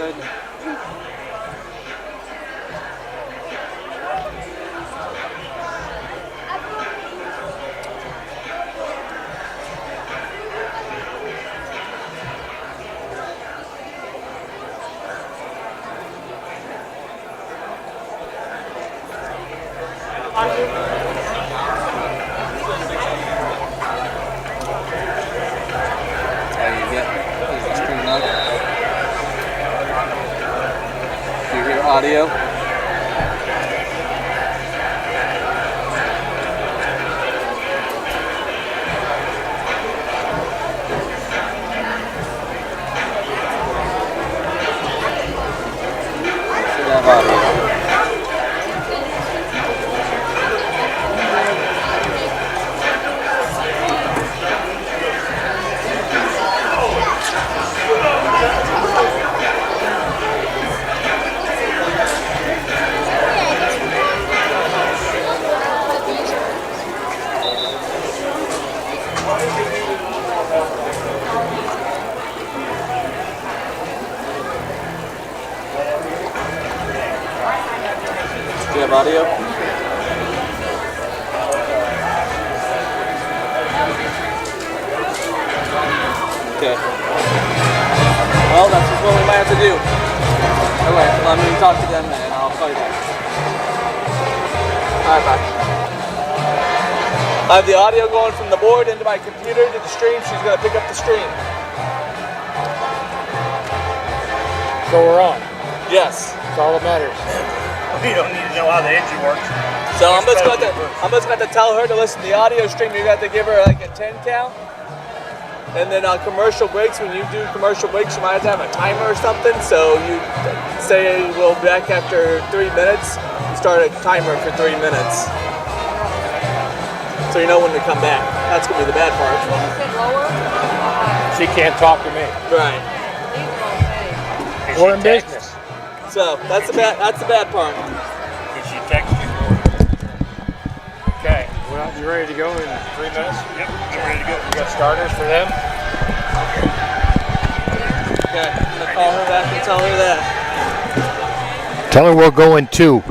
good. Do you hear audio? Should have audio. Do you have audio? Okay. Well, that's just what we might have to do. Okay, let me talk to them and I'll call you back. Alright, bye. I have the audio going from the board into my computer to the stream. She's going to pick up the stream. So we're on. Yes. That's all that matters. We don't need to know how the engine works. So I'm just going to tell her to listen to the audio stream. You're going to have to give her like a 10 count. And then on commercial breaks, when you do commercial breaks, you might have to have a timer or something. So you say we'll be back after 3 minutes. Start a timer for 3 minutes. So you know when to come back. That's going to be the bad part. She can't talk to me. Right. We're in business. So that's the bad part. Did she text you? Okay. Well, you ready to go in 3 minutes? Yep, I'm ready to go. We got starters for them? Okay, I'm going to call her back and tell her that. Tell her we'll go in 2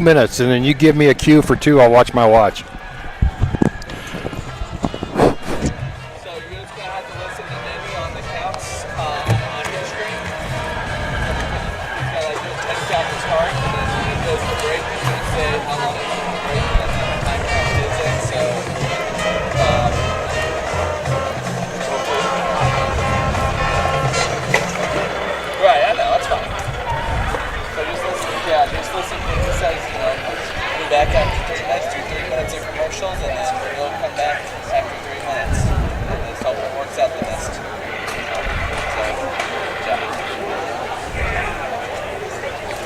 minutes, and then you give me a cue for 2. I'll watch my watch. So you're just going to have to listen to Denny on the counts on your screen. He's got like a 10 count to start, and then when it goes to break, he's going to say how long it's going to break, and that's how much time count is in. So, right, I know, that's fine. So just listen when he says, you know, be back after 3 minutes, do 3 minutes of commercials, and then we'll come back after 3 minutes. And let's hope it works out the best. So, yeah.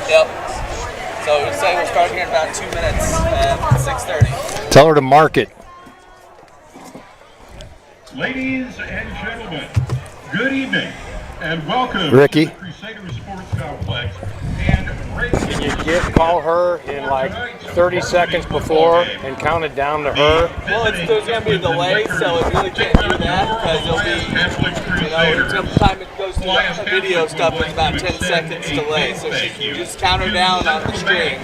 Yep. So we say we'll start here in about 2 minutes at 6:30. Tell her to mark it. Ladies and gentlemen, good evening and welcome Ricky. to the Crusader Sports Complex. And Can you call her in like 30 seconds before and count it down to her? Well, there's going to be a delay, so it really can't do that because it'll be, you know, the time it goes through the video stuff, it's about 10 seconds delay. So she can just count her down on the stream.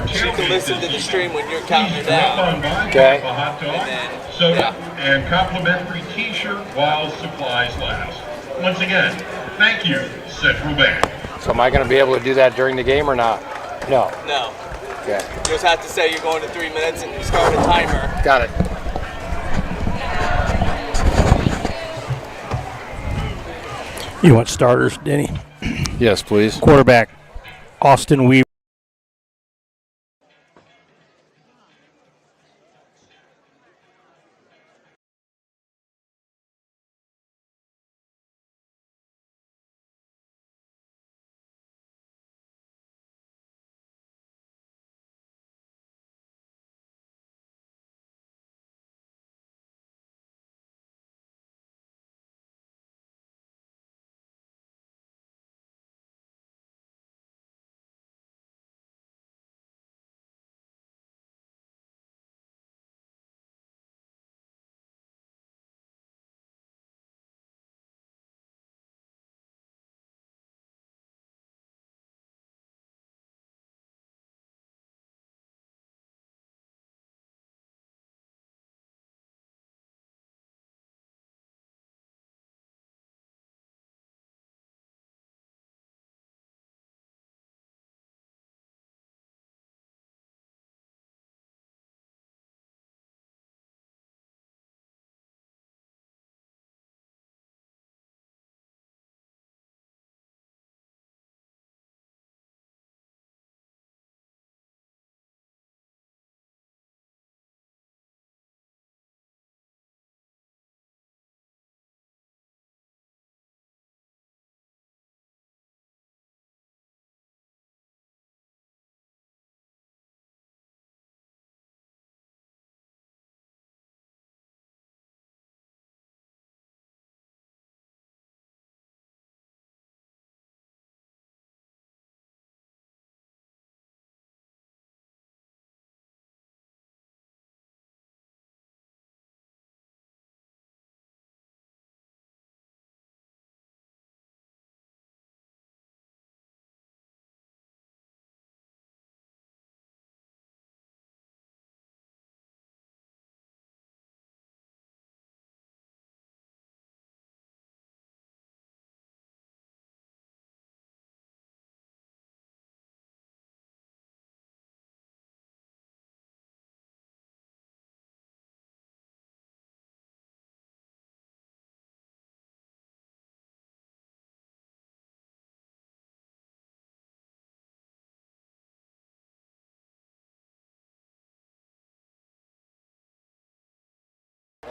She can listen to the stream when you're counting her down. Okay. And then, soda and complimentary t-shirt while supplies last. Once again, thank you, Central Bank. So am I going to be able to do that during the game or not? No. No. Okay. You just have to say you're going to 3 minutes and you start a timer. Got it. You want starters, Denny? Yes, please. Quarterback, Austin Weaver.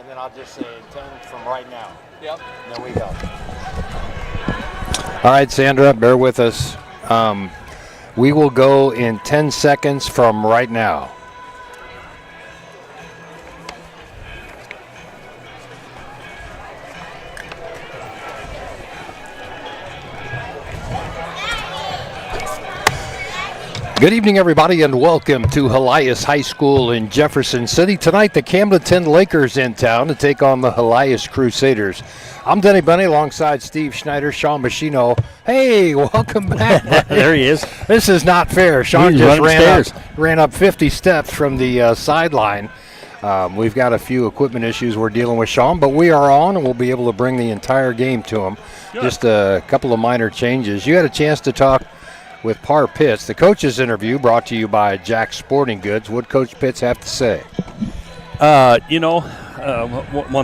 and then I'll just say 10 from right now. Yep. And then we go. All right, Sandra, bear with us. We will go in 10 seconds from right now. Good evening, everybody, and welcome to Helias High School in Jefferson City. Tonight, the Camdenton Lakers in town to take on the Helias Crusaders. I'm Denny Bunny alongside Steve Schneider, Sean Machino. Hey, welcome back. There he is. This is not fair. Sean just ran up 50 steps from the sideline. We've got a few equipment issues we're dealing with, Sean, but we are on, and we'll be able to bring the entire game to him. Good. Just a couple of minor changes. You had a chance to talk with Par Pitts. The coach's interview brought to you by Jack's Sporting Goods. What Coach Pitts have to say? One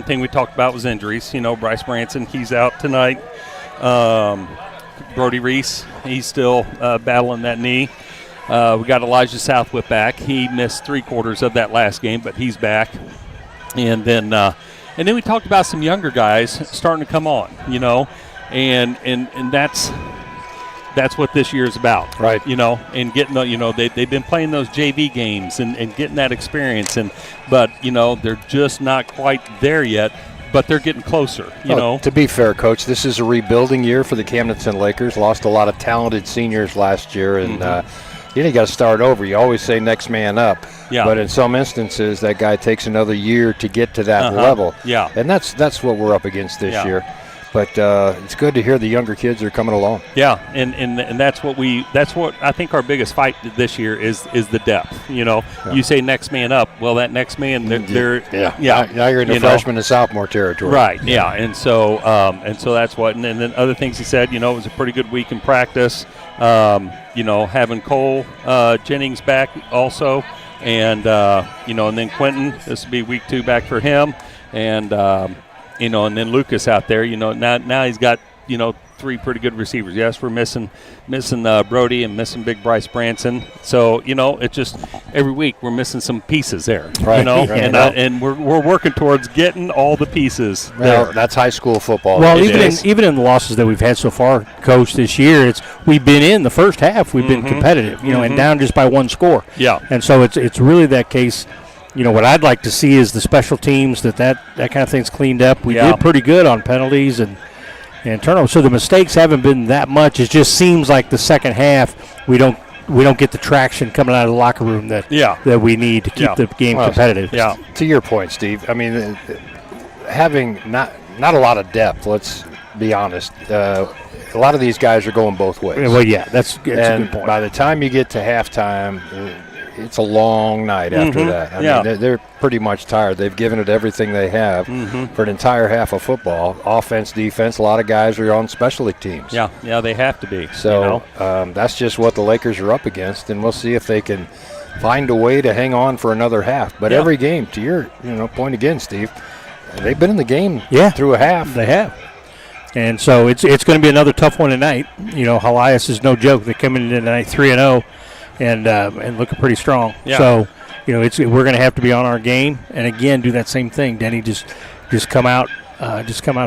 thing we talked about was injuries. Bryce Branson, he's out tonight. Brody Reese, he's still battling that knee. We got Elijah Southwick back. He missed 3/4 of that last game, but he's back. And then we talked about some younger guys starting to come on, and that's what this year is about, right? And getting they've been playing those JV games and getting that experience, but they're just not quite there yet, but they're getting closer. To be fair, Coach, this is a rebuilding year for the Camdenton Lakers. Lost a lot of talented seniors last year, and you got to start over. You always say next man up, but in some instances, that guy takes another year to get to that level. Yeah, and that's what we're up against this year. But it's good to hear the younger kids are coming along. Yeah, and that's what I think our biggest fight this year is the depth. You say next man up. Well, that next man, they're Now you're in the freshman and sophomore territory. Right. Yeah, and so that's what. And then other things he said. It was a pretty good week in practice. Having Cole Jennings back also, and and then Quentin. This will be week 2 back for him, and. And then Lucas out there, now he's got, 3 pretty good receivers. Yes, we're missing Brody and missing Big Bryce Branson. So, it's just every week we're missing some pieces there, right. And we're working towards getting all the pieces there. That's high school football. Well, even in the losses that we've had so far, Coach, this year, we've been in the first half. We've been competitive, and down just by 1 score. Yeah. And so it's really that case. What I'd like to see is the special teams that kind of thing's cleaned up. We did pretty good on penalties and turnovers. So the mistakes haven't been that much. It just seems like the second half we don't get the traction coming out of the locker room that we need to keep the game competitive. Yeah. To your point, Steve, I mean, having not a lot of depth, let's be honest, a lot of these guys are going both ways. Well, that's a good point. By the time you get to halftime, it's a long night after that. I mean, they're pretty much tired. They've given it everything they have for an entire half of football. Offense, defense, a lot of guys are on specialty teams. Yeah, they have to be. So that's just what the Lakers are up against, and we'll see if they can find a way to hang on for another half. But every game, to your point again, Steve, they've been in the game through a half. They have. And so it's going to be another tough one tonight. Helias is no joke. They're coming in tonight 3-0. And looking pretty strong. Yeah. So, we're going to have to be on our game, and again do that same thing. Denny, just come out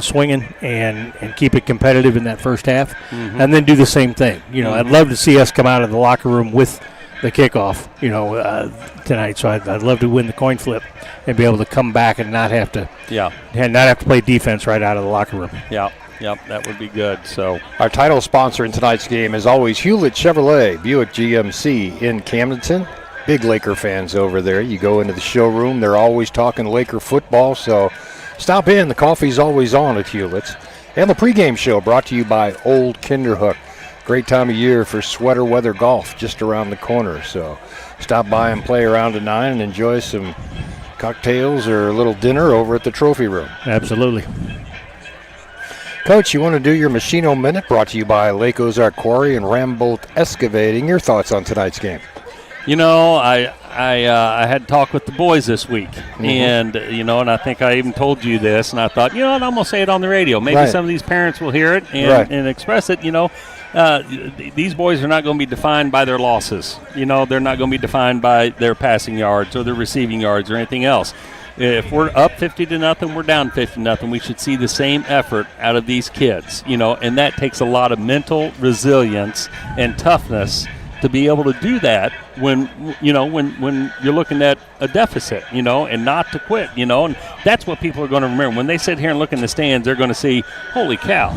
swinging and keep it competitive in that first half, and then do the same thing. I'd love to see us come out of the locker room with the kickoff. Tonight. So I'd love to win the coin flip and be able to come back and not have to play defense right out of the locker room. Yeah. Yep, that would be good. So our title sponsor in tonight's game is always Hewlett Chevrolet Buick GMC in Camdenton. Big Laker fans over there. You go into the showroom, they're always talking Laker football, so stop in. The coffee's always on at Hewlett's. And the pregame show brought to you by Old Kinderhook. Great time of year for sweater weather golf just around the corner. So stop by and play around at 9 and enjoy some cocktails or a little dinner over at the trophy room. Absolutely. Coach, you want to do your Machino Minute, brought to you by Lake Ozark Quarry and Rambolt Excavating. Your thoughts on tonight's game? I had talk with the boys this week, and I think I even told you this, and I thought, I'm going to say it on the radio. Maybe some of these parents will hear it and express it. These boys are not going to be defined by their losses. They're not going to be defined by their passing yards or their receiving yards or anything else. if we're up 50-0, we're down 50-0. We should see the same effort out of these kids, and that takes a lot of mental resilience and toughness to be able to do that when you're looking at a deficit, and not to quit, and that's what people are going to remember. When they sit here and look in the stands, they're going to see, holy cow,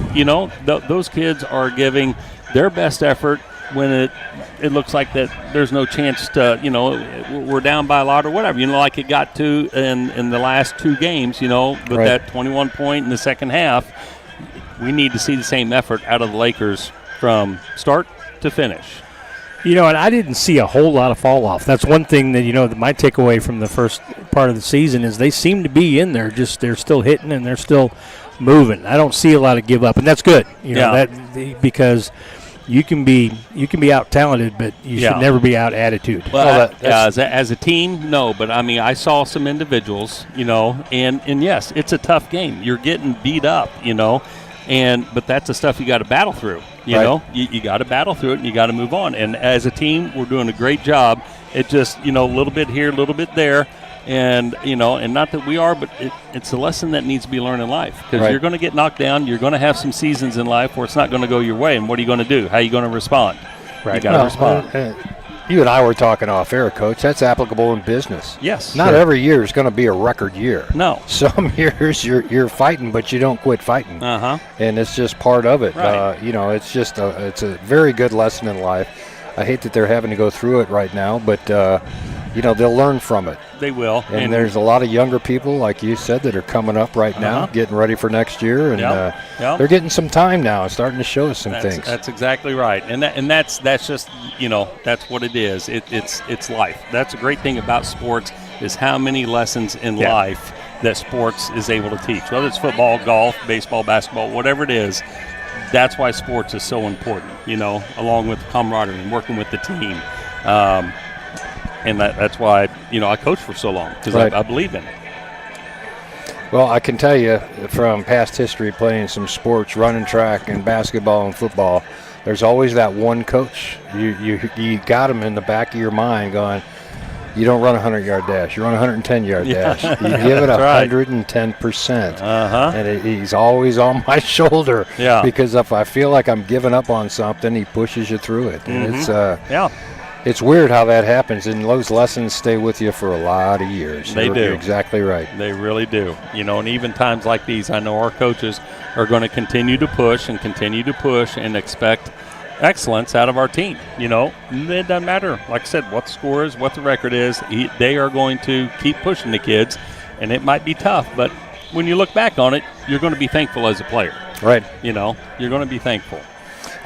those kids are giving their best effort when it looks like that there's no chance to, we're down by a lot or whatever, like it got to in the last 2 games, with right. that 21 point in the second half. We need to see the same effort out of the Lakers from start to finish. And I didn't see a whole lot of fall off. That's one thing that, my takeaway from the first part of the season is they seem to be in there. Just they're still hitting and they're still moving. I don't see a lot of give up, and that's good. Because you can be out talented, but you should never be out attitude. Well, as a team, no. But I saw some individuals, and yes, it's a tough game. You're getting beat up, but that's the stuff you got to battle through. You got to battle through it, and you got to move on. And as a team, we're doing a great job. It just, a little bit here, a little bit there. And, and not that we are, but it's a lesson that needs to be learned in life. Because you're going to get knocked down. You're going to have some seasons in life where it's not going to go your way. And what are you going to do? How are you going to respond? You got to respond. You and I were talking off air, Coach. That's applicable in business. Yes. Not every year is going to be a record year. No. Some years you're fighting, but you don't quit fighting. And it's just part of it. Right. It's a very good lesson in life. I hate that they're having to go through it right now, but they'll learn from it. They will. And there's a lot of younger people, like you said, that are coming up right now, getting ready for next year, and they're getting some time now, starting to show us some things. That's exactly right, and that's just that's what it is. It's life. That's a great thing about sports is how many lessons in life that sports is able to teach. Whether it's football, golf, baseball, basketball, whatever it is. That's why sports is so important. Along with camaraderie and working with the team. And that's why, I coached for so long, because I believe in it. Well, I can tell you from past history playing some sports, running track and basketball and football, there's always that one coach. You got him in the back of your mind going, you don't run a 100-yard dash. You run a 110-yard dash. You give it 110%. And he's always on my shoulder. Because if I feel like I'm giving up on something, he pushes you through it. And it's weird how that happens, and those lessons stay with you for a lot of years. They do. You're exactly right. They really do. And even times like these, I know our coaches are going to continue to push and expect excellence out of our team. It doesn't matter, like I said, what the score is, what the record is. They are going to keep pushing the kids, and it might be tough, but when you look back on it, you're going to be thankful as a player. Right. You're going to be thankful.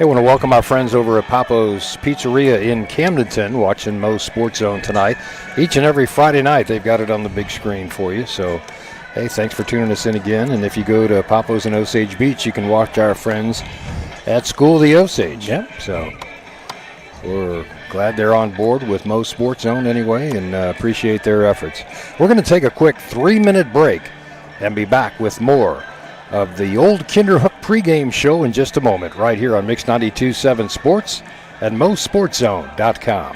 I want to welcome our friends over at Papo's Pizzeria in Camdenton, watching MoSportsZone tonight. Each and every Friday night, they've got it on the big screen for you. So, hey, thanks for tuning us in again. And if you go to Papo's in Osage Beach, you can watch our friends at School of the Osage. So, we're glad they're on board with MoSportsZone anyway, and appreciate their efforts. We're going to take a quick 3-minute break and be back with more of the old Kinderhook pregame show in just a moment, right here on Mix 92.7 Sports and MoSportsZone.com.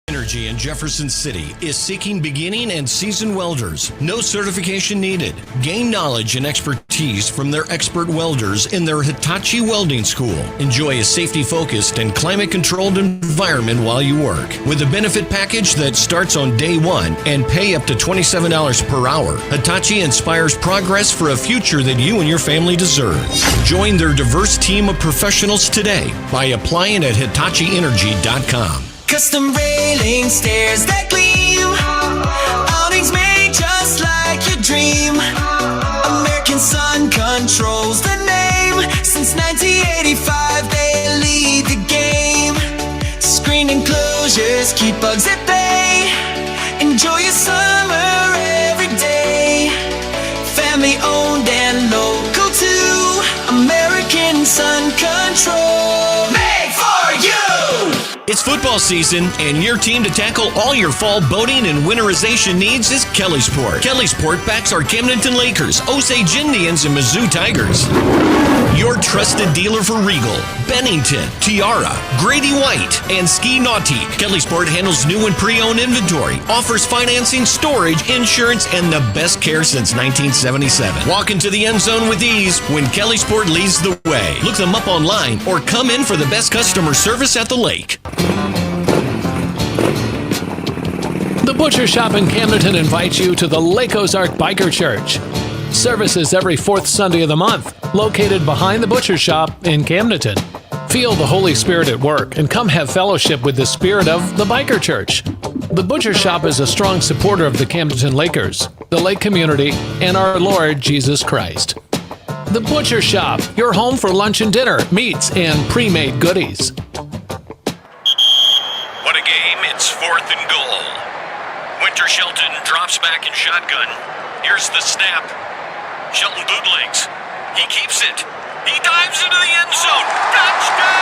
Energy in Jefferson City is seeking beginning and seasoned welders. No certification needed. Gain knowledge and expertise from their expert welders in their Hitachi Welding School. Enjoy a safety-focused and climate-controlled environment while you work. With a benefit package that starts on day one and pay up to $27 per hour, Hitachi inspires progress for a future that you and your family deserve. Join their diverse team of professionals today by applying at HitachiEnergy.com. Custom railing stairs that gleam, awnings made just like your dream. American Sun controls the name. Since 1985 they lead the game. keep bugs at bay. Enjoy your summer every day. Family owned and local too. American Sun Control, made for you. It's football season, and your team to tackle all your fall boating and winterization needs is Kellysport. Kellysport backs our Camdenton Lakers, Osage Indians, and Mizzou Tigers. Your trusted dealer for Regal, Bennington, Tiara, Grady White, and Ski Nautique. Kellysport handles new and pre-owned inventory, offers financing, storage, insurance, and the best care since 1977. Walk into the end zone with ease when Kellysport leads the way. Look them up online or come in for the best customer service at the lake. The Butcher Shop in Camdenton invites you to the Lake Ozark Biker Church. Services every fourth Sunday of the month, located behind the Butcher Shop in Camdenton. Feel the Holy Spirit at work and come have fellowship with the spirit of the Biker Church. The Butcher Shop is a strong supporter of the Camdenton Lakers, the lake community, and our Lord Jesus Christ. The Butcher Shop, your home for lunch and dinner, meats, and pre-made goodies. What a game. It's 4th and goal. Winter Shelton drops back in shotgun. Here's the snap. Shelton bootlegs. He keeps it. He dives into the end zone. Touchdown!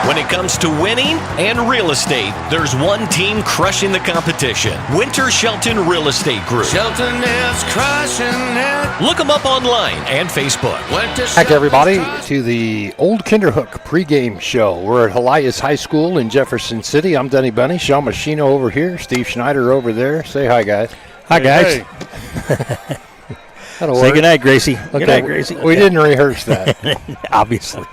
When it comes to winning and real estate, there's one team crushing the competition. Winter Shelton Real Estate Group. Shelton is crushing it. Look them up online and Facebook. Back, everybody, to the Old Kinderhook pregame show. We're at Helias High School in Jefferson City. I'm Denny Benny. Sean Machino over here. Steve Schneider over there. Say hi, guys. Hi, guys. Hey. That'll Say work. good night, Gracie. Okay. Good night, Gracie. We didn't rehearse that. Obviously.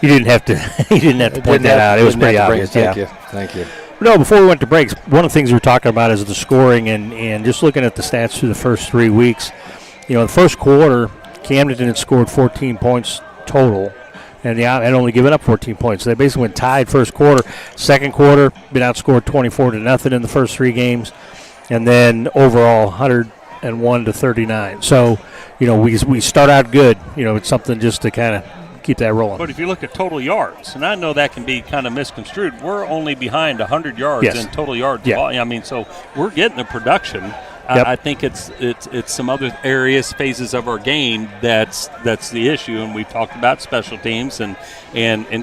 You didn't have to. You didn't have to point that out. It was pretty obvious. Thank you. Thank you. No, before we went to breaks, one of the things we were talking about is the scoring and just looking at the stats through the first 3 weeks. You know, in the first quarter, Camdenton had scored 14 points total, and had only given up 14 points. So they basically went tied first quarter. Second quarter, been outscored 24-0 in the first 3 games, and then overall 101-39. So, you know, we start out good. You know, it's something just to kind of keep that rolling. But if you look at total yards, and I know that can be kind of misconstrued, we're only behind 100 yards in total yards. Yeah. I mean, so we're getting the production. Yep. I think it's some other areas, phases of our game that's the issue, and we've talked about special teams and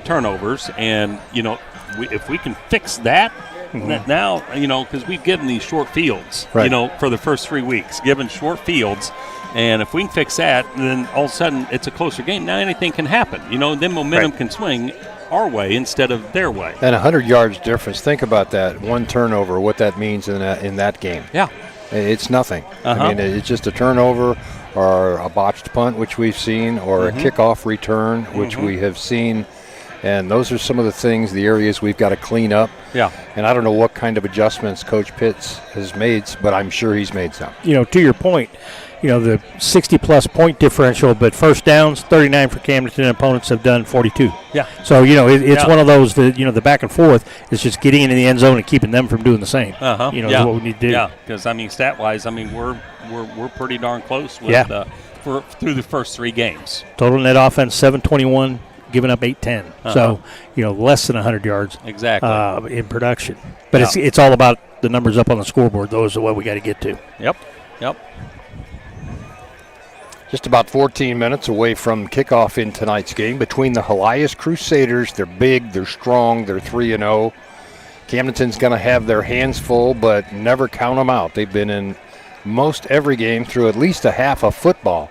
turnovers, and you know, if we can fix that. Now, you know, because we've given these short fields, right, you know, for the first 3 weeks, given short fields, and if we can fix that, then all of a sudden it's a closer game. Now anything can happen, you know, then momentum can swing our way instead of their way. And 100 yards difference. Think about that. One turnover, what that means in that game. Yeah. It's nothing. I mean, it's just a turnover or a botched punt, which we've seen, or a kickoff return, which we have seen. And those are some of the things, the areas we've got to clean up. Yeah. And I don't know what kind of adjustments Coach Pitts has made, but I'm sure he's made some. You know, to your point, you know, the 60-plus point differential, but first downs, 39 for Camdenton, opponents have done 42. Yeah. So, you know, it's one of those that, you know, the back and forth is just getting into the end zone and keeping them from doing the same. You know, is what we need to do. Yeah, because, I mean, stat-wise, I mean, we're pretty darn close with through the first 3 games. Total net offense, 721. Giving up 810, so you know, less than 100 yards exactly in production. But it's all about the numbers up on the scoreboard. Those are what we got to get to. Yep. Just about 14 minutes away from kickoff in tonight's game between the Helias Crusaders. They're big, they're strong, they're 3-0. Camdenton's going to have their hands full, but never count them out. They've been in most every game through at least a half of football.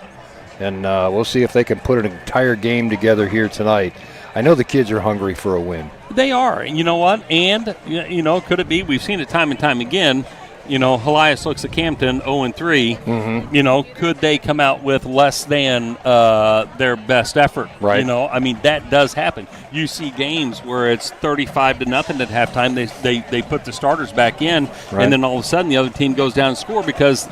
And we'll see if they can put an entire game together here tonight. I know the kids are hungry for a win. They are. You know what? And, you know, could it be? We've seen it time and time again. You know, Helias looks at Camden 0-3. You know, could they come out with less than their best effort? Right. You know, I mean, that does happen. You see games where it's 35-0 at halftime. They put the starters back in, and then all of a sudden the other team goes down and score because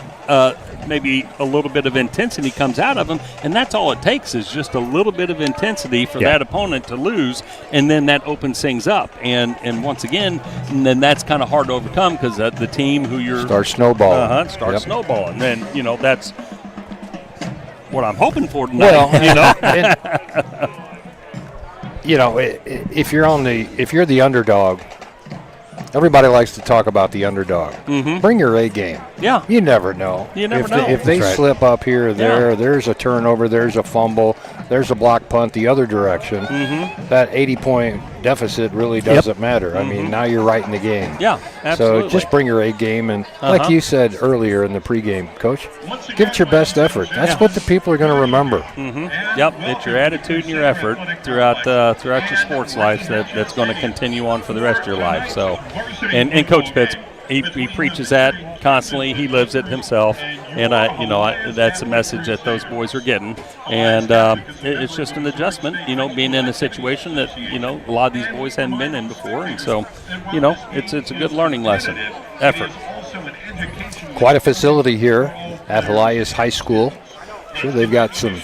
maybe a little bit of intensity comes out of them, and that's all it takes is just a little bit of intensity for that opponent to lose, and then that opens things up. And once again, then that's kind of hard to overcome because the team who you're start snowballing. Snowballing. Then, you know, that's what I'm hoping for tonight. Well, you know. if you're the underdog, everybody likes to talk about the underdog. Mm-hmm. Bring your A game. Yeah. You never know. You never know. If they That's right. slip up here or there, there's a turnover, there's a fumble, there's a block punt the other direction. Mm-hmm. That 80-point deficit really doesn't matter. I mean, now you're right in the game. Yeah, absolutely. So just bring your A game, and like you said earlier in the pregame, Coach, give it your best effort. That's what the people are going to remember. Mm-hmm. Yep, it's your attitude and your effort throughout your sports life that's going to continue on for the rest of your life. So, and Coach Pitts, he preaches that constantly. He lives it himself, and that's a message that those boys are getting. And it's just an adjustment, being in a situation that a lot of these boys hadn't been in before, and so it's a good learning lesson. Effort. Quite a facility here at Helias High School. Sure, they've got some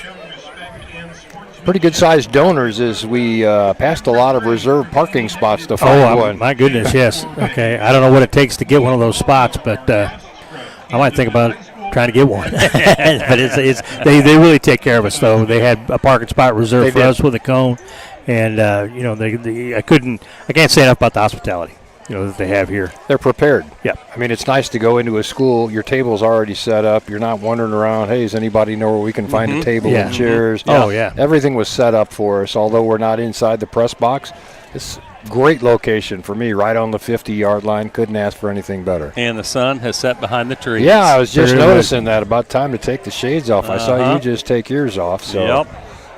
pretty good-sized donors as we passed a lot of reserved parking spots to find one. My goodness, yes. Okay, I don't know what it takes to get one of those spots, but I might think about trying to get one. But they really take care of us, though. They had a parking spot reserved for us with a cone, and I can't say enough about the hospitality that they have here. They're prepared. Yeah. I mean, it's nice to go into a school. Your table's already set up. You're not wandering around, hey, does anybody know where we can find a table and chairs? Oh, yeah. Everything was set up for us, although we're not inside the press box. It's a great location for me, right on the 50-yard line. Couldn't ask for anything better. And the sun has set behind the trees. Yeah, I was just noticing that. About time to take the shades off. I saw you just take yours off, so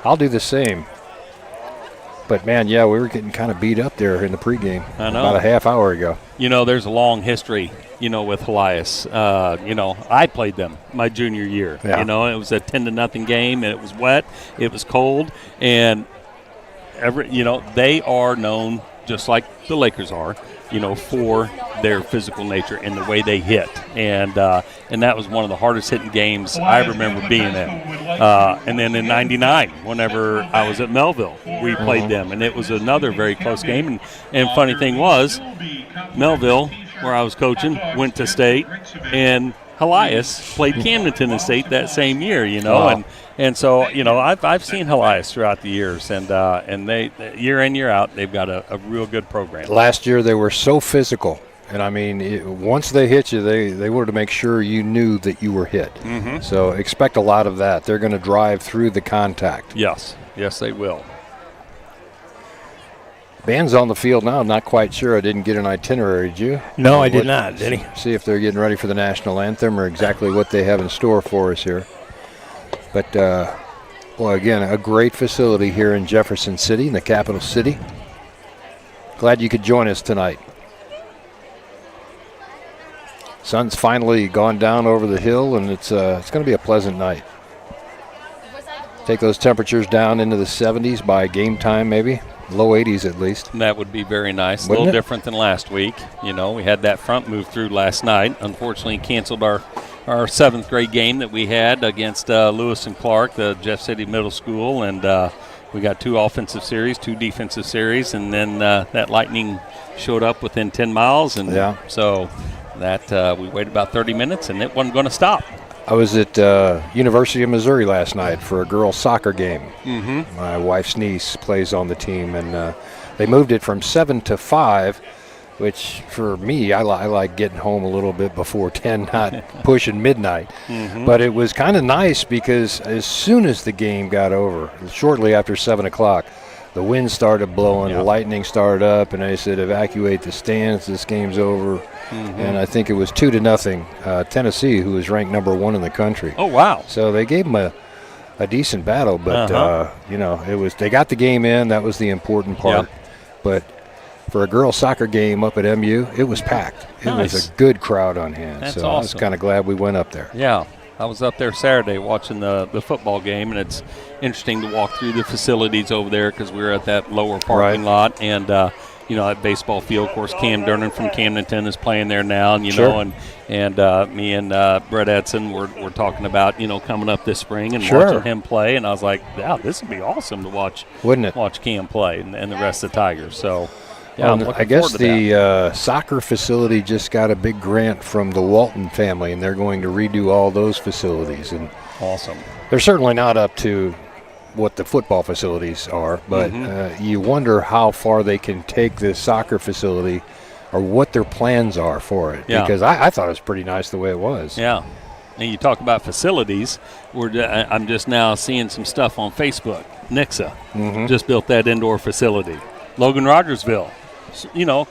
I'll do the same. But, man, we were getting kind of beat up there in the pregame about a half hour ago. There's a long history, with Helias. I played them my junior year. Yeah. It was a 10-0 game, and it was wet, it was cold, and they are known just like the Lakers are, for their physical nature and the way they hit. And that was one of the hardest hitting games I remember being in. And then in '99, whenever I was at Melville, we played them, and it was another very close game. And funny thing was, Melville, where I was coaching, went to state, and Helias played Camdenton in state that same year, Wow. And so, I've seen Helias throughout the years, and they year in, year out, they've got a real good program. Last year they were so physical, and I mean, once they hit you, they wanted to make sure you knew that you were hit. Mm-hmm. So expect a lot of that. They're going to drive through the contact. Yes, they will. Band's on the field now. I'm not quite sure. I didn't get an itinerary, did you? No, I did not, did he? See if they're getting ready for the national anthem or exactly what they have in store for us here. But, again, a great facility here in Jefferson City, in the capital city. Glad you could join us tonight. Sun's finally gone down over the hill, and it's going to be a pleasant night. Take those temperatures down into the 70s by game time, maybe. Low 80s at least. And that would be very nice. Wouldn't a little it? different than last week. We had that front move through last night. Unfortunately, canceled our 7th grade game that we had against Lewis and Clark, the Jeff City Middle School, and we got 2 offensive series, 2 defensive series, and then that lightning showed up within 10 miles, and so that we waited about 30 minutes, and it wasn't going to stop. I was at University of Missouri last night for a girls' soccer game. Mm-hmm. My wife's niece plays on the team, and they moved it from 7 to 5, which for me, I like getting home a little bit before 10, not pushing midnight. Mm-hmm. But it was kind of nice because as soon as the game got over, shortly after 7 o'clock, the wind started blowing, the lightning started up, and they said, evacuate the stands, this game's over. Mm-hmm. And I think it was 2-0 Tennessee, who was ranked number 1 in the country. Oh, wow. So they gave them a decent battle, but, it was they got the game in. That was the important part. Yep. But for a girls' soccer game up at MU, it was packed. It was a good crowd on hand. That's so awesome. I was kind of glad we went up there. Yeah. I was up there Saturday watching the football game, and it's interesting to walk through the facilities over there because we were at that lower parking lot. And, at baseball field, of course, Cam Durnan from Camdenton is playing there now, and me and Brett Edson were talking about, coming up this spring and watching him play. And I was like, yeah, this would be awesome to watch. Wouldn't it? Watch Cam play and the rest of the Tigers. So, yeah, I'm looking I guess forward to that. the soccer facility just got a big grant from the Walton family, and they're going to redo all those facilities. And awesome. they're certainly not up to what the football facilities are, but you wonder how far they can take this soccer facility or what their plans are for it. Yeah. Because I thought it was pretty nice the way it was. Yeah. And you talk about facilities. I'm just now seeing some stuff on Facebook. Nixa just built that indoor facility. Logan Rogersville,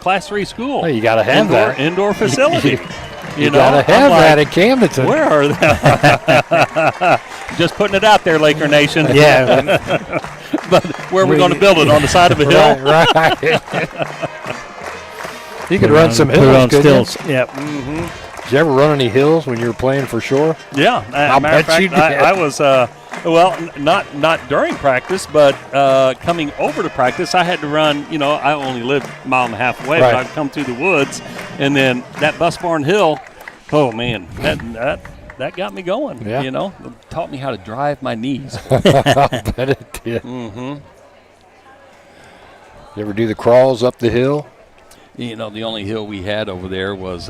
Class 3 school. Well, you got to have that. Indoor facility. You got to have that at Camdenton. Where are they? Just putting it out there, Laker Nation. Yeah. But where are we going to build it? On the side of a hill? Right. You could run some hills, on stilts. Yep. Did you ever run any hills when you were playing for sure? Yeah. I'll bet you did. I was, not during practice, but coming over to practice, I had to run, I only lived a mile and a half away, but I'd come through the woods, and then that Bus Barn Hill, oh, man, that got me going, It taught me how to drive my knees. I bet it did. You ever do the crawls up the hill? The only hill we had over there was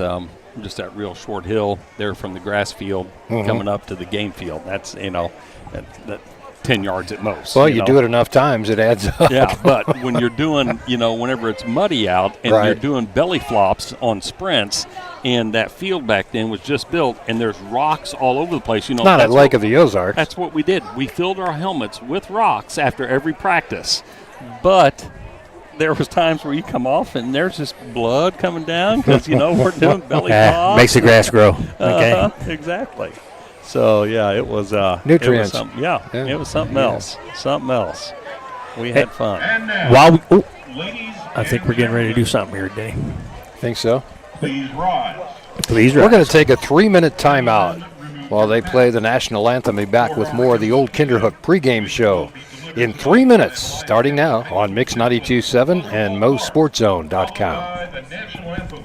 just that real short hill there from the grass field coming up to the game field. That's, that 10 yards at most. Well, you do it enough times, it adds up. Yeah, but when you're doing, whenever it's muddy out and you're doing belly flops on sprints, and that field back then was just built, and there's rocks all over the place. Not at Lake of the Ozarks. That's what we did. We filled our helmets with rocks after every practice. But there was times where you come off and there's just blood coming down because, we're doing belly flops. Makes the grass grow. Okay. Exactly. So, yeah, it was nutrients. It was something else. Something else. We had fun. And now, I think we're getting ready to do something here today. Think so? please rise. We're going to take a 3-minute timeout while they play the national anthem. Be back with more of the old Kinderhook pregame show in 3 minutes, starting now on Mix 92.7 and MoSportsZone.com. The national anthem.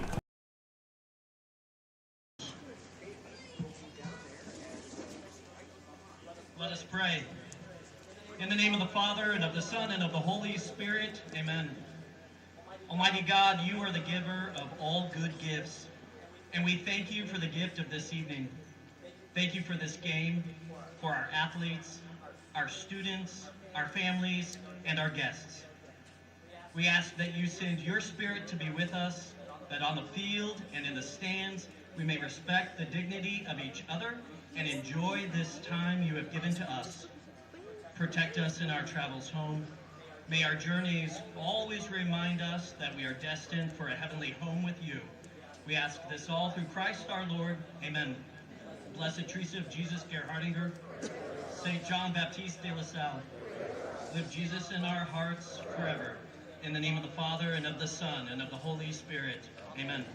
Let us pray. In the name of the Father, and of the Son, and of the Holy Spirit, amen. Almighty God, you are the giver of all good gifts, and we thank you for the gift of this evening. Thank you for this game, for our athletes, our students, our families, and our guests. We ask that you send your Spirit to be with us, that on the field and in the stands, we may respect the dignity of each other and enjoy this time you have given to us. Protect us in our travels home. May our journeys always remind us that we are destined for a heavenly home with you. We ask this all through Christ our Lord. Amen. Blessed Teresa of Jesus Gerhardinger, St. John Baptiste de La Salle, live Jesus in our hearts forever. In the name of the Father, and of the Son, and of the Holy Spirit. Amen.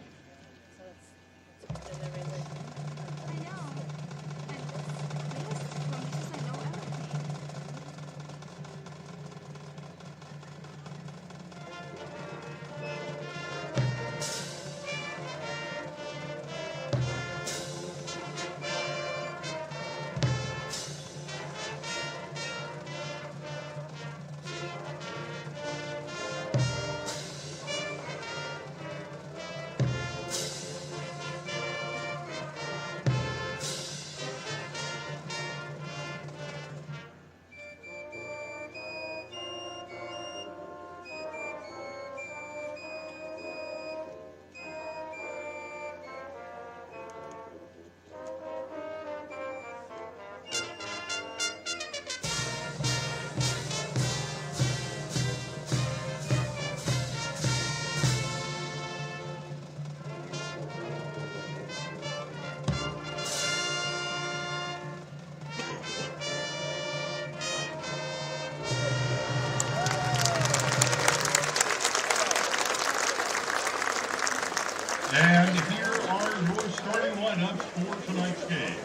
And here are your starting lineups for tonight's game.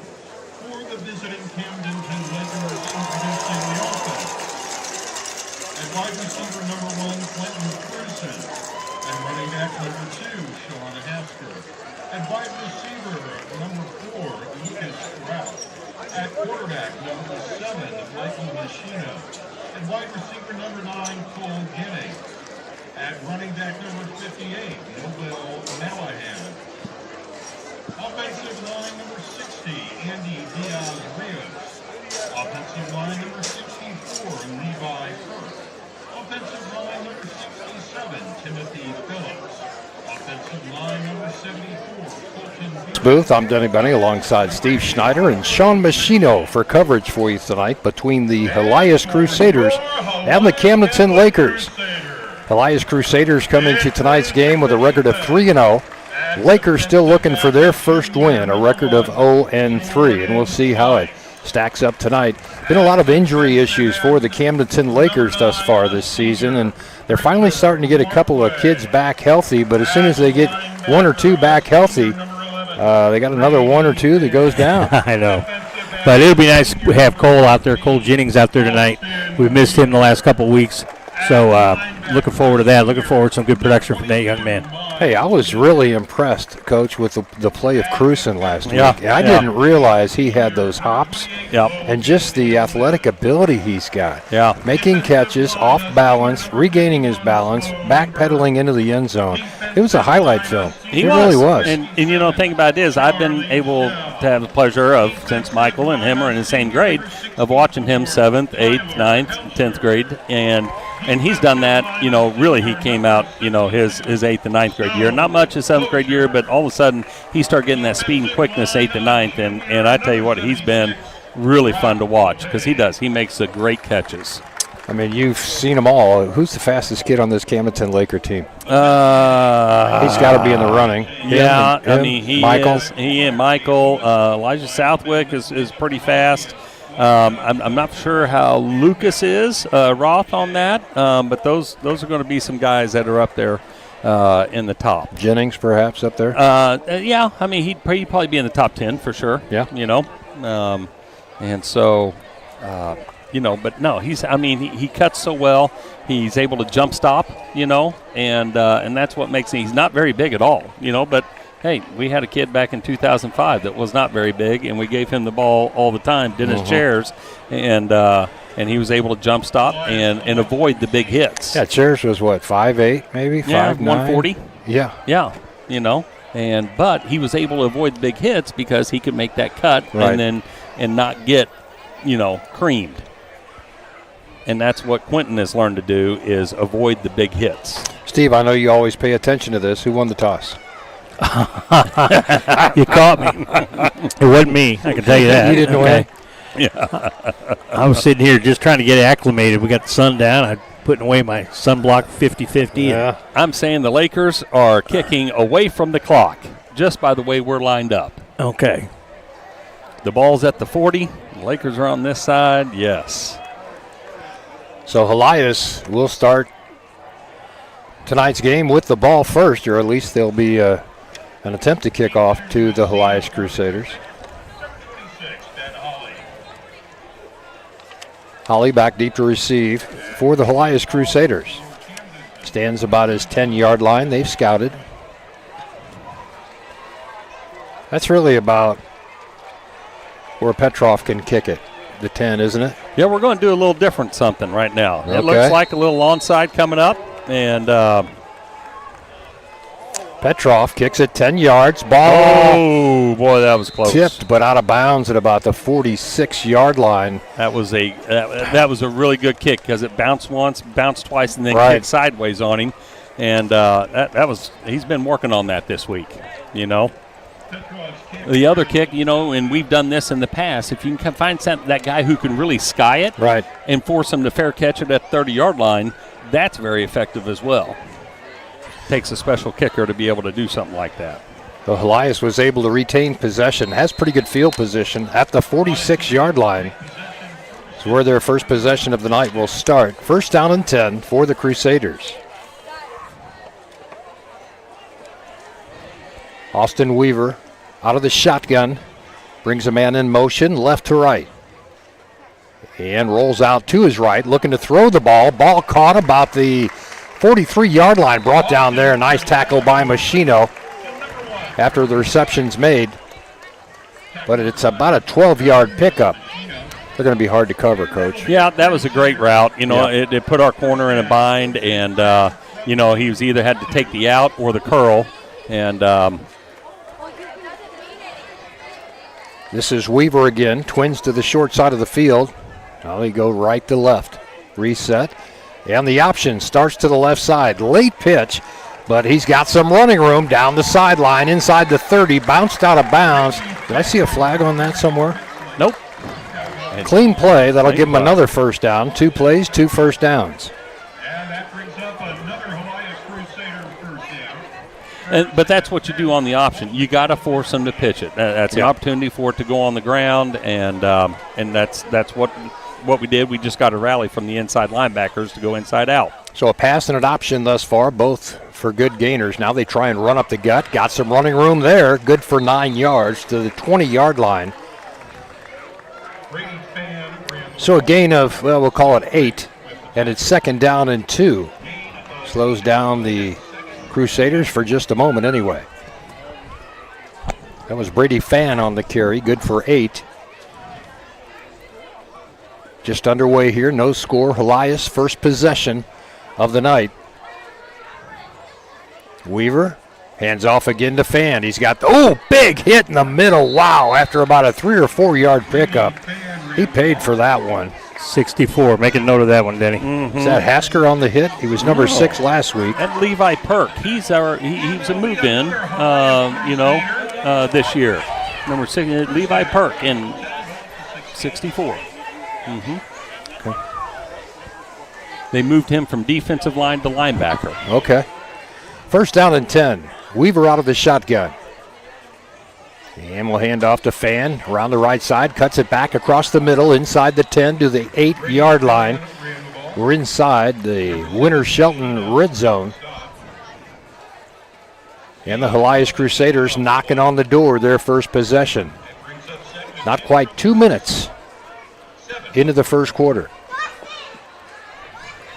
For the visiting Camdenton Lakers, introducing the offense. At wide receiver number 1, Clinton Crewson. And running back number 2, Sean Hasker. At wide receiver number 4, Lucas Strout. At quarterback number 7, Michael Machino. And wide receiver number 9, Cole Guinea. At running back number 58, Nobel Malahan. Offensive line number 60, Andy Diaz-Rios. Offensive line number 68, Levi Firth. Offensive line number 67, Timothy Phillips. Offensive line number 74, Colton Booth, I'm Denny Benny alongside Steve Schneider and Sean Machino for coverage for you tonight between the Helias Crusaders and the Camdenton Lakers. Helias Crusaders come into tonight's game with a record of 3-0. Lakers still looking for their first win, a record of 0-3, and we'll see how it stacks up tonight. Been a lot of injury issues for the Camdenton Lakers thus far this season, and they're finally starting to get a couple of kids back healthy, but as soon as they get one or two back healthy, they got another one or two that goes down. I know. But it'll be nice to have Cole out there, Cole Jennings out there tonight. We've missed him the last couple of weeks. So looking forward to that. Looking forward to some good production from that young man. Hey, I was really impressed, Coach, with the play of Cruson last week. I didn't realize he had those hops and just the athletic ability he's got. Making catches, off balance, regaining his balance, backpedaling into the end zone. It was a highlight film. It really was. And you know, the thing about it is I've been able to have the pleasure of, since Michael and him are in the same grade, of watching him 7th, 8th, 9th, 10th grade. And he's done that, you know, really he came out, you know, his 8th and 9th grade year. Not much his 7th grade year, but all of a sudden he started getting that speed and quickness 8th and 9th. And I tell you what, he's been really fun to watch because he does. He makes the great catches. I mean, you've seen them all. Who's the fastest kid on this Camdenton Laker team? He's got to be in the running. I mean, he and Michael. Elijah Southwick is pretty fast. I'm not sure how Lucas is, Roth on that, but those are going to be some guys that are up there in the top. Jennings perhaps up there? Yeah, I mean, he'd probably be in the top 10 for sure. Yeah. You know, and so, you know, but no, he cuts so well. He's able to jump stop, you know, and that's what makes him, he's not very big at all, you know, but hey, we had a kid back in 2005 that was not very big, and we gave him the ball all the time, did his chairs, and he was able to jump stop and avoid the big hits. Yeah, Chairs was what, 5'8", maybe? 5'9"? 140. Yeah. Yeah, you know, but he was able to avoid the big hits because he could make that cut and not get, you know, creamed. And that's what Quentin has learned to do, is avoid the big hits. Steve, I know you always pay attention to this. Who won the toss? You caught me. It wasn't me, I can tell you that. You didn't win? Yeah. I was sitting here just trying to get acclimated. We got the sun down. I'm putting away my sunblock 50-50. Yeah. I'm saying the Lakers are kicking away from the clock just by the way we're lined up. Okay. The ball's at the 40. The Lakers are on this side. Yes. So Helias will start tonight's game with the ball first, or at least there'll be an attempt to kick off to the Helias Crusaders. Holly back deep to receive for the Helias Crusaders. Stands about his 10-yard line. They've scouted. That's really about where Petrov can kick it. The 10, isn't it? Yeah, we're going to do a little different something right now. Okay. It looks like a little onside coming up, and Petrov kicks it 10 yards. Ball. Oh, boy, that was close. Tipped, but out of bounds at about the 46-yard line. That was a really good kick because it bounced once, bounced twice, and then kicked sideways on him. And he's been working on that this week, you know. The other kick, you know, and we've done this in the past, if you can find that guy who can really sky it and force him to fair catch it at the 30-yard line, that's very effective as well. Takes a special kicker to be able to do something like that. So Helias was able to retain possession, has pretty good field position at the 46-yard line. It's where their first possession of the night will start. First down and 10 for the Crusaders. Austin Weaver out of the shotgun, brings a man in motion left to right, and rolls out to his right, looking to throw the ball. Ball caught about the 43-yard line, brought down there. Nice tackle by Machino after the reception's made, but it's about a 12-yard pickup. They're going to be hard to cover, Coach. Yeah, that was a great route. You know, it put our corner in a bind, and you know, he was either had to take the out or the curl, and this is Weaver again, twins to the short side of the field. Now they go right to left. Reset. And the option starts to the left side. Late pitch, but he's got some running room down the sideline, inside the 30, bounced out of bounds. Did I see a flag on that somewhere? Nope. Clean play. That'll give him another first down. 2 plays, 2 first downs. And that brings up another Helias Crusader first down. But that's what you do on the option. You got to force them to pitch it. That's an opportunity for it to go on the ground, and that's what we did. We just got a rally from the inside linebackers to go inside out. So a pass and an option thus far, both for good gainers. Now they try and run up the gut. Got some running room there. Good for 9 yards to the 20-yard line. So a gain of, well, we'll call it 8, and it's 2nd down and 2. Slows down the Crusaders for just a moment anyway. That was Brady Fan on the carry, good for 8. Just underway here, no score. Helias first possession of the night. Weaver hands off again to Fan. He's got big hit in the middle. Wow, after about a 3 or 4 yard pickup. He paid for that one. 64. Make a note of that one, Denny. Mm-hmm. Is that Hasker on the hit? He was number 6 last week. And Levi Perk. He was a move-in, this year. Number 6, Levi Perk in 64. Mm-hmm. Okay. They moved him from defensive line to linebacker. Okay. First down and 10. Weaver out of the shotgun. And we'll hand off to Fan around the right side. Cuts it back across the middle, inside the 10 to the 8-yard line. We're inside the Winter Shelton red zone. And the Helias Crusaders knocking on the door, their first possession. Not quite 2 minutes into the first quarter.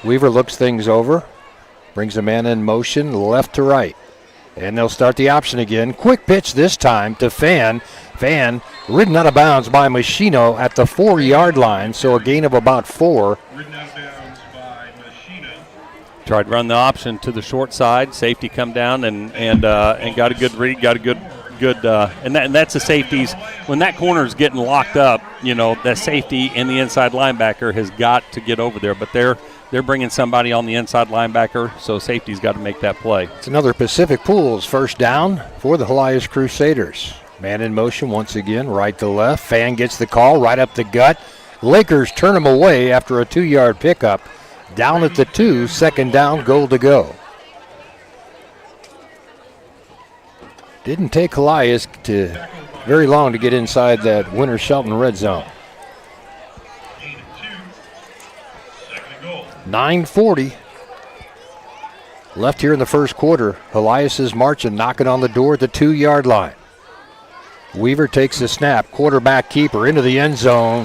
Weaver looks things over. Brings a man in motion left to right. And they'll start the option again. Quick pitch this time to Fan. Fan ridden out of bounds by Machino at the 4-yard line, so a gain of about 4. Ridden out of bounds by Machino. Tried to run the option to the short side. Safety come down and got a good read. Got a good and that's the safeties. When that corner is getting locked up, that safety and the inside linebacker has got to get over there. But they're bringing somebody on the inside linebacker, so safety's got to make that play. It's another Pacific Pools first down for the Helias Crusaders. Man in motion once again, right to left. Fan gets the call right up the gut. Lakers turn him away after a 2-yard pickup. Down at the 2, 2nd down, goal to go. Didn't take Helias to very long to get inside that Winter Shelton red zone. 9:40 left here in the first quarter. Helias is marching, knocking on the door at the 2-yard line. Weaver takes the snap. Quarterback keeper into the end zone.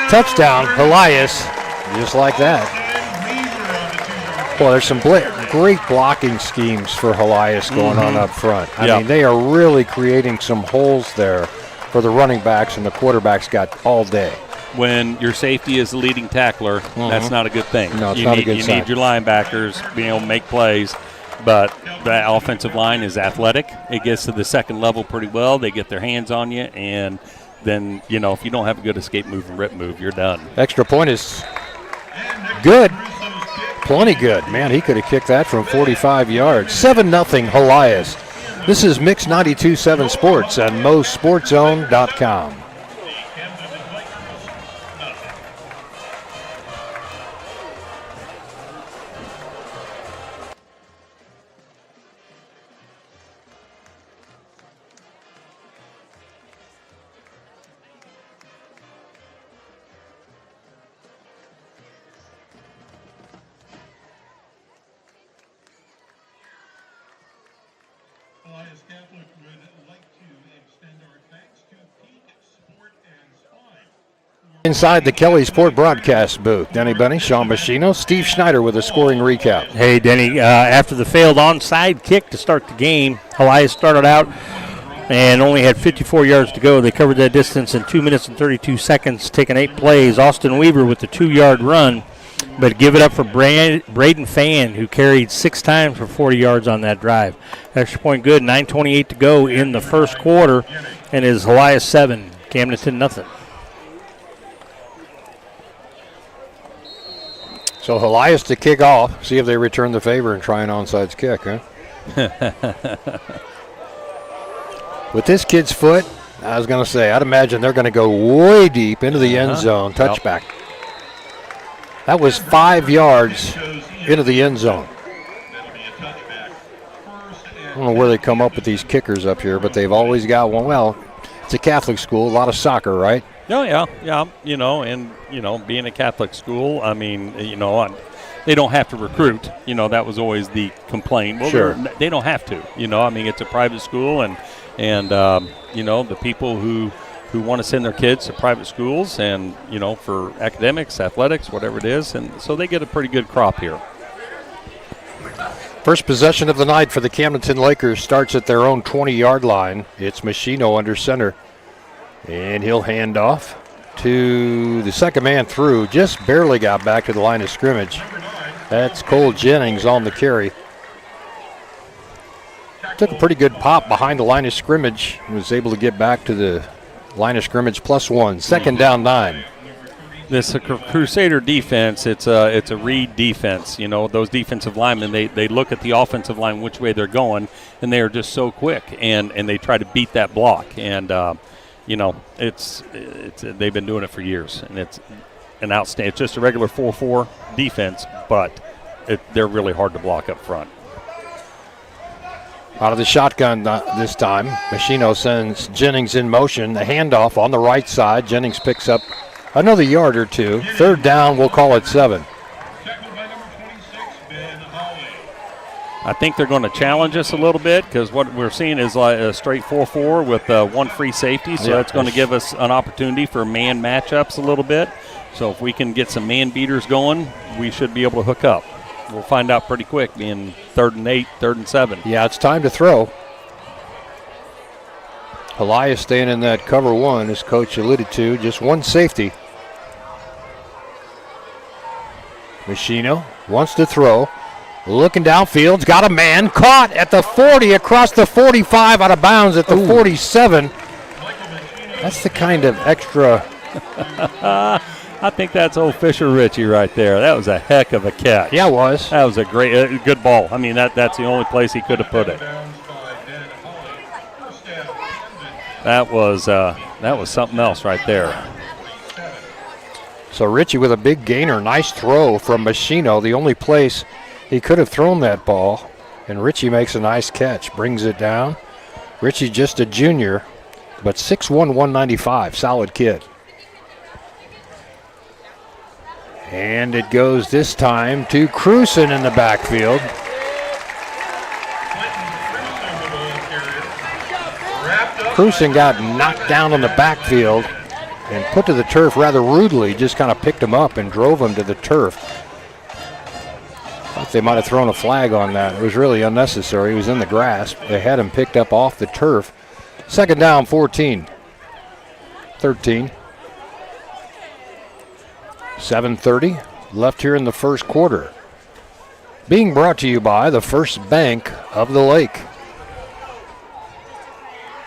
Touchdown, Helias. Just like that. Well, there's some great blocking schemes for Helias going on up front. I mean, they are really creating some holes there for the running backs, and the quarterbacks got all day. When your safety is the leading tackler, that's not a good thing. No, it's not a good sign. You need your linebackers being able to make plays, but the offensive line is athletic. It gets to the second level pretty well. They get their hands on you, and then, if you don't have a good escape move and rip move, you're done. Extra point is good. Plenty good. Man, he could have kicked that from 45 yards. 7-0 Helias. This is Mix 92.7 Sports and MoSportsZone.com. Helias Catholic would like to extend our thanks to Peak Sport and Spine. Inside the Kelly Sport broadcast booth, Denny Benny, Sean Machino, Steve Schneider with a scoring recap. Hey, Denny, after the failed onside kick to start the game, Helias started out and only had 54 yards to go. They covered that distance in 2 minutes and 32 seconds, taking 8 plays. Austin Weaver with the 2-yard run, but give it up for Braden Fan, who carried 6 times for 40 yards on that drive. Extra point good, 9:28 to go in the first quarter, and is Helias 7, Camdenton nothing. So Helias to kick off. See if they return the favor and try an onside kick, huh? With this kid's foot, I was going to say, I'd imagine they're going to go way deep into the end zone. Touchback. That was 5 yards into the end zone. I don't know where they come up with these kickers up here, but they've always got one. Well, it's a Catholic school, a lot of soccer, right? Oh, yeah. Being a Catholic school, I mean, they don't have to recruit. That was always the complaint. Well, sure. They don't have to. I mean, it's a private school, and the people who want to send their kids to private schools and, for academics, athletics, whatever it is, and so they get a pretty good crop here. First possession of the night for the Camdenton Lakers starts at their own 20-yard line. It's Machino under center. And he'll hand off to the second man through. Just barely got back to the line of scrimmage. That's Cole Jennings on the carry. Took a pretty good pop behind the line of scrimmage. Was able to get back to the line of scrimmage +1. Second down 9. This Crusader defense, it's a read defense. Those defensive linemen, they look at the offensive line which way they're going, and they are just so quick, and they try to beat that block. And it's they've been doing it for years, and it's an outstanding. It's just a regular 4-4 defense, but they're really hard to block up front. Out of the shotgun this time, Machino sends Jennings in motion. The handoff on the right side. Jennings picks up another yard or two. Third down, we'll call it 7. I think they're going to challenge us a little bit because what we're seeing is like a straight 4-4 with one free safety, so that's going to give us an opportunity for man matchups a little bit. So if we can get some man beaters going, we should be able to hook up. We'll find out pretty quick, being 3rd and 8, 3rd and 7. Yeah, it's time to throw. Helias staying in that cover 1, as Coach alluded to, just one safety. Machino wants to throw. Looking downfield, got a man caught at the 40, across the 45, out of bounds at the 47. That's the kind of extra. I think that's old Fisher Ritchie right there. That was a heck of a catch. Yeah, it was. That was a great, good ball. I mean, that's the only place he could have put it. That was something else right there. So Ritchie with a big gainer. Nice throw from Machino. The only place he could have thrown that ball. And Ritchie makes a nice catch. Brings it down. Ritchie just a junior, but 6'1", 195. Solid kid. And it goes this time to Cruson in the backfield. Cruson got knocked down in the backfield and put to the turf rather rudely. Just kind of picked him up and drove him to the turf. Thought they might have thrown a flag on that. It was really unnecessary. He was in the grass. They had him picked up off the turf. Second down, 14. 13. 7:30 left here in the first quarter. Being brought to you by the First Bank of the Lake.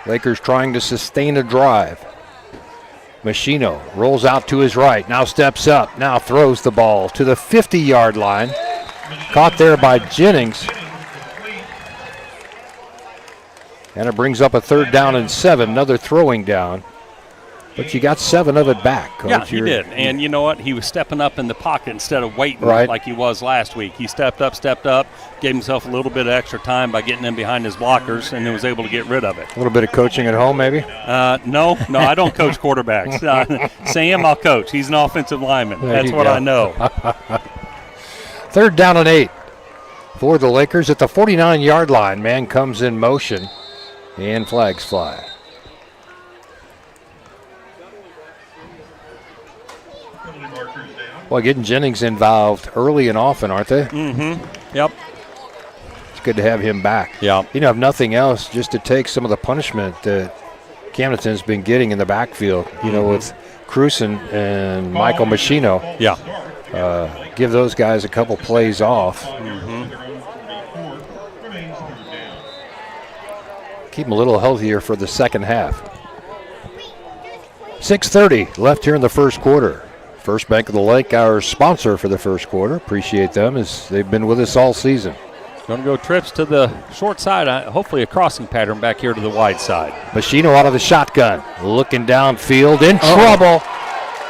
Lakers trying to sustain a drive. Machino rolls out to his right, now steps up, now throws the ball to the 50-yard line. Caught there by Jennings. And it brings up a 3rd down and 7, another throwing down. But you got 7 of it back, Coach. Yeah, he did. And you know what? He was stepping up in the pocket instead of waiting like he was last week. He stepped up, gave himself a little bit of extra time by getting in behind his blockers, and then was able to get rid of it. A little bit of coaching at home, maybe? No, I don't coach quarterbacks. Sam, I'll coach. He's an offensive lineman. That's what I know. 3rd down and 8 for the Lakers at the 49-yard line. Man comes in motion, and flags fly. Well, getting Jennings involved early and often, aren't they? Mm-hmm. Yep. It's good to have him back. Yeah. If nothing else, just to take some of the punishment that Camdenton's been getting in the backfield, with Cruson and Michael Machino. Yeah. Give those guys a couple plays off. Keep them a little healthier for the second half. 6:30 left here in the first quarter. First Bank of the Lake, our sponsor for the first quarter. Appreciate them as they've been with us all season. Going to go trips to the short side, hopefully a crossing pattern back here to the wide side. Machino out of the shotgun, looking downfield, in trouble.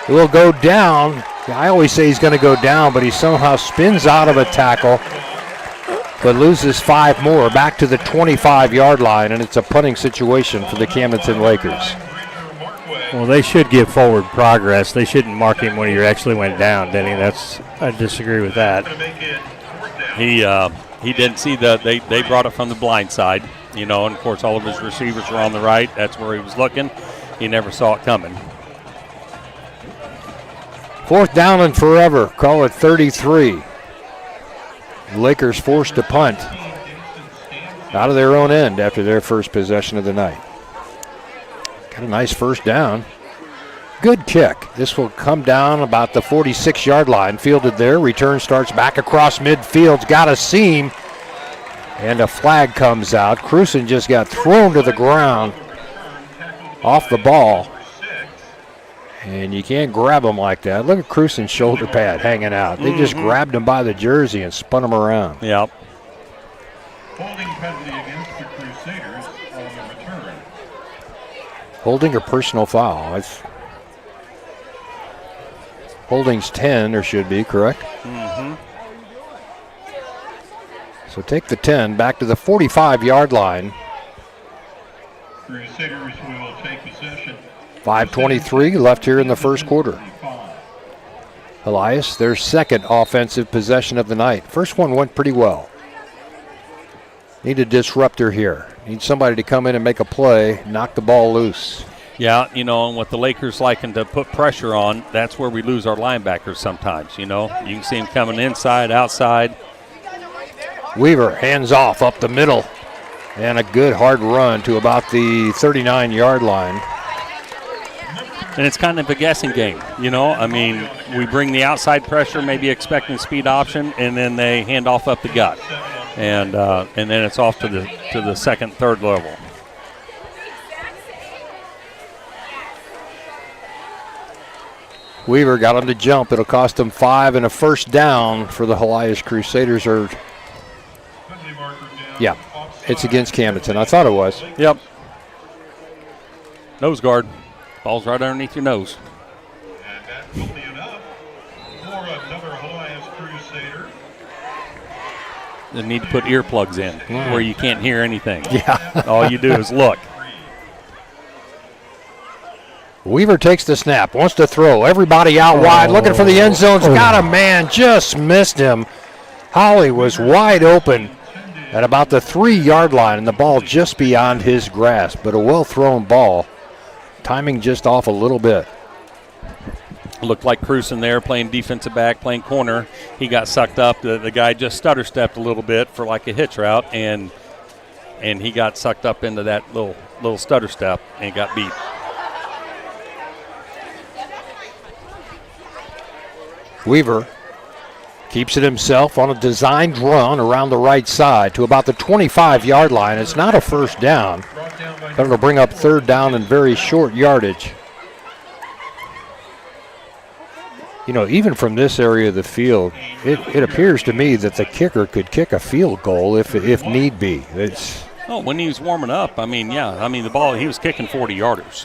It will go down. I always say he's going to go down, but he somehow spins out of a tackle, but loses 5 more, back to the 25-yard line, and it's a punting situation for the Camdenton Lakers. Well, they should give forward progress. They shouldn't mark him when he actually went down, Denny. I disagree with that. He didn't see they brought it from the blind side, and of course all of his receivers were on the right. That's where he was looking. He never saw it coming. 4th down and forever. Call it 33. The Lakers forced to punt out of their own end after their first possession of the night. Got a nice first down. Good kick. This will come down about the 46-yard line. Fielded there. Return starts back across midfield. Got a seam. And a flag comes out. Cruson just got thrown to the ground off the ball. And you can't grab him like that. Look at Cruson's shoulder pad hanging out. They just grabbed him by the jersey and spun him around. Yep. Holding penalty against the Crusaders on the return. Holding or personal foul. Holding's 10, or should be, correct? Mm-hmm. So take the 10 back to the 45-yard line. Crusaders will take possession. 5:23 left here in the first quarter. Helias, their second offensive possession of the night. First one went pretty well. Need a disruptor here. Need somebody to come in and make a play, knock the ball loose. Yeah, and with the Lakers liking to put pressure on, that's where we lose our linebackers sometimes, You can see them coming inside, outside. Weaver, hands off up the middle. And a good hard run to about the 39-yard line. And it's kind of a guessing game, we bring the outside pressure, maybe expecting speed option, and then they hand off up the gut. And then it's off to the second, third level. Weaver got him to jump. It'll cost him 5 and a first down for the Helias Crusaders. Yeah, it's against Camdenton. I thought it was. Yep. Nose guard. Ball's right underneath your nose. And that will be enough for another Helias Crusader. They need to put earplugs in where you can't hear anything. Yeah. All you do is look. Weaver takes the snap, wants to throw. Everybody out wide, looking for the end zone's got a man, just missed him. Holly was wide open at about the 3-yard line, and the ball just beyond his grasp, but a well-thrown ball. Timing just off a little bit. Looked like Cruson there playing defensive back, playing corner. He got sucked up. The guy just stutter-stepped a little bit for like a hitch route, and he got sucked up into that little stutter step and got beat. Weaver keeps it himself on a designed run around the right side to about the 25-yard line. It's not a first down, but it'll bring up third down and very short yardage. Even from this area of the field, it appears to me that the kicker could kick a field goal if need be. When he was warming up, the ball, he was kicking 40-yarders.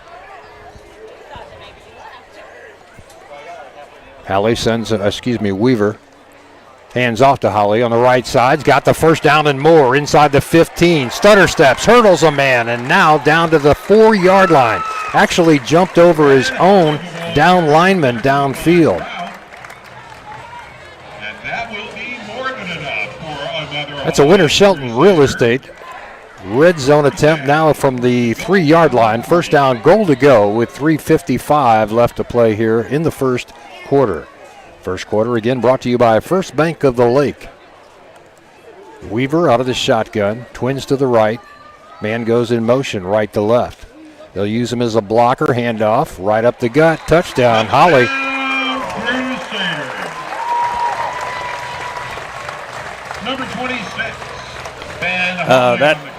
Weaver hands off to Holly on the right side. Got the first down and more inside the 15. Stutter steps, hurdles a man, and now down to the 4-yard line. Actually jumped over his own down lineman downfield. And that will be more than enough for another. That's a Winter Shelton Real Estate red zone attempt now from the 3-yard line. First down, goal to go with 3:55 left to play here in the first quarter. First quarter again brought to you by First Bank of the Lake. Weaver out of the shotgun, twins to the right. Man goes in motion right to left. They'll use him as a blocker, handoff, right up the gut, touchdown, Holly. Number 26,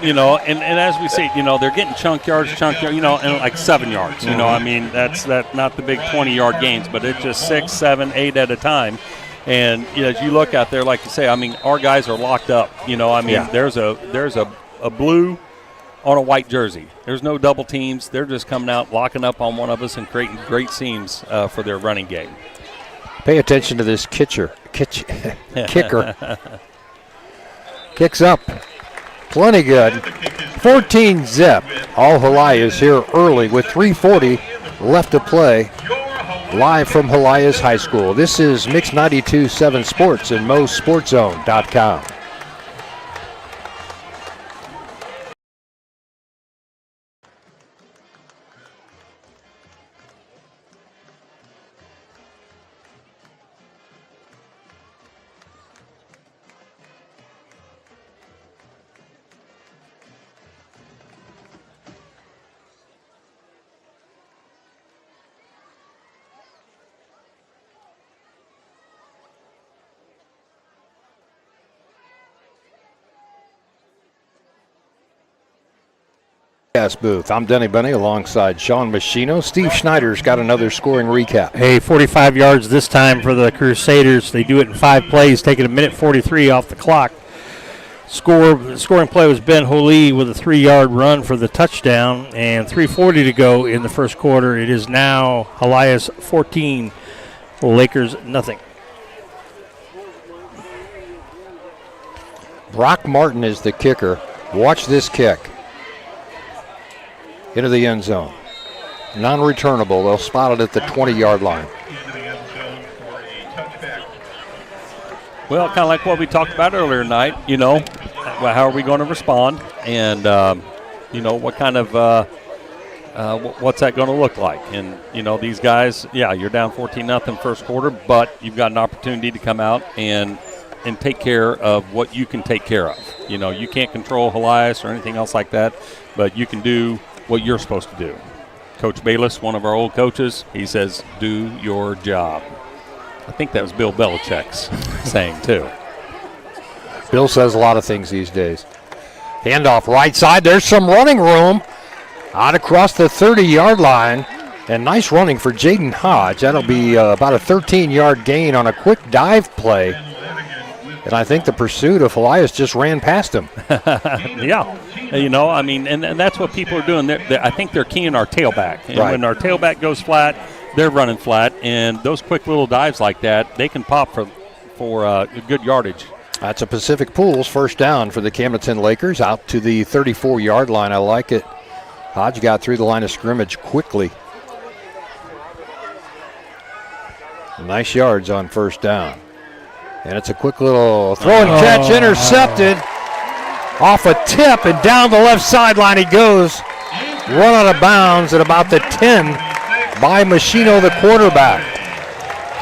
and as we see, they're getting chunk yards, and like 7 yards. I mean, that's not the big 20-yard gains, but it's just 6, 7, 8 at a time. And as you look out there, like you say, I mean, our guys are locked up. There's a blue on a white jersey. There's no double teams. They're just coming out, locking up on one of us, and creating great seams for their running game. Pay attention to this kicker. Kicks up. Plenty good. 14-zip. All Helias here early with 3:40 left to play. Live from Helias High School. This is Mix 92.7 Sports and MoSportsZone.com. Booth. I'm Denny Bunny alongside Sean Machino. Steve Schneider's got another scoring recap. Hey, 45 yards this time for the Crusaders. They do it in 5 plays, taking a minute 43 off the clock. The scoring play was Ben Holy with a 3-yard run for the touchdown, and 3:40 to go in the first quarter. It is now Helias 14, Lakers nothing. Brock Martin is the kicker. Watch this kick. Into the end zone. Non-returnable. They'll spot it at the 20-yard line. Well, kind of like what we talked about earlier tonight, how are we going to respond? And, what kind of what's that going to look like? And, these guys, you're down 14-0 first quarter, but you've got an opportunity to come out and take care of what you can take care of. You can't control Helias or anything else like that, but you can do what you're supposed to do. Coach Bayless, one of our old coaches, he says, do your job. I think that was Bill Belichick's saying, too. Bill says a lot of things these days. Handoff right side. There's some running room out across the 30-yard line. And nice running for Jaden Hodge. That'll be about a 13-yard gain on a quick dive play. And I think the pursuit of Helias just ran past him. Yeah. And that's what people are doing. I think they're keying our tailback. And when our tailback goes flat, they're running flat. And those quick little dives like that, they can pop for good yardage. That's a Pacific Pools first down for the Camdenton Lakers out to the 34-yard line. I like it. Hodge got through the line of scrimmage quickly. Nice yards on first down. And it's a quick little throw and catch, intercepted off a tip, and down the left sideline he goes. Run out of bounds at about the 10 by Machino, the quarterback.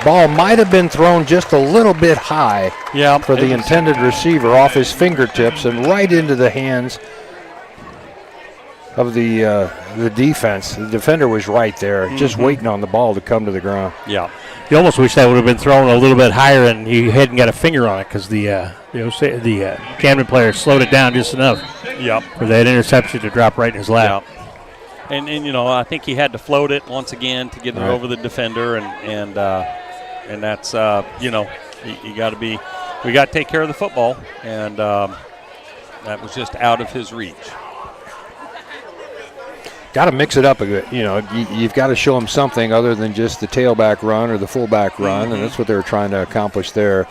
Ball might have been thrown just a little bit high for the intended receiver off his fingertips and right into the hands of the defense. The defender was right there, just waiting on the ball to come to the ground. Yeah. You almost wish that would have been thrown a little bit higher and he hadn't got a finger on it because the Camden player slowed it down just enough for that interception to drop right in his lap. And I think he had to float it once again to get it over the defender, and that's you got to be. We got to take care of the football, and that was just out of his reach. Got to mix it up a bit. You've got to show them something other than just the tailback run or the fullback run, and that's what they're trying to accomplish there.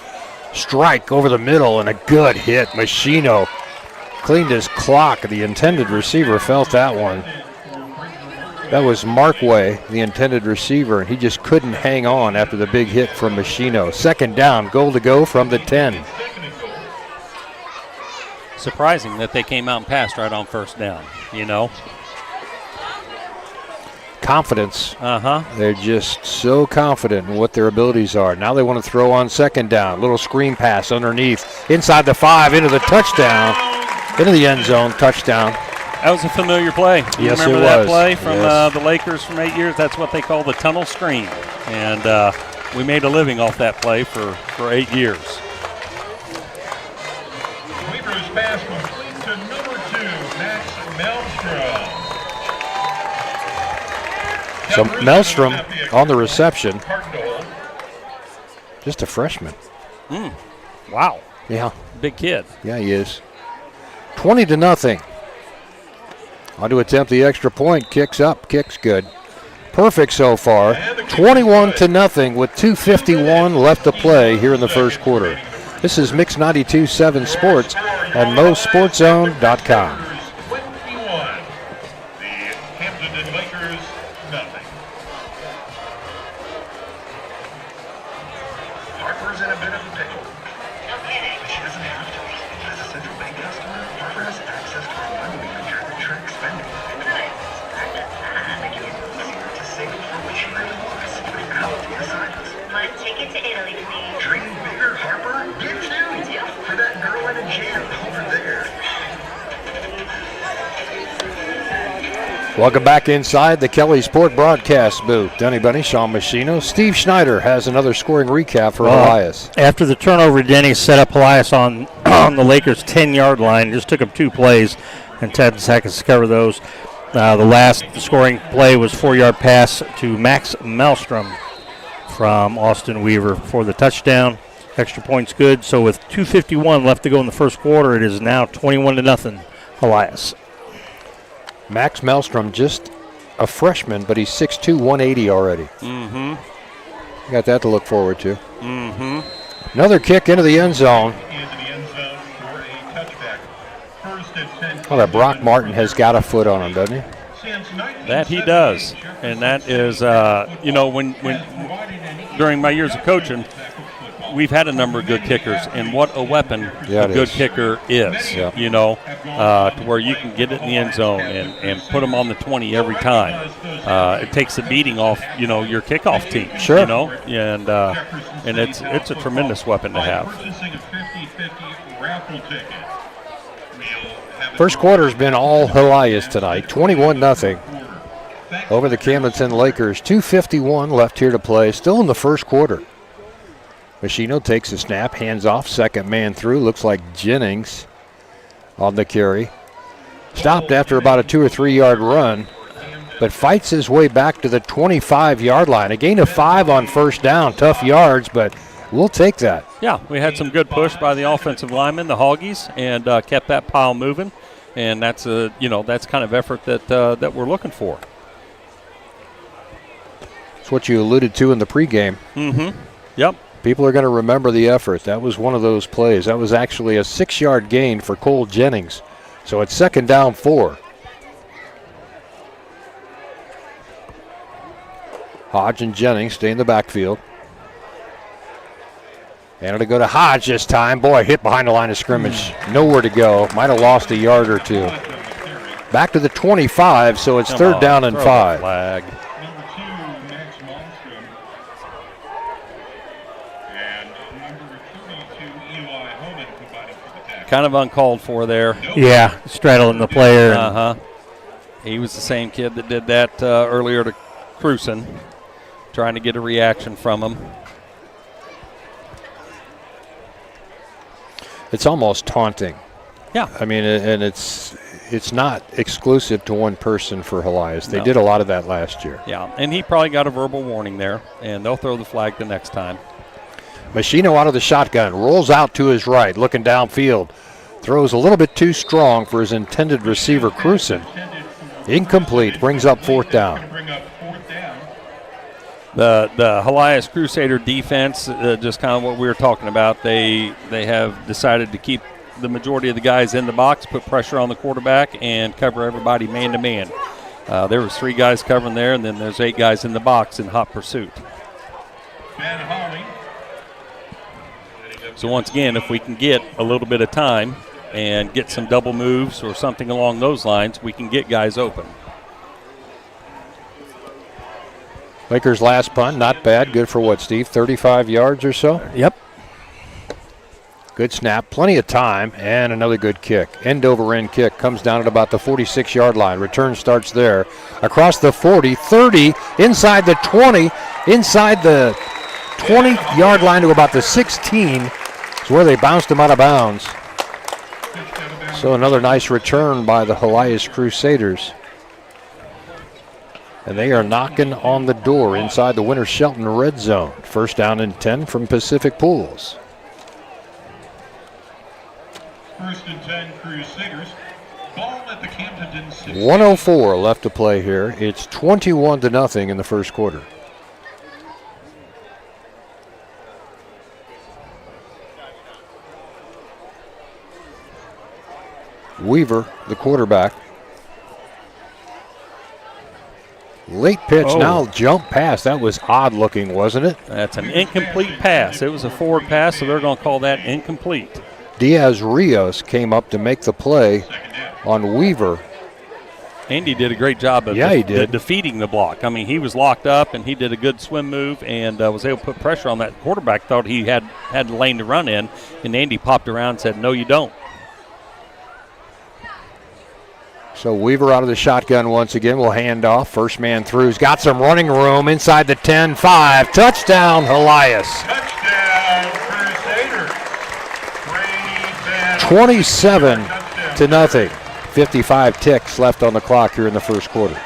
Strike over the middle and a good hit. Machino cleaned his clock. The intended receiver felt that one. That was Markway, the intended receiver, and he just couldn't hang on after the big hit from Machino. Second down, goal to go from the 10. Surprising that they came out and passed right on first down, Confidence. They're just so confident in what their abilities are. Now they want to throw on second down. Little screen pass underneath. Inside the 5, into the touchdown. Into the end zone, touchdown. That was a familiar play. You yes, remember it that was. play from the Lakers from 8 years? That's what they call the tunnel screen. And we made a living off that play for 8 years. Weaver's pass complete to number 2. So Maelstrom on the reception. Just a freshman. Wow. Yeah. Big kid. Yeah, he is. 20-0. On to attempt the extra point. Kicks up. Kicks good. Perfect so far. 21-0 with 2:51 left to play here in the first quarter. This is Mix 92.7 Sports on MoSportsZone.com. 21. The Camdenton Lakers, nothing. Harper's in a bit of a pickle. No kidding. She doesn't have to. As a central bank customer, Harper has access to her money manager that tracks spending. Nice. That does that. Making it easier to save for what she really wants. Without the assignments. My ticket to Italy, please. Dream bigger, Harper? Get two. For that girl in a jam over there. Welcome back inside the Kelly Sport broadcast booth. Dunny Bunny, Sean Machino. Steve Schneider has another scoring recap for Helias. After the turnover, Denny set up Helias on the Lakers' 10-yard line. Just took him 2 plays and 10 seconds to cover those. The last scoring play was 4-yard pass to Max Maelstrom from Austin Weaver for the touchdown. Extra points good. So with 2:51 left to go in the first quarter, it is now 21-0 Helias. Max Maelstrom, just a freshman, but he's 6'2", 180 already. Got that to look forward to. Another kick into the end zone. Into the end zone for a touchback. First and 10. Oh, that Brock Martin has got a foot on him, doesn't he? That he does. And that is, when during my years of coaching, we've had a number of good kickers, and what a weapon a good kicker is, to where you can get it in the end zone and put them on the 20 every time. It takes the beating off, your kickoff team. Sure. And it's a tremendous weapon to have. First quarter's been all Helias tonight, 21-0 over the Camdenton Lakers. 2:51 left here to play, still in the first quarter. Machino takes a snap, hands off, second man through. Looks like Jennings on the carry. Stopped after about a 2 or 3 yard run, but fights his way back to the 25-yard line. A gain of 5 on first down. Tough yards, but we'll take that. Yeah, we had some good push by the offensive linemen, the Hoggies, and kept that pile moving. And that's that's kind of effort that we're looking for. It's what you alluded to in the pregame. Yep. People are going to remember the effort. That was one of those plays. That was actually a 6-yard gain for Cole Jennings. So it's second down 4. Hodge and Jennings stay in the backfield. And it'll go to Hodge this time. Boy, hit behind the line of scrimmage. Nowhere to go. Might have lost a yard or two. Back to the 25, so it's third down and 5. Flag. Kind of uncalled for there. Yeah, straddling the player. He was the same kid that did that earlier to Cruson, trying to get a reaction from him. It's almost taunting. Yeah. I mean, and it's not exclusive to one person for Helias. They did a lot of that last year. Yeah, and he probably got a verbal warning there, and they'll throw the flag the next time. Machino out of the shotgun, rolls out to his right, looking downfield. Throws a little bit too strong for his intended receiver, Cruson. Incomplete, brings up fourth down. The Helias Crusader defense, just kind of what we were talking about, they have decided to keep the majority of the guys in the box, put pressure on the quarterback, and cover everybody man-to-man. There was 3 guys covering there, and then there's 8 guys in the box in hot pursuit. So once again, if we can get a little bit of time and get some double moves or something along those lines, we can get guys open. Lakers' last punt, not bad. Good for what, Steve? 35 yards or so? Yep. Good snap, plenty of time, and another good kick. End-over-end kick comes down at about the 46-yard line. Return starts there. Across the 40, 30, inside the 20, inside the 20-yard line to about the 16 is where they bounced him out of bounds. So another nice return by the Helias Crusaders. And they are knocking on the door inside the Winter Shelton red zone. First down and 10 from Pacific Pools. First and 10 Crusaders. Ball at the Camdenton 6. 1:04 left to play here. It's 21-0 in the first quarter. Weaver, the quarterback. Late pitch, now jump pass. That was odd looking, wasn't it? That's an incomplete pass. It was a forward pass, so they're going to call that incomplete. Diaz Rios came up to make the play on Weaver. Andy did a great job of defeating the block. I mean, he was locked up, and he did a good swim move and was able to put pressure on that quarterback. Thought he had the lane to run in, and Andy popped around and said, no, you don't. So Weaver out of the shotgun once again. Will hand off. First man through. He's got some running room inside the 10-5. Touchdown, Helias. Touchdown, Crusaders. 27-0. 55 ticks left on the clock here in the first quarter.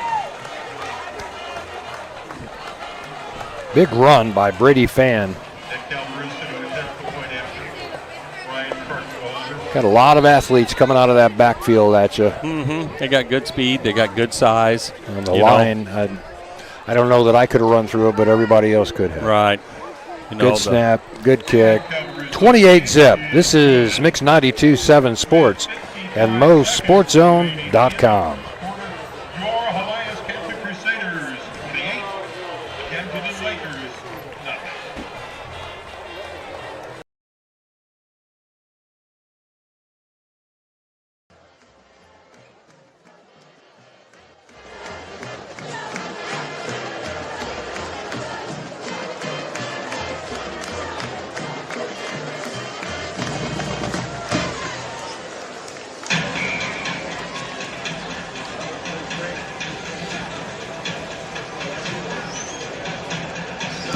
Big run by Brady Fan. Got a lot of athletes coming out of that backfield at you. They got good speed. They got good size. On the line, I don't know that I could have run through it, but everybody else could have. Right. Good snap, good kick. 28-zip. This is Mix 92.7 Sports and MoSportsZone.com. Your Helias Camdenton Crusaders 28, Camdenton Lakers nothing.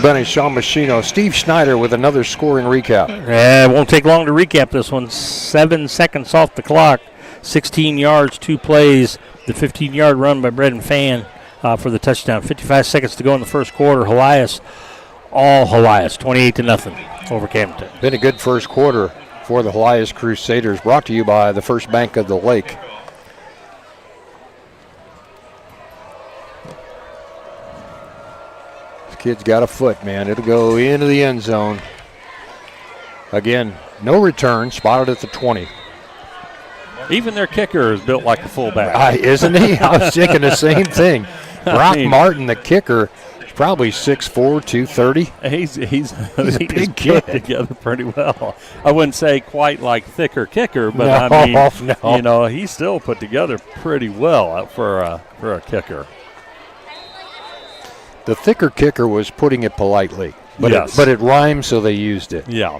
Benny Sean Machino, Steve Schneider with another scoring recap. It won't take long to recap this one. 7 seconds off the clock. 16 yards, 2 plays. The 15-yard run by Braden Fan for the touchdown. 55 seconds to go in the first quarter. Helias, 28-0 over Camdenton. Been a good first quarter for the Helias Crusaders. Brought to you by the First Bank of the Lake. Kid's got a foot, man. It'll go into the end zone. Again, no return, spotted at the 20. Even their kicker is built like a fullback. Isn't he? I was thinking the same thing. Brock Martin, the kicker, is probably 6'4", 230. He's a big kid. Put together pretty well. I wouldn't say quite like thicker kicker, but he's still put together pretty well for a kicker. The thicker kicker was putting it politely, but it rhymed, so they used it. Yeah,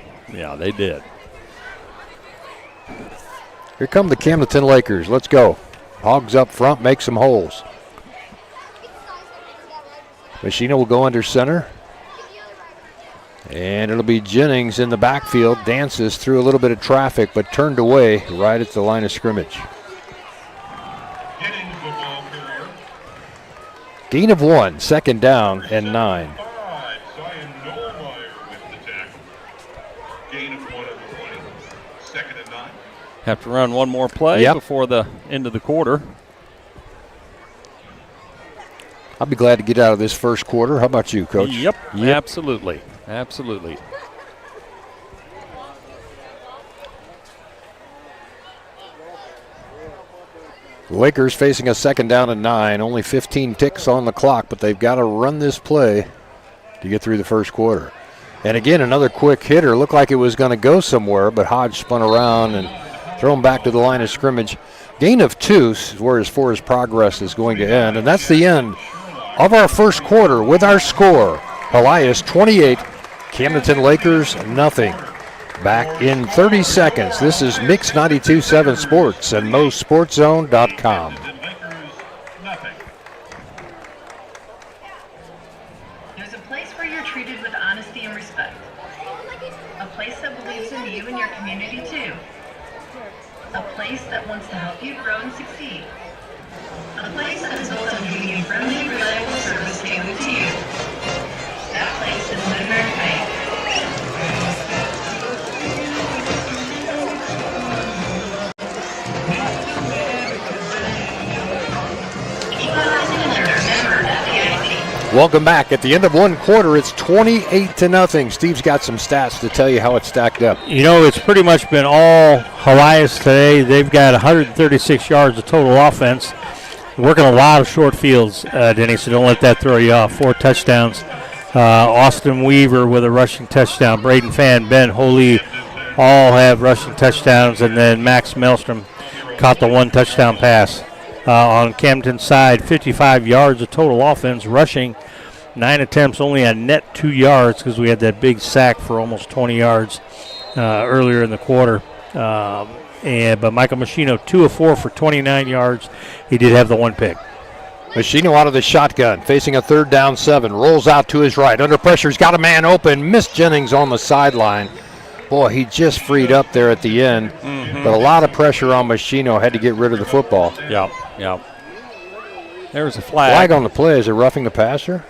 they did. Here come the Camdenton Lakers. Let's go. Hogs up front, make some holes. Machino will go under center. And it'll be Jennings in the backfield. Dances through a little bit of traffic, but turned away right at the line of scrimmage. Gain of 1, second down and 9. Have to run one more play before the end of the quarter. I'll be glad to get out of this first quarter. How about you, Coach? Yep. Absolutely. Lakers facing a second down and 9. Only 15 ticks on the clock, but they've got to run this play to get through the first quarter. And again, another quick hitter. Looked like it was going to go somewhere, but Hodge spun around and throw him back to the line of scrimmage. Gain of 2 is where his progress is going to end. And that's the end of our first quarter with our score. Helias 28, Camdenton Lakers nothing. Back in 30 seconds. This is Mix 92.7 Sports and MoSportsZone.com. There's a place where you're treated with honesty and respect. A place that believes in you and your community too. a place that wants to help you grow and succeed. A place that is built on giving you friendly, reliable service tailored to you. That place is Mid-America Bank. Welcome back. At the end of one quarter, it's 28-0. Steve's got some stats to tell you how it stacked up. You know, it's pretty much been all Helias today. They've got 136 yards of total offense. Working a lot of short fields, Denny, so don't let that throw you off. 4 touchdowns. Austin Weaver with a rushing touchdown. Braden Fan, Ben Holy all have rushing touchdowns. And then Max Maelstrom caught the 1 touchdown pass. On Camdenton's side, 55 yards of total offense, rushing 9 attempts, only a net 2 yards because we had that big sack for almost 20 yards earlier in the quarter. But Michael Machino, 2 of 4 for 29 yards. He did have the 1 pick. Machino out of the shotgun, facing a 3rd down 7, rolls out to his right. Under pressure, he's got a man open. Missed Jennings on the sideline. Boy, he just freed up there at the end. But a lot of pressure on Machino, had to get rid of the football. Yeah. There's a flag. Flag on the play. Is it roughing the passer?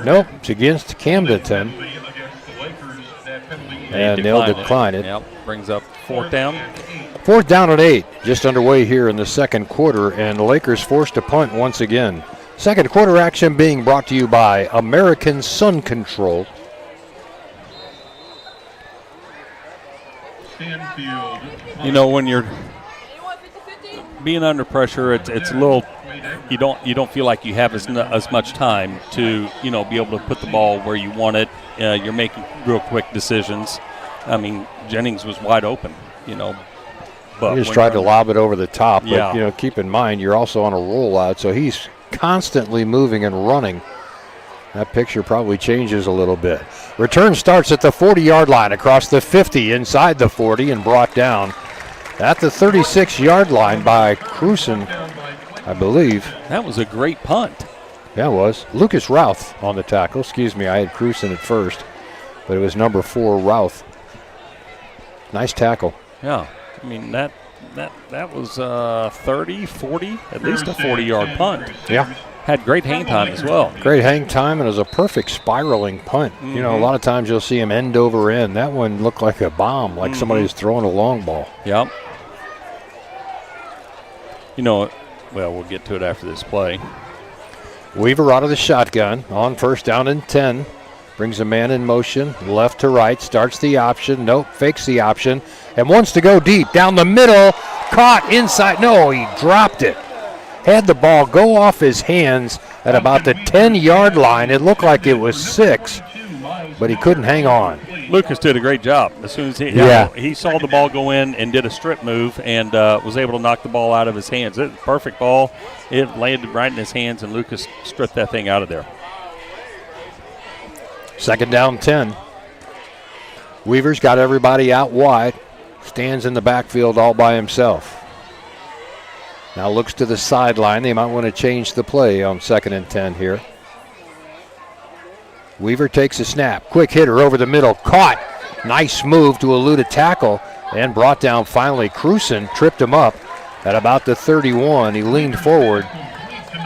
Nope. It's against Camdenton. And they'll decline it. Yep. Brings up 4th down. 4th down at 8. Just underway here in the second quarter. And the Lakers forced to punt once again. Second quarter action being brought to you by American Sun Control. You know, when you're being under pressure, it's a little. You don't feel like you have as much time to be able to put the ball where you want it. You're making real quick decisions. I mean, Jennings was wide open. But he just tried to lob it over the top. Yeah. But keep in mind you're also on a rollout, so he's constantly moving and running. That picture probably changes a little bit. Return starts at the 40-yard line, across the 50, inside the 40, and brought down at the 36-yard line by Cruson, I believe. That was a great punt. Yeah, it was. Lucas Routh on the tackle. Excuse me, I had Cruson at first, but it was number 4, Routh. Nice tackle. Yeah, I mean, that was 30, 40, at least a 40-yard punt. Yeah. Had great hang time as well. Great hang time, and it was a perfect spiraling punt. A lot of times you'll see him end over end. That one looked like a bomb, like somebody was throwing a long ball. Yep. Well, we'll get to it after this play. Weaver out of the shotgun on 1st down and 10. Brings a man in motion, left to right, starts the option. Nope, fakes the option, and wants to go deep. Down the middle, caught inside. No, he dropped it. Had the ball go off his hands at about the 10-yard line. It looked like it was 6, but he couldn't hang on. Lucas did a great job. As soon as he saw the ball go in and did a strip move and was able to knock the ball out of his hands. It was a perfect ball. It landed right in his hands, and Lucas stripped that thing out of there. 2nd down 10. Weaver's got everybody out wide. Stands in the backfield all by himself. Now looks to the sideline. They might want to change the play on 2nd and 10 here. Weaver takes a snap. Quick hitter over the middle. Caught. Nice move to elude a tackle and brought down finally. Cruson tripped him up at about the 31. He leaned forward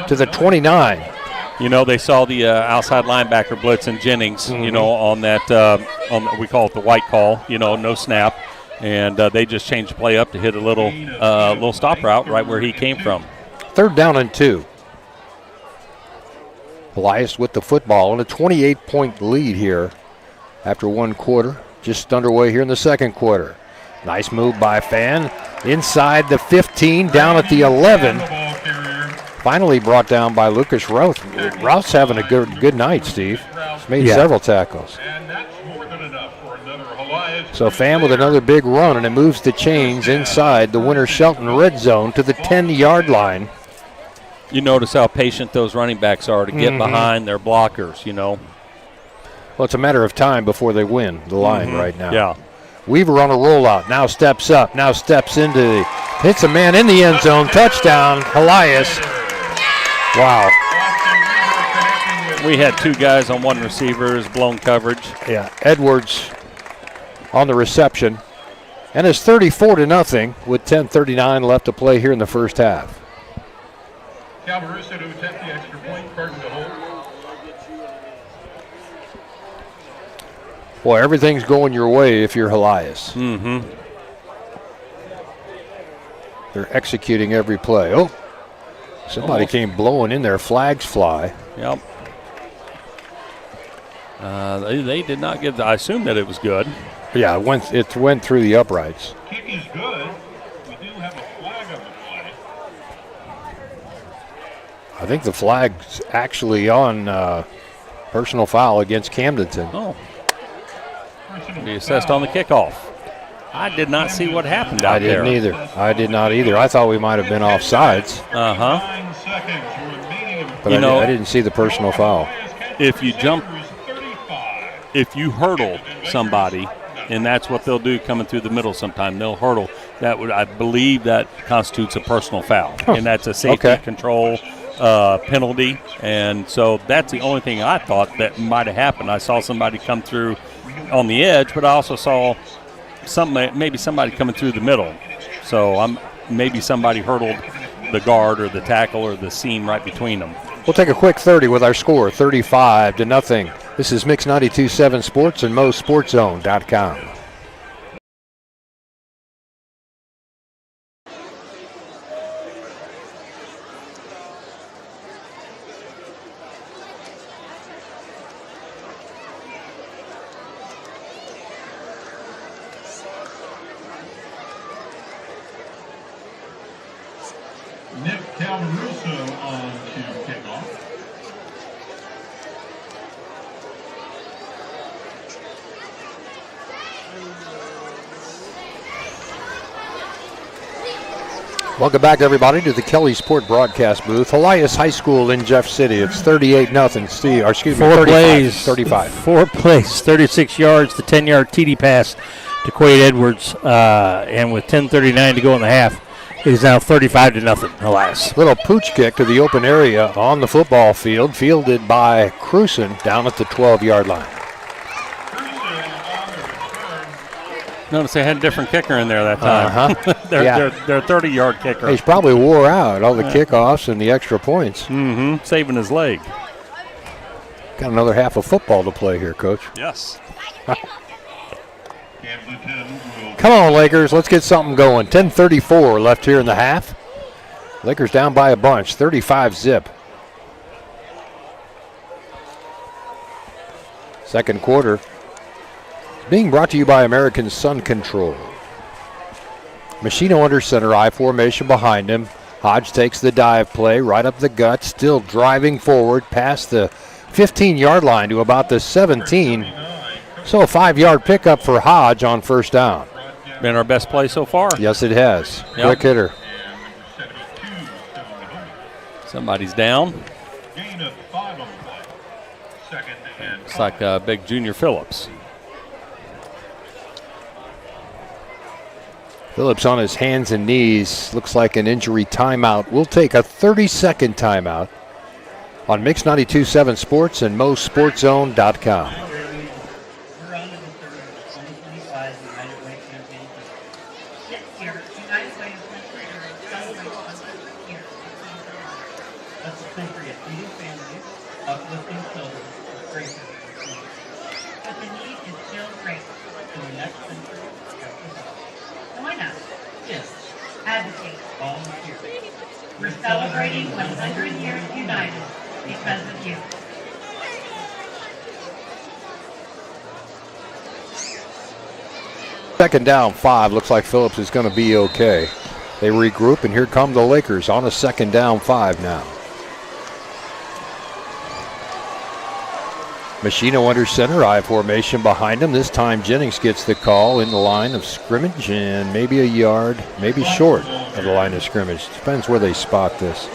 to the 29. They saw the outside linebacker blitz and Jennings, on that, we call it the white call, no snap. And they just changed the play up to hit a little stop route right where he came from. 3rd down and 2. Helias with the football and a 28-point lead here after one quarter. Just underway here in the second quarter. Nice move by Fan. Inside the 15, down at the 11. Finally brought down by Lucas Routh. Routh's having a good night, Steve. He's made several tackles. So Fan with another big run, and it moves the chains inside the Winter Shelton red zone to the 10-yard line. You notice how patient those running backs are to get behind their blockers, Well, it's a matter of time before they win the line right now. Yeah. Weaver on a rollout, now steps up, now steps into hits a man in the end zone. Touchdown, Helias. Wow. We had 2 guys on 1 receiver, blown coverage. Yeah, Edwards on the reception. And it's 34-0 with 10:39 left to play here in the first half. Calvaruso to attempt the extra point, Burton to hold. Boy, everything's going your way if you're Helias. Mm-hmm. They're executing every play. Oh, somebody came blowing in there. Flags fly. Yep. They did not give. I assume that it was good. Yeah, it went through the uprights. Kick is good. We do have a flag on the play. I think the flag's actually on personal foul against Camdenton. Oh. Be assessed on the kickoff. I did not see what happened out there. I did not either. I thought we might have been off sides. Uh-huh. 9 seconds remaining. But I didn't see the personal foul. If you hurdle somebody, and that's what they'll do coming through the middle sometime, they'll hurdle. I believe that constitutes a personal foul, and that's a safety control penalty. And so that's the only thing I thought that might have happened. I saw somebody come through on the edge, but I also saw maybe somebody coming through the middle. So maybe somebody hurdled the guard or the tackle or the seam right between them. We'll take a quick 30 with our score, 35-0. This is Mix 92.7 Sports and MoSportsZone.com. Nick Calvaruso on to kickoff. Welcome back, everybody, to the Kelly Sport broadcast booth. Helias High School in Jeff City. It's 38-0. Excuse me, 35. 4 plays, 36 yards, the 10-yard TD pass to Quade Edwards, and with 10:39 to go in the half, it is now 35-0, Helias. Little pooch kick to the open area on the football field, fielded by Cruson down at the 12-yard line. Notice they had a different kicker in there that time. Their 30-yard kicker. He's probably wore out, all the kickoffs and the extra points. Mm-hmm. Saving his leg. Got another half of football to play here, Coach. Yes. Come on, Lakers. Let's get something going. 10:34 left here in the half. Lakers down by a bunch, 35-0. Second quarter. Being brought to you by American Sun Control. Machino under center, I formation behind him. Hodge takes the dive play right up the gut, still driving forward past the 15-yard line to about the 17. So a 5-yard pickup for Hodge on first down. Been our best play so far. Yes, it has. Yep. Quick hitter. Somebody's down. Gain of 5 on the play. Second and Looks like big Junior Phillips. Phillips on his hands and knees. Looks like an injury timeout. We'll take a 30-second timeout on Mix 92.7 Sports and MoSportsZone.com. We're on to the third 2025 United Way campaign. Yes, here, United Way is meant to celebrate sunset here. Let's sing for your feeding families, uplifting children, grace. But the need is still great to the next century. Why not? Yes. Advocate. Volunteer. We're celebrating 100 years united because of you. Second down, 5. Looks like Phillips is going to be okay. They regroup, and here come the Lakers on a second down, 5 now. Machino under center, I formation behind him. This time Jennings gets the call in the line of scrimmage and maybe a yard, maybe short of the line of scrimmage. Depends where they spot this.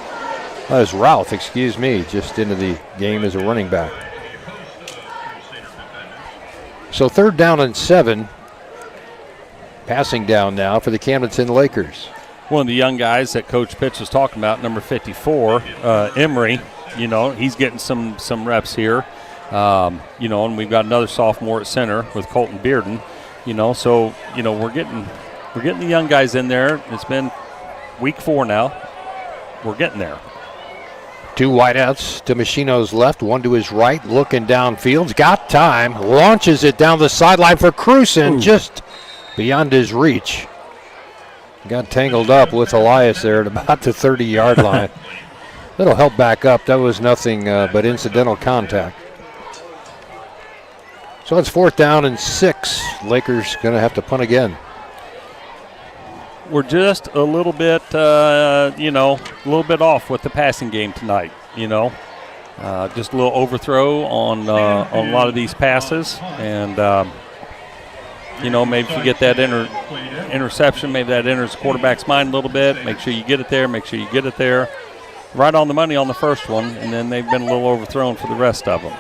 That is Routh, excuse me, just into the game as a running back. So third down and 7. Passing down now for the Camdenton Lakers. One of the young guys that Coach Pitts was talking about, number 54, Emery, he's getting some reps here. And we've got another sophomore at center with Colton Bearden. So we're getting the young guys in there. It's been week 4 now. We're getting there. 2 wideouts to Machino's left, 1 to his right, looking downfield. Got time, launches it down the sideline for Cruson, just beyond his reach. Got tangled up with Helias there at about the 30-yard line. Little help back up. That was nothing but incidental contact. So it's 4th down and 6. Lakers going to have to punt again. We're just a little bit, a little bit off with the passing game tonight. Just a little overthrow on a lot of these passes, and maybe if you get that interception, maybe that enters the quarterback's mind a little bit. Make sure you get it there. Make sure you get it there. Right on the money on the first one, and then they've been a little overthrown for the rest of them.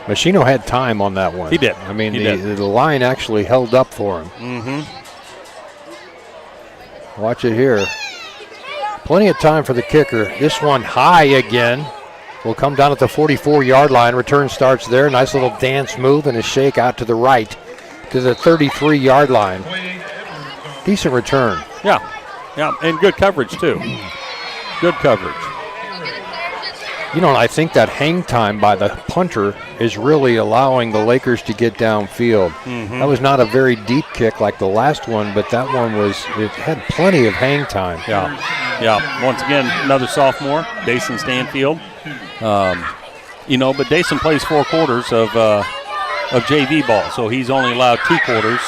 Machino had time on that one. He did. I mean, the line actually held up for him. Mm-hmm. Watch it here. Plenty of time for the kicker. This one high again. Will come down at the 44-yard line. Return starts there. Nice little dance move and a shake out to the right to the 33-yard line. Decent return. Yeah, and good coverage too. Good coverage. I think that hang time by the punter is really allowing the Lakers to get downfield. Mm-hmm. That was not a very deep kick like the last one, but that one it had plenty of hang time. Yeah. Once again, another sophomore, Dason Stanfield. But Dason plays 4 quarters of JV ball, so he's only allowed 2 quarters.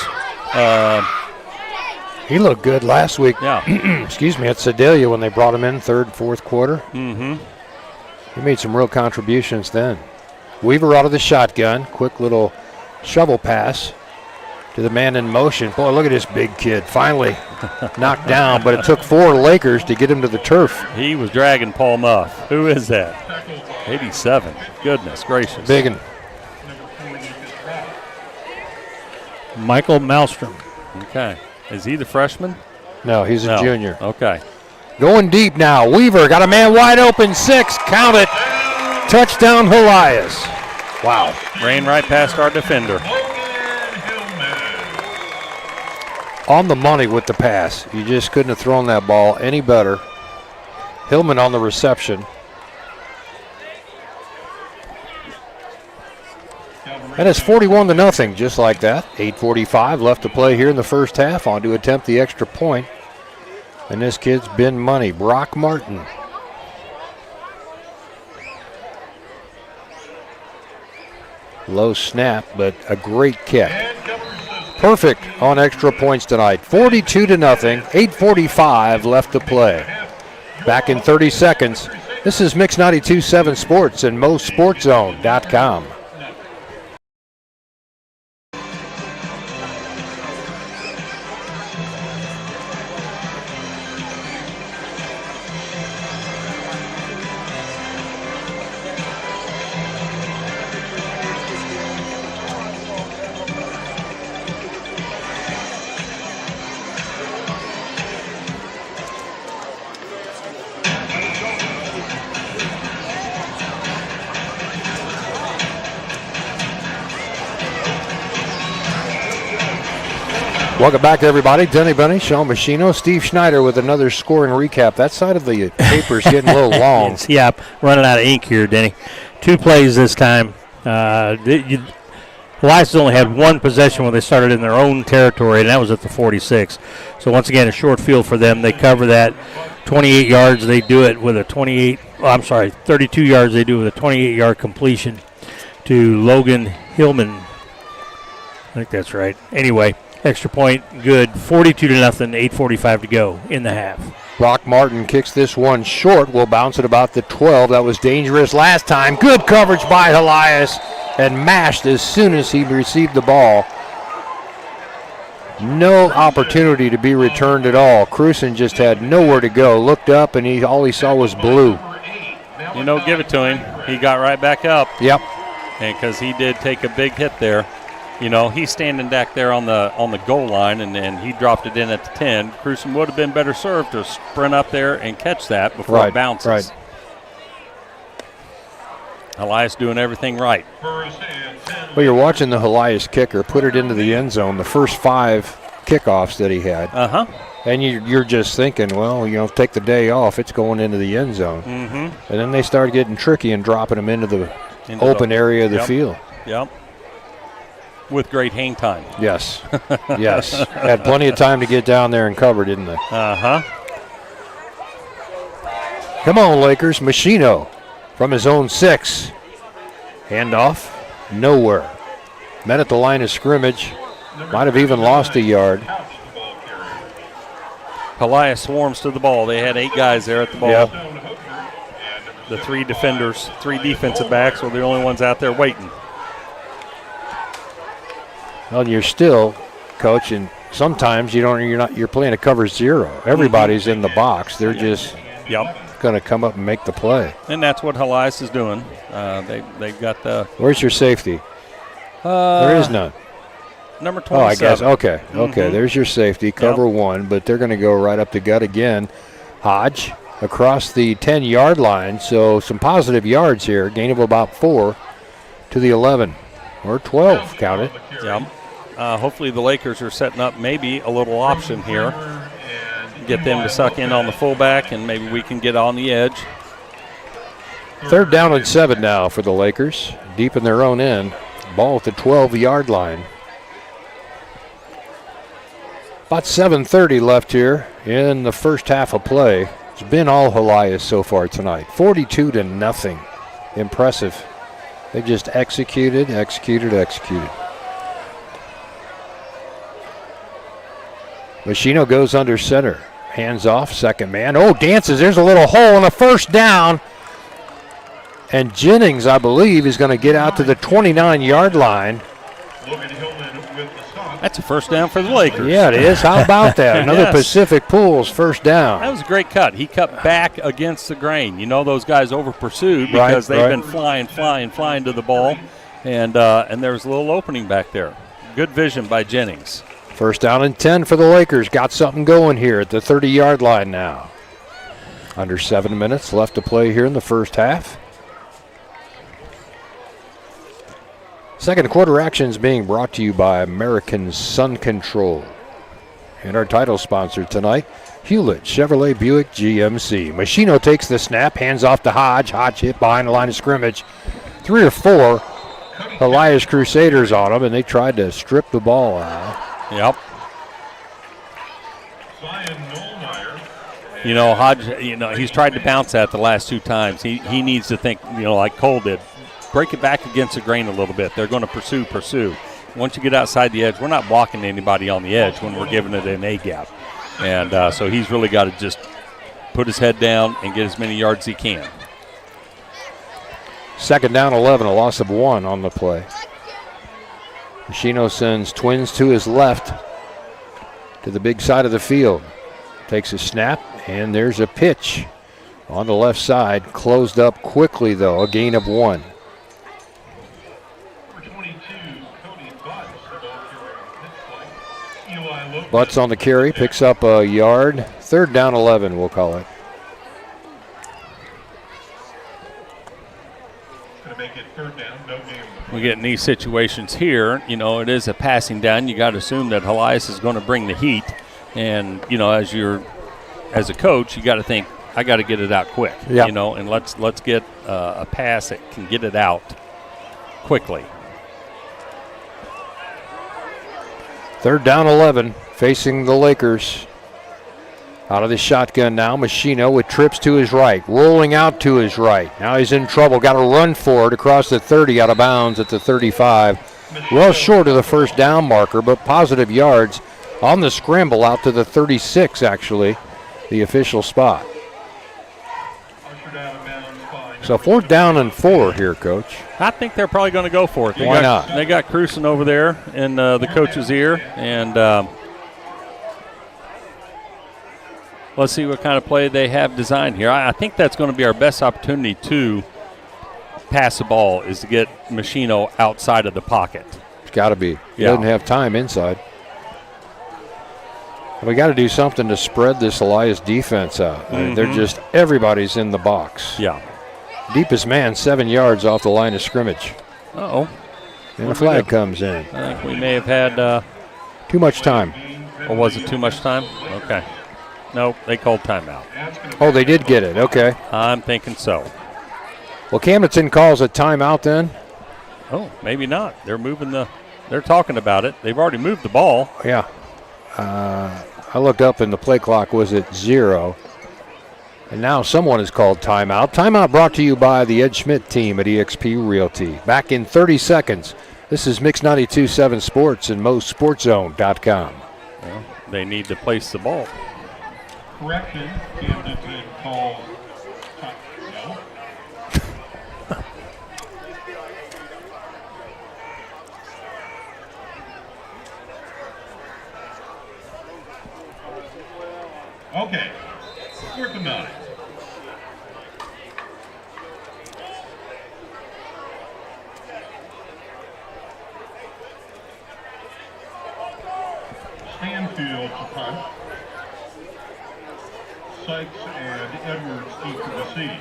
He looked good last week. Yeah. Excuse me, at Sedalia when they brought him in 3rd, 4th quarter. Mm-hmm. He made some real contributions then. Weaver out of the shotgun. Quick little shovel pass to the man in motion. Boy, look at this big kid. Finally knocked down, but it took 4 Lakers to get him to the turf. He was dragging Paul Muff. Who is that? 87. Goodness gracious. Biggin. Michael Malmstrom. Okay. Is he the freshman? No, he's a junior. Okay. Going deep now. Weaver got a man wide open. 6. Count it. Touchdown, Helias. Wow. Ran right past our defender. On the money with the pass. You just couldn't have thrown that ball any better. Hillman on the reception. And it's 41-0, just like that. 8:45 left to play here in the first half. On to attempt the extra point. And this kid's been money. Brock Martin. Low snap, but a great kick. Perfect on extra points tonight. 42-0. 8:45 left to play. Back in 30 seconds. This is Mix 92.7 Sports and MoSportsZone.com. Welcome back, everybody. Denny Bunny, Sean Machino, Steve Schneider with another scoring recap. That side of the paper's getting a little long. Yeah, running out of ink here, Denny. 2 plays this time. Helias only had 1 possession when they started in their own territory, and that was at the 46. So once again, a short field for them. They cover that 28 yards. They do it with a 32 yards. They do it with a 28-yard completion to Logan Hillman. I think that's right. Anyway, extra point, good. 42-0, 8:45 to go in the half. Brock Martin kicks this one short. Will bounce it about the 12. That was dangerous last time. Good coverage by Helias and mashed as soon as he received the ball. No opportunity to be returned at all. Cruson just had nowhere to go. Looked up and all he saw was blue. Give it to him. He got right back up. Yep. And because he did take a big hit there. He's standing back there on the goal line, and he dropped it in at the 10. Cruson would have been better served to sprint up there and catch that before it bounces. Right. Helias doing everything right. First and 10. Well, you're watching the Helias kicker put it into the end zone the first 5 kickoffs that he had. And you're just thinking, well, take the day off. It's going into the end zone. And then they started getting tricky and dropping them into the open area of the field. Yep. With great hang time. Yes. Yes. Had plenty of time to get down there and cover, didn't they? Come on, Lakers. Machino from his own 6. Handoff. Nowhere. Met at the line of scrimmage. Might have even lost a yard. Helias swarms to the ball. They had 8 guys there at the ball. Yep. The 3 defenders, 3 defensive backs were the only ones out there waiting. Well, you're still, Coach, and sometimes you're playing a cover 0. Everybody's in the box. They're just going to come up and make the play. And that's what Helias is doing. They've got the. Where's your safety? There is none. Number 27. Oh, I guess. Okay. Okay. There's your safety. Cover 1, but they're going to go right up the gut again. Hodge across the 10-yard line. So some positive yards here. Gain of about 4 to the 11 or 12. Count it. Hopefully the Lakers are setting up maybe a little option here. Get them to suck in on the fullback, and maybe we can get on the edge. 3rd down and 7 now for the Lakers. Deep in their own end. Ball at the 12-yard line. About 7:30 left here in the first half of play. It's been all Helias so far tonight. 42-0. Impressive. They just executed. Machino goes under center. Hands off, second man. Oh, dances. There's a little hole and a first down. And Jennings, I believe, is going to get out to the 29-yard line. That's a first down for the Lakers. Yeah, it is. How about that? Another Pacific Pools first down. That was a great cut. He cut back against the grain. Those guys over-pursued because they've been flying to the ball. And there's a little opening back there. Good vision by Jennings. First down and 10 for the Lakers. Got something going here at the 30-yard line now. Under 7 minutes left to play here in the first half. Second quarter action is being brought to you by American Sun Control. And our title sponsor tonight, Hewlett Chevrolet Buick GMC. Machino takes the snap, hands off to Hodge. Hodge hit behind the line of scrimmage. 3 or 4 Helias Crusaders on him, and they tried to strip the ball out. Yep. Hodge, he's tried to bounce that the last 2 times. He needs to think, like Cole did. Break it back against the grain a little bit. They're going to pursue. Once you get outside the edge, we're not blocking anybody on the edge when we're giving it an A-gap. And so he's really got to just put his head down and get as many yards as he can. Second down 11, a loss of 1 on the play. Machino sends Twins to his left to the big side of the field. Takes a snap, and there's a pitch on the left side. Closed up quickly, though, a gain of 1. Butts on the carry, picks up a yard. 3rd down 11, we'll call it. We get in these situations here, it is a passing down. You got to assume that Helias is going to bring the heat. And, as a coach, you got to think, I got to get it out quick, and let's get a pass that can get it out quickly. 3rd down 11, facing the Lakers. Out of the shotgun now, Machino with trips to his right, rolling out to his right. Now he's in trouble, got to run for it across the 30, out of bounds at the 35. Well short of the first down marker, but positive yards on the scramble out to the 36, actually, the official spot. So 4th down and 4 here, Coach. I think they're probably going to go for it. Why not? They got Cruson over there in the coach's ear, and let's see what kind of play they have designed here. I think that's going to be our best opportunity to pass the ball, is to get Machino outside of the pocket. It's got to be. He doesn't have time inside. We got to do something to spread this Helias defense out. They're just, everybody's in the box. Yeah. Deepest man 7 yards off the line of scrimmage. Uh-oh. And a flag comes in. I think we may have had too much time. Or was it too much time? Okay. Nope, they called timeout. Oh, they did get it. Okay. I'm thinking so. Well, Camdenton calls a timeout then. Oh, maybe not. They're talking about it. They've already moved the ball. Yeah. I looked up and the play clock was at 0. And now someone has called timeout. Timeout brought to you by the Ed Schmidt team at eXp Realty. Back in 30 seconds. This is Mix 92.7 Sports and MoSportsZone.com. Well, they need to place the ball. Correction, Camdenton calls no. Okay, 4th and 9. Stanfield to punt. Sykes and Edwards each to receive.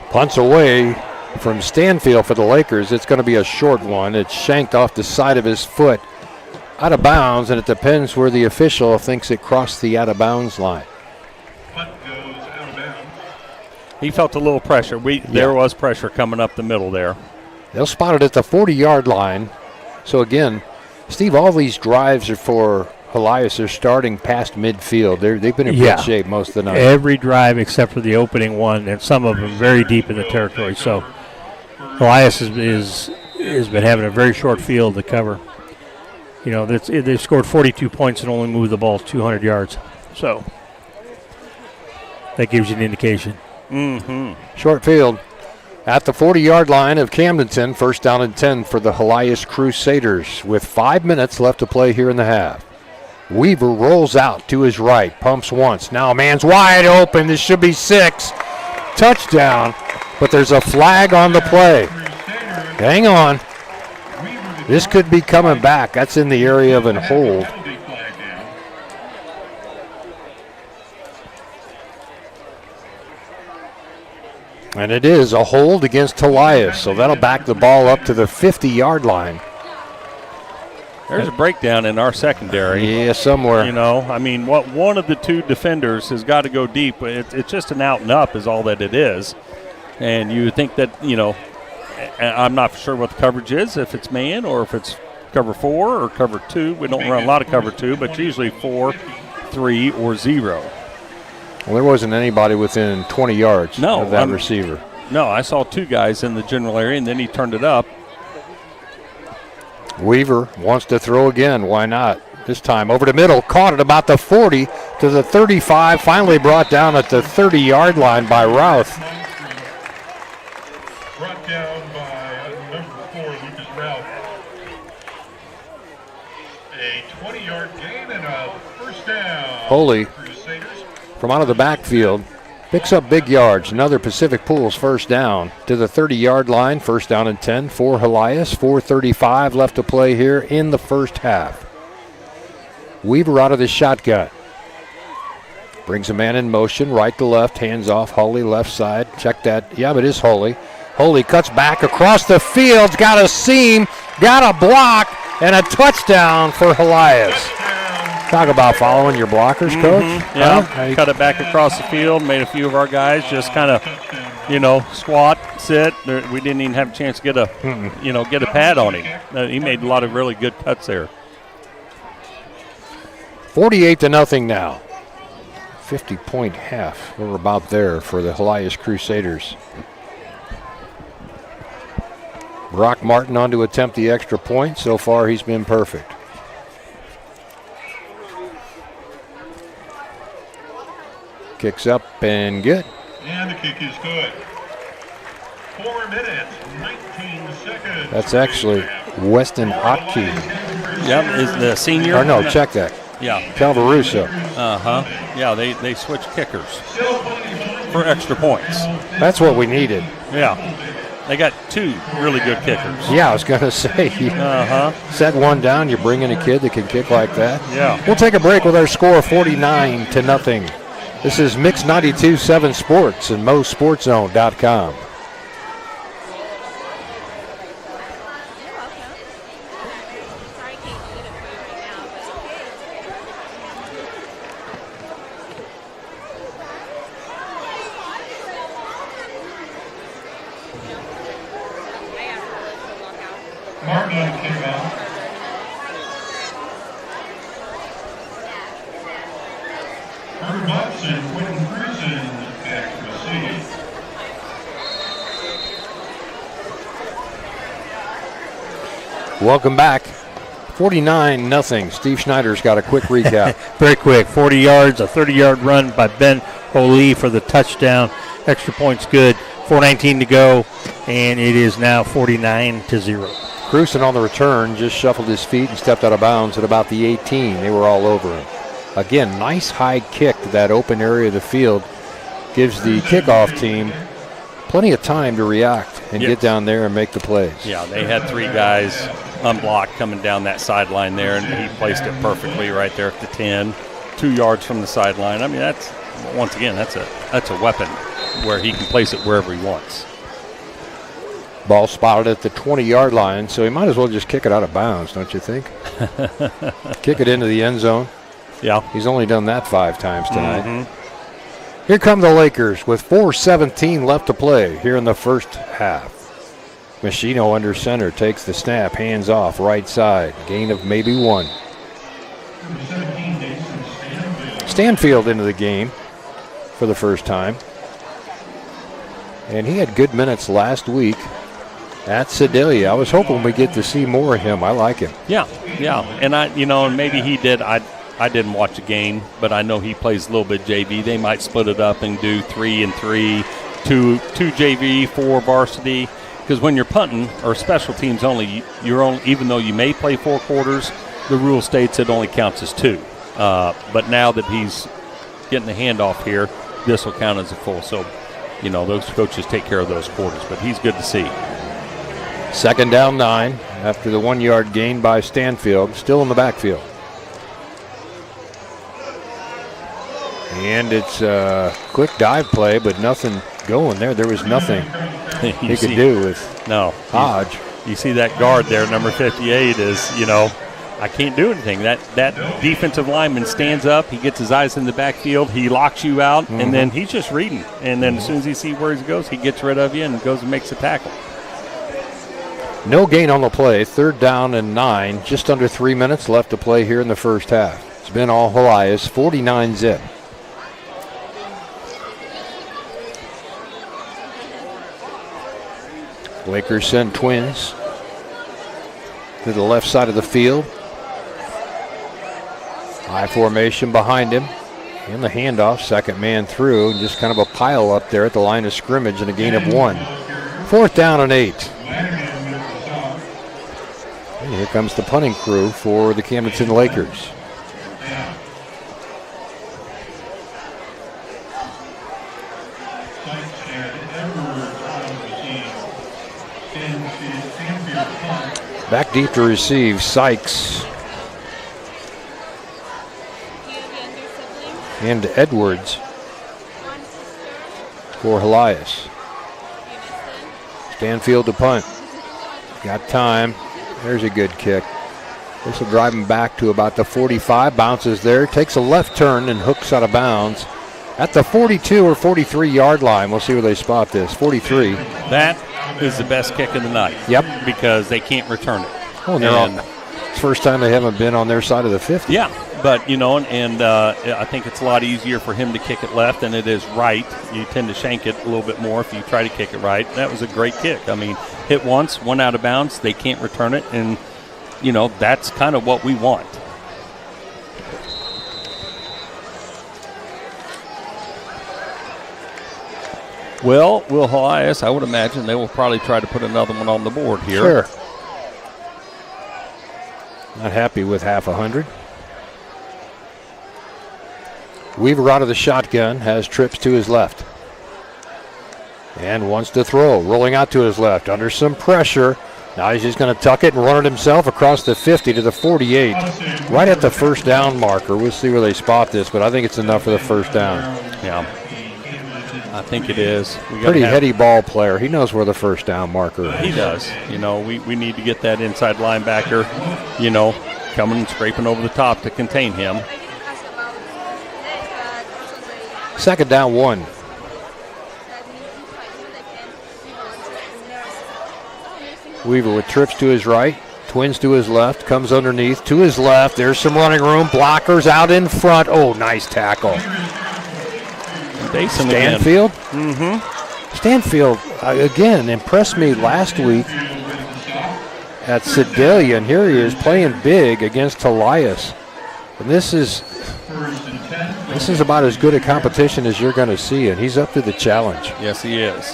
Punts away from Stanfield for the Lakers. It's going to be a short one. It's shanked off the side of his foot, out of bounds, and it depends where the official thinks it crossed the out of bounds line. Punt goes out of bounds. He felt a little pressure. There was pressure coming up the middle there. They'll spot it at the 40-yard line. So again, Steve, all these drives are for Helias. They're starting past midfield. They've been in good shape most of the night. Every drive except for the opening one, and some of them very deep in the territory. So Helias has been having a very short field to cover. You know, they've scored 42 points and only moved the ball 200 yards. So that gives you an indication. Mm-hmm. Short field at the 40-yard line of Camdenton. First down and 10 for the Helias Crusaders with 5 minutes left to play here in the half. Weaver rolls out to his right, pumps once. Now a man's wide open. This should be 6. Touchdown, but there's a flag on the play. Hang on. This could be coming back. That's in the area of an hold. And it is a hold against Helias, so that'll back the ball up to the 50-yard line. There's a breakdown in our secondary. Yeah, somewhere. You know, I mean, one of the two defenders has got to go deep. It's just an out and up is all that it is. And you would think that, you know, I'm not sure what the coverage is, if it's man or if it's cover 4 or cover 2. We don't run a lot of cover 2, but usually 4, 3, or 0. Well, there wasn't anybody within 20 yards of that receiver. No, I saw 2 guys in the general area, and then he turned it up. Weaver wants to throw again. Why not? This time over the middle. Caught it about the 40 to the 35. Finally brought down at the 30-yard line by Routh. Brought down by number 4, Lucas Routh. A 20-yard gain and a first down. Holy from out of the backfield. Picks up big yards. Another Pacific Pools first down to the 30-yard line. First down and 10 for Helias. 4:35 left to play here in the first half. Weaver out of the shotgun. Brings a man in motion, right to left, hands off. Holy left side. Check that. Yeah, but it is Holy. Holy cuts back across the field. Got a seam, got a block, and a touchdown for Helias. Talk about following your blockers, Coach. Mm-hmm. Yeah, cut it back across the field, made a few of our guys just kind of, you know, squat, sit. We didn't even have a chance to get a pad on him. He made a lot of really good cuts there. 48-0 now. 50-point half. We're about there for the Helias Crusaders. Brock Martin on to attempt the extra point. So far, he's been perfect. Kicks up and good. And the kick is good. 4 minutes, 19 seconds. That's actually Weston Hotke. Yep, is the senior. Or no, check that. Yeah. Calvaruso. Yeah, they switched kickers for extra points. That's what we needed. Yeah. They got 2 really good kickers. Yeah, I was going to say. Set one down, you bring in a kid that can kick like that. Yeah. We'll take a break with our score 49-0. This is Mix 92.7 Sports and MoSportsZone.com. Martin on kickoff. Herb Watson, Quentin Cruzen back to receive. Welcome back. 49-0. Steve Schneider's got a quick recap. Very quick. 40 yards, a 30-yard run by Ben Holy for the touchdown. Extra points good. 4:19 to go, and it is now 49-0. Cruzen on the return just shuffled his feet and stepped out of bounds at about the 18. They were all over him. Again, nice high kick to that open area of the field. Gives the kickoff team plenty of time to react and get down there and make the plays. Yeah, they had 3 guys unblocked coming down that sideline there, and he placed it perfectly right there at the 10, 2 yards from the sideline. I mean, that's, once again, that's a weapon where he can place it wherever he wants. Ball spotted at the 20-yard line, so he might as well just kick it out of bounds, don't you think? Kick it into the end zone. Yeah. He's only done that 5 times tonight. Here come the Lakers with 4:17 left to play here in the first half. Machino under center takes the snap, hands off, right side. Gain of maybe 1. Stanfield into the game for the first time. And he had good minutes last week at Sedalia. I was hoping we get to see more of him. I like him. Yeah. And and maybe he did. I didn't watch the game, but I know he plays a little bit JV. They might split it up and do 3 and 3, 2 JV, 4 varsity. Because when you're punting or special teams only, even though you may play 4 quarters, the rule states it only counts as 2. But now that he's getting the handoff here, this will count as a full. So, those coaches take care of those quarters. But he's good to see. Second down 9 after the 1-yard gain by Stanfield. Still in the backfield. And it's a quick dive play, but nothing going there. There was nothing he could do with Hodge. You see that guard there, number 58, is, I can't do anything. That defensive lineman stands up. He gets his eyes in the backfield. He locks you out, and then he's just reading. And then as soon as he sees where he goes, he gets rid of you and goes and makes a tackle. No gain on the play. 3rd down and 9. Just under 3 minutes left to play here in the first half. It's been all Helias, 49-0. Lakers send Twins to the left side of the field. High formation behind him. And the handoff, second man through, and just kind of a pile up there at the line of scrimmage and a gain of 1. 4th down and 8. And here comes the punting crew for the Camdenton Lakers. Back deep to receive, Sykes. And Edwards for Helias. Stanfield to punt. Got time. There's a good kick. This will drive him back to about the 45. Bounces there. Takes a left turn and hooks out of bounds at the 42 or 43-yard line. We'll see where they spot this. 43. That is the best kick of the night. Yep. Because they can't return it. Oh, it's the first time they haven't been on their side of the 50. Yeah, but, I think it's a lot easier for him to kick it left than it is right. You tend to shank it a little bit more if you try to kick it right. That was a great kick. I mean, hit once, one out of bounds. They can't return it, and, that's kind of what we want. Well, Will Helias, I would imagine they will probably try to put another one on the board here. Sure. Not happy with half 100. Weaver out of the shotgun, has trips to his left. And wants to throw, rolling out to his left, under some pressure. Now he's just going to tuck it and run it himself across the 50 to the 48. Right at the first down marker. We'll see where they spot this, but I think it's enough for the first down. Yeah. I think it is. Pretty heady ball player. He knows where the first down marker is. He does. You know, we need to get that inside linebacker, you know, coming and scraping over the top to contain him. Second down 1. Weaver with trips to his right, twins to his left, comes underneath to his left. There's some running room. Blockers out in front. Oh, nice tackle. Stanfield? Mm-hmm. Stanfield, again, impressed me last week at Sedalia, and here he is playing big against Helias. And this is about as good a competition as you're going to see, and he's up to the challenge. Yes, he is.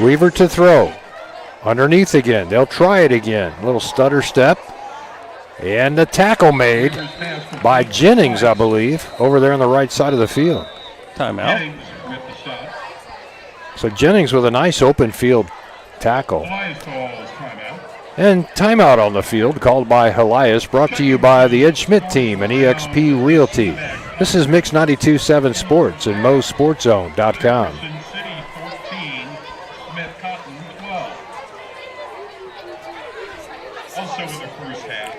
Weaver to throw. Underneath again. They'll try it again. A little stutter step. And the tackle made by Jennings, I believe, over there on the right side of the field. Timeout. So Jennings with a nice open field tackle. And timeout on the field called by Helias, brought to you by the Ed Schmidt team and EXP Realty. This is Mix 92.7 Sports and MoSportsZone.com. Also in the first half,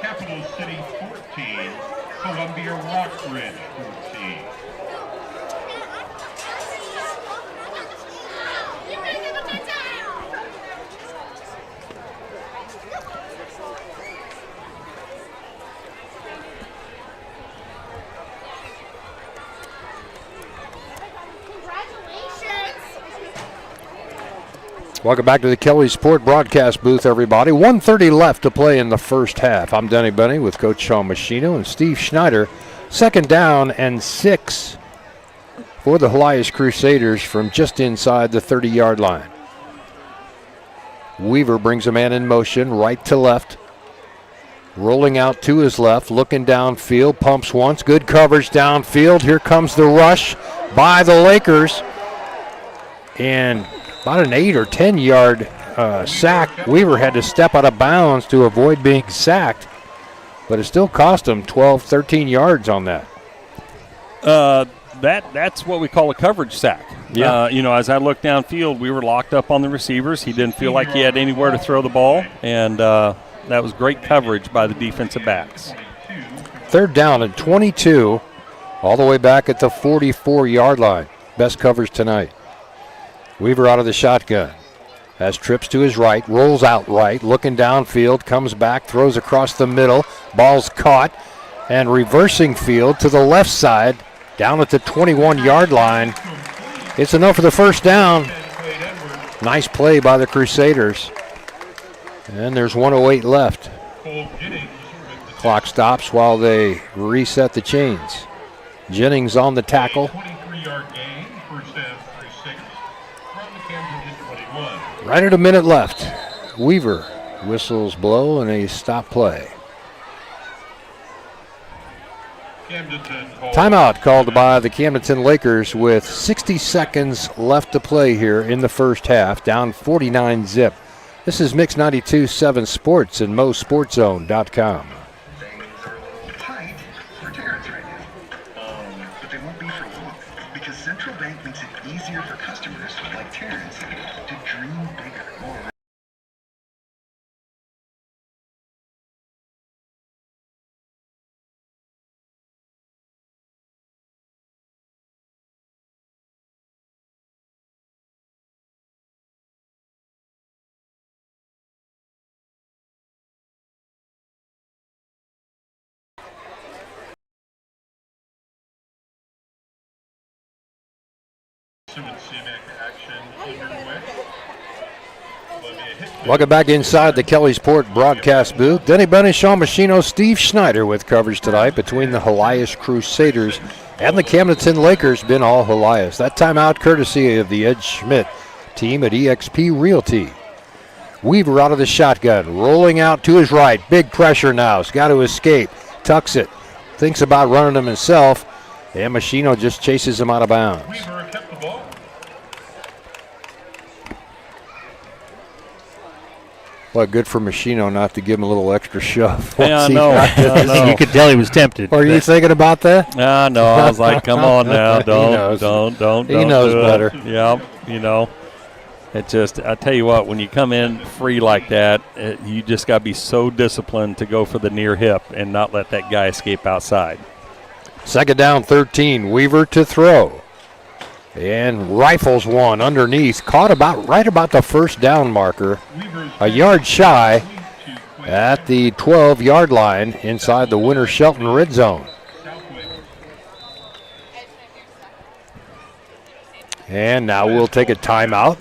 Capital City 14, Columbia Rockbridge 14. Welcome back to the Kelly Sport broadcast booth, everybody. 1:30 left to play in the first half. I'm Denny Benny with Coach Sean Machino and Steve Schneider. Second down and 6 for the Helias Crusaders from just inside the 30-yard line. Weaver brings a man in motion, right to left. Rolling out to his left, looking downfield, pumps once, good coverage downfield. Here comes the rush by the Lakers. And about an 8 or 10 yard sack. Weaver had to step out of bounds to avoid being sacked, but it still cost him 12, 13 yards on that. That's what we call a coverage sack. Yeah. You know, as I looked downfield, we were locked up on the receivers. He didn't feel like he had anywhere to throw the ball, and that was great coverage by the defensive backs. Third down and 22, all the way back at the 44-yard line. Best coverage tonight. Weaver out of the shotgun. Has trips to his right, rolls out right, looking downfield, comes back, throws across the middle. Ball's caught, and reversing field to the left side, down at the 21-yard line. It's enough for the first down. Nice play by the Crusaders. And there's 1:08 left. Clock stops while they reset the chains. Jennings on the tackle. Right at a minute left. Weaver whistles blow and a stop play. Timeout called by the Camdenton Lakers with 60 seconds left to play here in the first half, down 49-zip. This is Mix 92.7 Sports and MoSportsZone.com. But they won't be for long, because Central Bank makes it easier for customers like Terrence to dream bigger. Welcome back inside the Kelly Sport broadcast booth. Denny Benny, Sean Machino, Steve Schneider with coverage tonight between the Helias Crusaders and the Camdenton Lakers. Been all Helias. That timeout courtesy of the Ed Schmidt team at EXP Realty. Weaver out of the shotgun, rolling out to his right. Big pressure now. He's got to escape. Tucks it. Thinks about running him himself. And Machino just chases him out of bounds. Weaver kept the ball. Well, good for Machino not to give him a little extra shove. Yeah, I know. You could tell he was tempted. Are you thinking about that? No, I was like, come on now, don't. He knows better. Yeah, it just, I tell you what, when you come in free like that, you just got to be so disciplined to go for the near hip and not let that guy escape outside. Second down, 13. Weaver to throw. And rifles one underneath. Caught right about the first down marker. A yard shy at the 12-yard line inside the Winter Shelton red zone. And now we'll take a timeout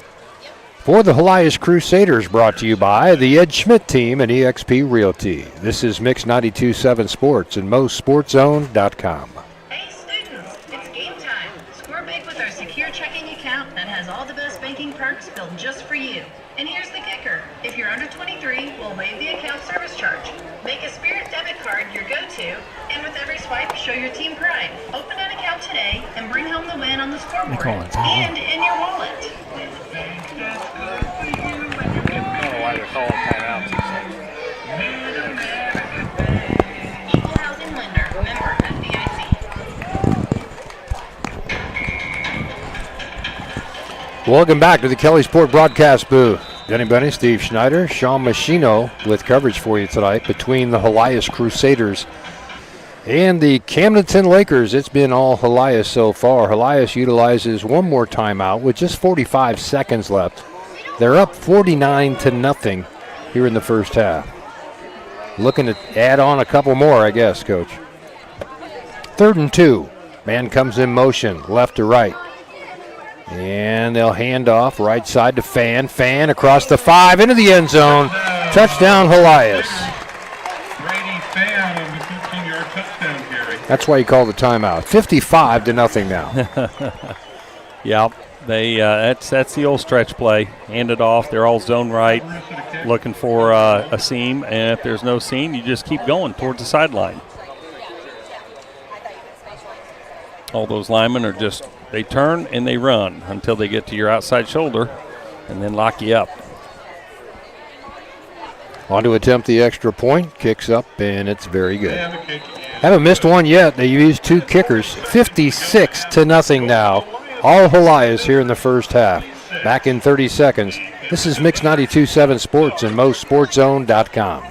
for the Helias Crusaders, brought to you by the Ed Schmidt team and eXp Realty. This is Mix 92.7 Sports and MoSportsZone.com. Hey students, it's game time. Score big with our secure checking account that has all the best banking perks built just for you. And here's the kicker. If you're under 23, we'll waive the account service charge. Make a Spirit debit card your go-to, and with every swipe, show your team pride. Open an account today and bring home the win on the scoreboard and in your wallet. Why they're calling timeouts. Equal housing lender, member FDIC. Welcome back to the Kelly Sport broadcast booth. Denny Benny, Steve Schneider, Sean Machino with coverage for you tonight between the Helias Crusaders and the Camdenton Lakers. It's been all Helias so far. Helias utilizes one more timeout with just 45 seconds left. They're up 49-0 here in the first half. Looking to add on a couple more, I guess, Coach. 3rd and 2. Man comes in motion, left to right. And they'll hand off right side to Fan. Fan across the 5 into the end zone. Touchdown, Helias. Brady Fan on the 15-yard touchdown carry. That's why you call the timeout. 55-0 now. Yeah, that's the old stretch play. Hand it off. They're all zone right, looking for a seam. And if there's no seam, you just keep going towards the sideline. All those linemen are just, they turn and they run until they get to your outside shoulder and then lock you up. On to attempt the extra point. Kicks up, and it's very good. Haven't missed one yet. They used 2 kickers. 56-0 now. All Helias here in the first half. Back in 30 seconds. This is Mix 92.7 Sports and MoSportsZone.com.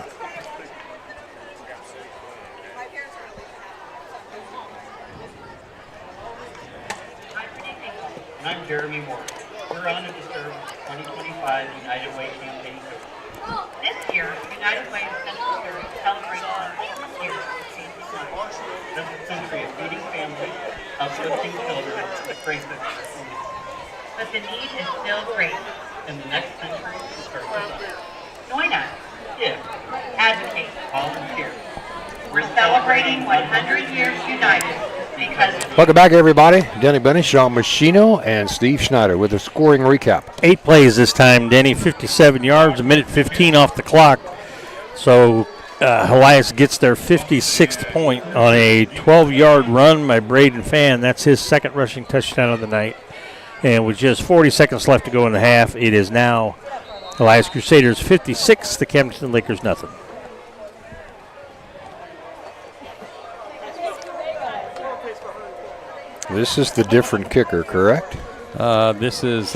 I'm Jeremy Moore. We're on to disturb 2025 United Way campaign. This year, United Way of Central Missouri celebrates our 50th year. This century of feeding families, uplifting children, strengthening our community. But the need is still great. In the next century, we serve others. Join us. Give, Advocate. volunteer. We're celebrating 100 years united because Welcome back, everybody. Denny Benny, Sean Machino, and Steve Schneider with a scoring recap. 8 plays this time, Denny. 57 yards, a minute 15 off the clock. So Helias gets their 56th point on a 12-yard run by Braden Fan. That's his second rushing touchdown of the night. And with just 40 seconds left to go in the half, it is now Helias Crusaders 56, the Camdenton Lakers nothing. This is the different kicker, correct? This is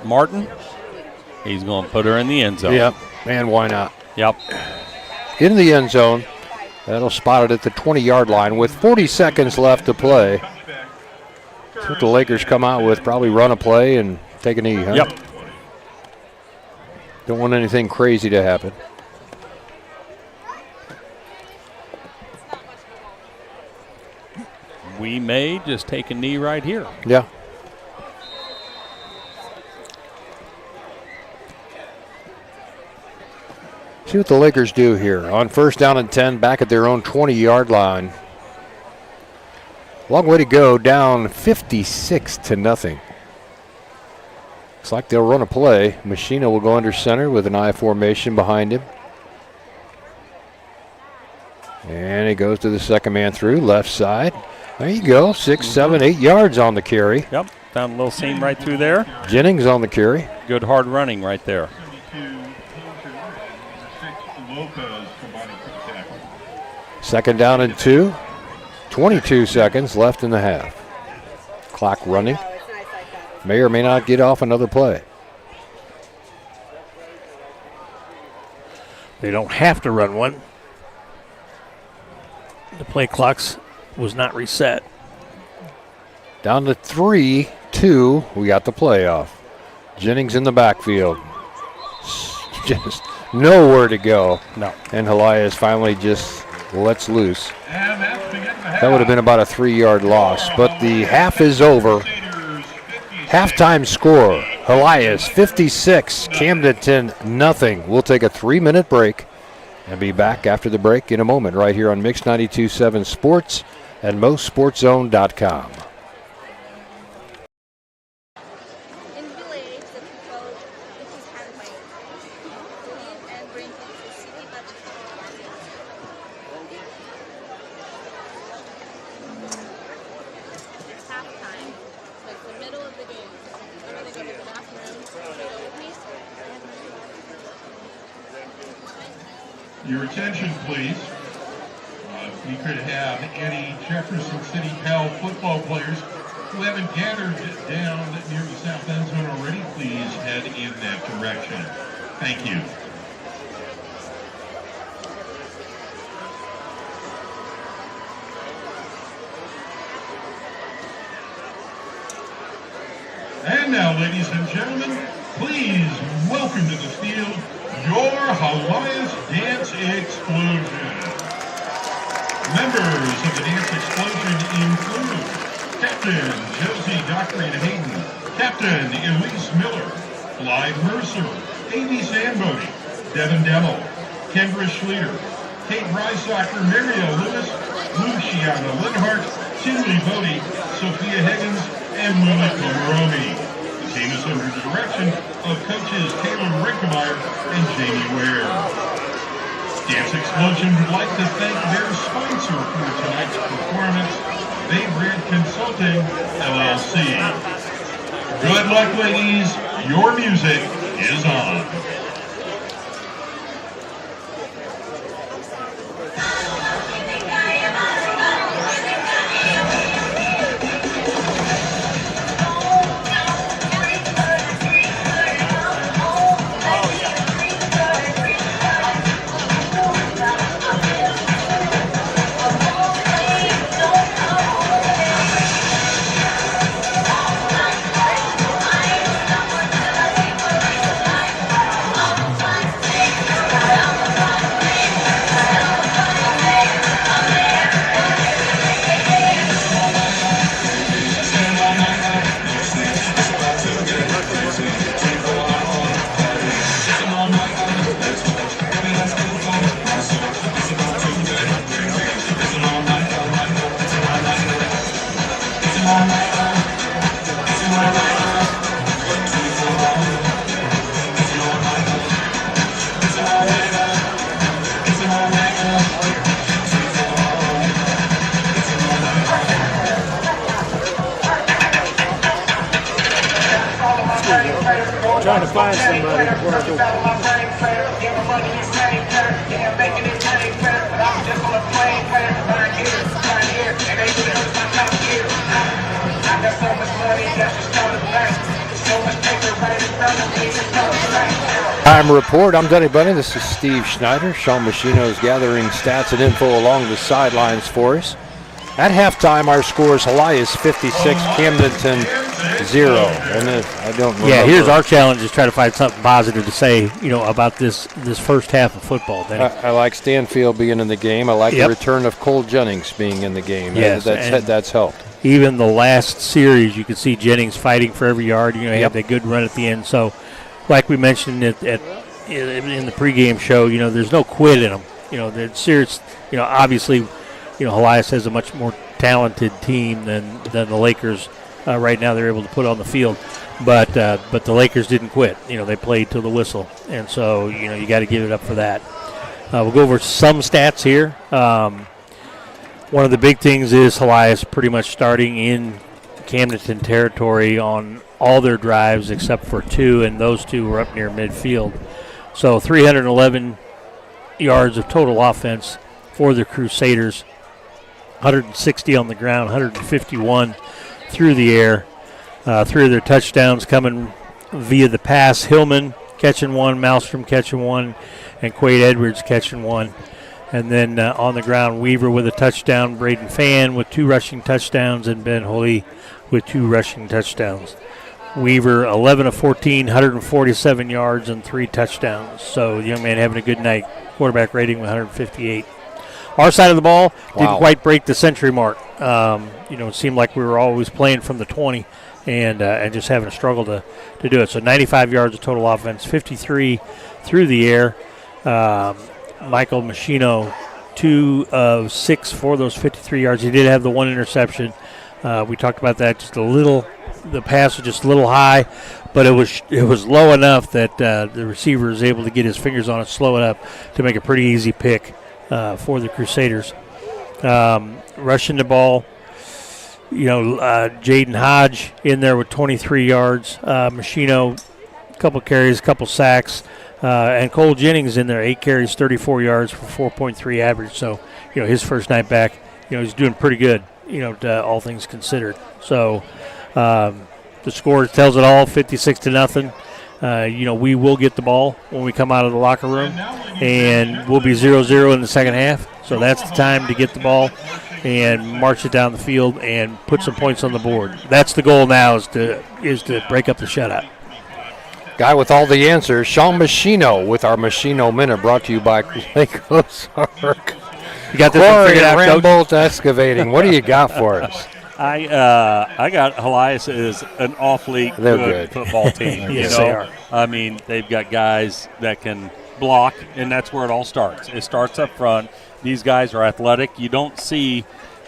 Martin. He's going to put her in the end zone. Yep, and why not? Yep. In the end zone. That'll spot it at the 20-yard line with 40 seconds left to play. That's what the Lakers come out with, probably run a play and take a knee, huh? Yep. Don't want anything crazy to happen. We may just take a knee right here. Yeah. See what the Lakers do here. On 1st down and 10, back at their own 20-yard line. Long way to go, down 56-0. Looks like they'll run a play. Machino will go under center with an I formation behind him. And he goes to the second man through, left side. There you go, 6, 7, 8 yards on the carry. Yep, found a little seam right through there. Jennings on the carry. Good hard running right there. Lopez combining for the tackle. Second down and 2. 22 seconds left in the half. Clock running. May or may not get off another play. They don't have to run one. The play clocks was not reset. Down to 3-2. We got the playoff. Jennings in the backfield. Just nowhere to go. No. And Helias finally just lets loose. And that's the end of the half. That would have been about a 3-yard loss. But the half is over. Halftime score, Helias 56, Camdenton nothing. We'll take a 3-minute break and be back after the break in a moment right here on Mix 92.7 Sports and MoSportsZone.com. Your attention, please. If we could have any Jefferson City Pal football players who haven't gathered down near the south end zone already, please head in that direction. Thank you. And now, ladies and gentlemen, please welcome to the field your Helias Dance Explosion. Members of the Dance Explosion include Captain Josie Dockery and Hayden, Captain Elise Miller, Clyde Mercer, Amy Sandbody, Devin Demmel, Kendra Schleter, Kate Reisacker, Mario Lewis, Luciana Linhart, Tinley Bodie, Sophia Higgins, and Lily Pomeromi. The team is under the direction of coaches Taylor Rinkemeyer and Jamie Ware. Dance Explosion would like to thank their sponsor for tonight's performance, Bay Bridge Consulting, LLC. Good luck, ladies. Your music is on. Trying to find somebody before I go. Time report. I'm Dunny Bunny. This is Steve Schneider. Sean Machino is gathering stats and info along the sidelines for us. At halftime, our score is Helias 56, Camdenton 0. And I don't remember. Yeah, here's our challenge: is try to find something positive to say, about this first half of football. I like Stanfield being in the game. I like the return of Cole Jennings being in the game. Yes, that's helped. Even the last series, you could see Jennings fighting for every yard. He had that good run at the end. So, like we mentioned in the pregame show, there's no quit in them. They're serious. Obviously, Helias has a much more talented team than the Lakers right now. They're able to put on the field, but the Lakers didn't quit. They played till the whistle, and so you got to give it up for that. We'll go over some stats here. One of the big things is Helias pretty much starting in Camdenton territory on all their drives except for 2, and those 2 were up near midfield. So 311 yards of total offense for the Crusaders. 160 on the ground, 151 through the air. 3 of their touchdowns coming via the pass. Hillman catching 1, Malmstrom catching 1, and Quade Edwards catching 1. And then on the ground, Weaver with a touchdown, Braden Fan with 2 rushing touchdowns, and Ben Holy with 2 rushing touchdowns. Weaver 11 of 14, 147 yards and 3 touchdowns. So the young man having a good night. Quarterback rating 158. Our side of the ball didn't quite break the century mark. It seemed like we were always playing from the 20 and just having a struggle to do it. So 95 yards of total offense, 53 through the air. Michael Machino, 2 of 6 for those 53 yards. He did have the 1 interception. We talked about that just a little. The pass was just a little high, but it was low enough that the receiver was able to get his fingers on it slow enough to make a pretty easy pick for the Crusaders. Rushing the ball, Jaden Hodge in there with 23 yards. Machino, a couple carries, a couple sacks. And Cole Jennings in there, 8 carries, 34 yards for 4.3 average. So, his first night back, he's doing pretty good, all things considered. So, the score tells it all, 56-0. We will get the ball when we come out of the locker room, and we'll be 0-0 in the second half. So that's the time to get the ball and march it down the field and put some points on the board. That's the goal now is to break up the shutout. Guy with all the answers, Sean Machino with our Machino Minute, brought to you by Lakers Arc. You got this one figured out, Coach? Rambolt Excavating. What do you got for us? I got Helias as an awfully good football team. Yes, they are. I mean, they've got guys that can block, and that's where it all starts. It starts up front. These guys are athletic. You don't see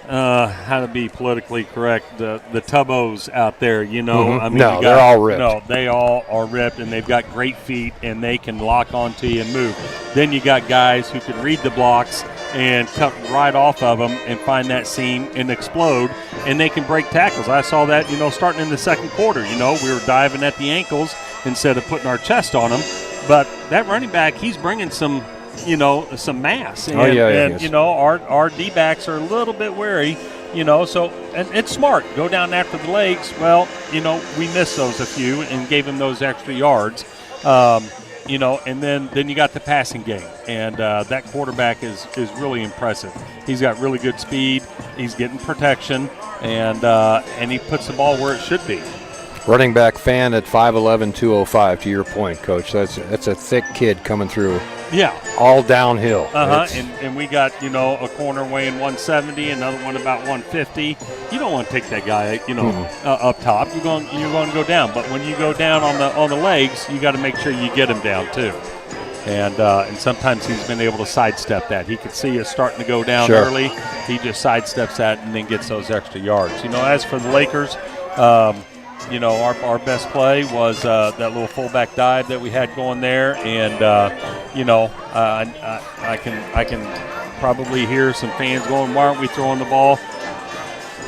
how to be politically correct, the tubbos out there, I mean, no, they're all ripped. No, they all are ripped, and they've got great feet, and they can lock onto you and move. Then you got guys who can read the blocks and cut right off of them and find that seam and explode, and they can break tackles. I saw that, starting in the second quarter. We were diving at the ankles instead of putting our chest on them. But that running back, he's bringing some mass. And, our D-backs are a little bit wary, so, and it's smart. Go down after the legs. Well, we missed those a few and gave him those extra yards. And then you got the passing game, and that quarterback is really impressive. He's got really good speed. He's getting protection, and he puts the ball where it should be. Running back Fan at 5'11", 205. To your point, Coach, that's a thick kid coming through. Yeah, all downhill. And we got a corner weighing 170, another one about 150. You don't want to take that guy up top. You're going to go down. But when you go down on the legs, you got to make sure you get him down too. And sometimes he's been able to sidestep that. He could see us starting to go down early. He just sidesteps that and then gets those extra yards. As for the Lakers. Our best play was that little fullback dive that we had going there, and I can probably hear some fans going, "Why aren't we throwing the ball?"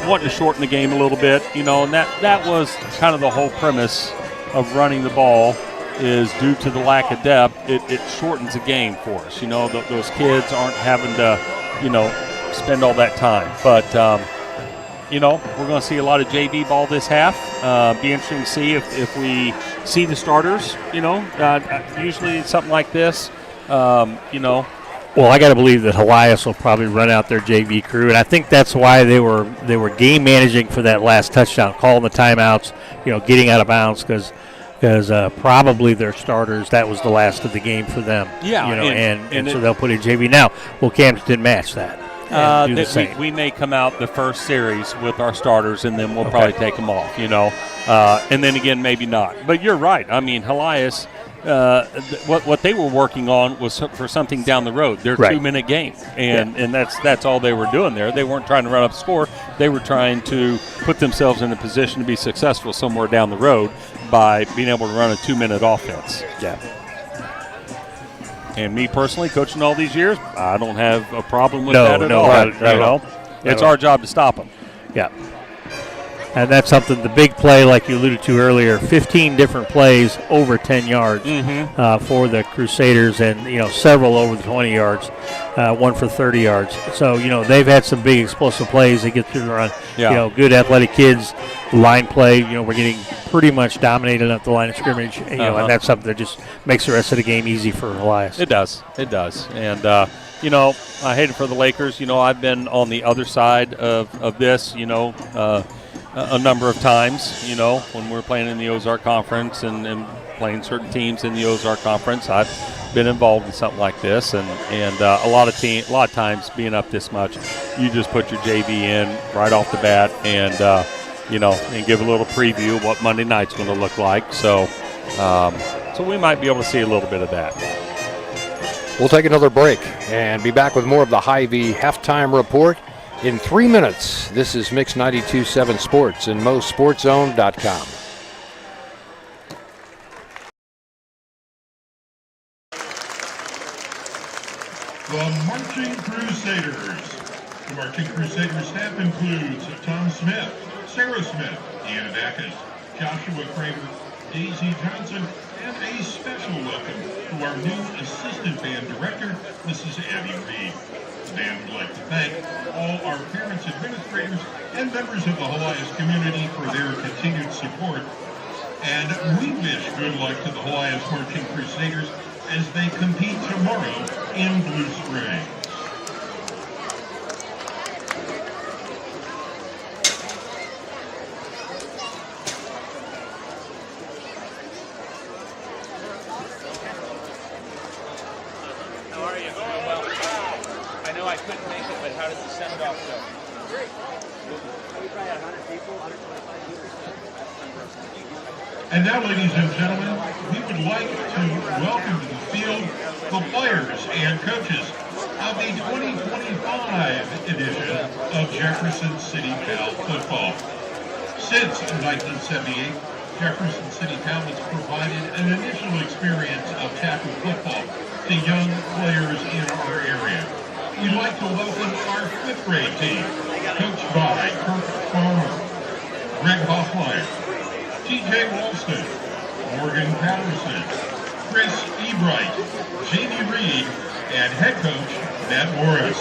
Wanting to shorten the game a little bit, and that was kind of the whole premise of running the ball. Is due to the lack of depth, it shortens the game for us. Those kids aren't having to, spend all that time, but. We're going to see a lot of JV ball this half. Be interesting to see if we see the starters. Usually it's something like this. Well, I got to believe that Helias will probably run out their JV crew, and I think that's why they were game managing for that last touchdown, calling the timeouts, getting out of bounds because probably their starters, that was the last of the game for them. Yeah, and so they'll put in JV. Now, will Camdenton match that? We may come out the first series with our starters, and then we'll probably take them off, and then again, maybe not. But you're right. I mean, Helias, what they were working on was for something down the road. Their 2-minute game, and that's all they were doing there. They weren't trying to run up the score. They were trying to put themselves in a position to be successful somewhere down the road by being able to run a 2-minute offense. Yeah. And me personally, coaching all these years, I don't have a problem with that at all. No. It's our job to stop them. Yeah. And that's something, the big play, like you alluded to earlier, 15 different plays over 10 yards for the Crusaders, and, several over the 20 yards, one for 30 yards. So, they've had some big explosive plays. They get through the run. Yeah. Good athletic kids, line play. We're getting pretty much dominated at the line of scrimmage, and that's something that just makes the rest of the game easy for Helias. It does. And, I hate it for the Lakers. I've been on the other side of this, a number of times, when we're playing in the Ozark Conference and playing certain teams in the Ozark Conference. I've been involved in something like this, and a lot of times being up this much, you just put your JV in right off the bat and give a little preview of what Monday night's going to look like. So we might be able to see a little bit of that. We'll take another break and be back with more of the Hy-Vee halftime report in 3 minutes. This is Mix 92.7 Sports and MoSportsZone.com. The Marching Crusaders. The Marching Crusaders staff includes Tom Smith, Sarah Smith, Deanna Dacus, Joshua Kramer, Daisy Johnson, and a special welcome to our new assistant band director, Mrs. Abby Reed. The band would like to thank all our parents, administrators, and members of the Helias community for their continued support. And we wish good luck to the Helias Marching Crusaders as they compete tomorrow in Blue Springs. And now, ladies and gentlemen, we would like to welcome to the field the players and coaches of the 2025 edition of Jefferson City Cal football. Since 1978, Jefferson City Cal has provided an initial experience of tackle football to young players in our area. We'd like to welcome our 5th grade team, coached by Kirk Farmer, Greg Hoffmeyer, TJ Walston, Morgan Patterson, Chris Ebright, Jamie Reed, and head coach Matt Morris.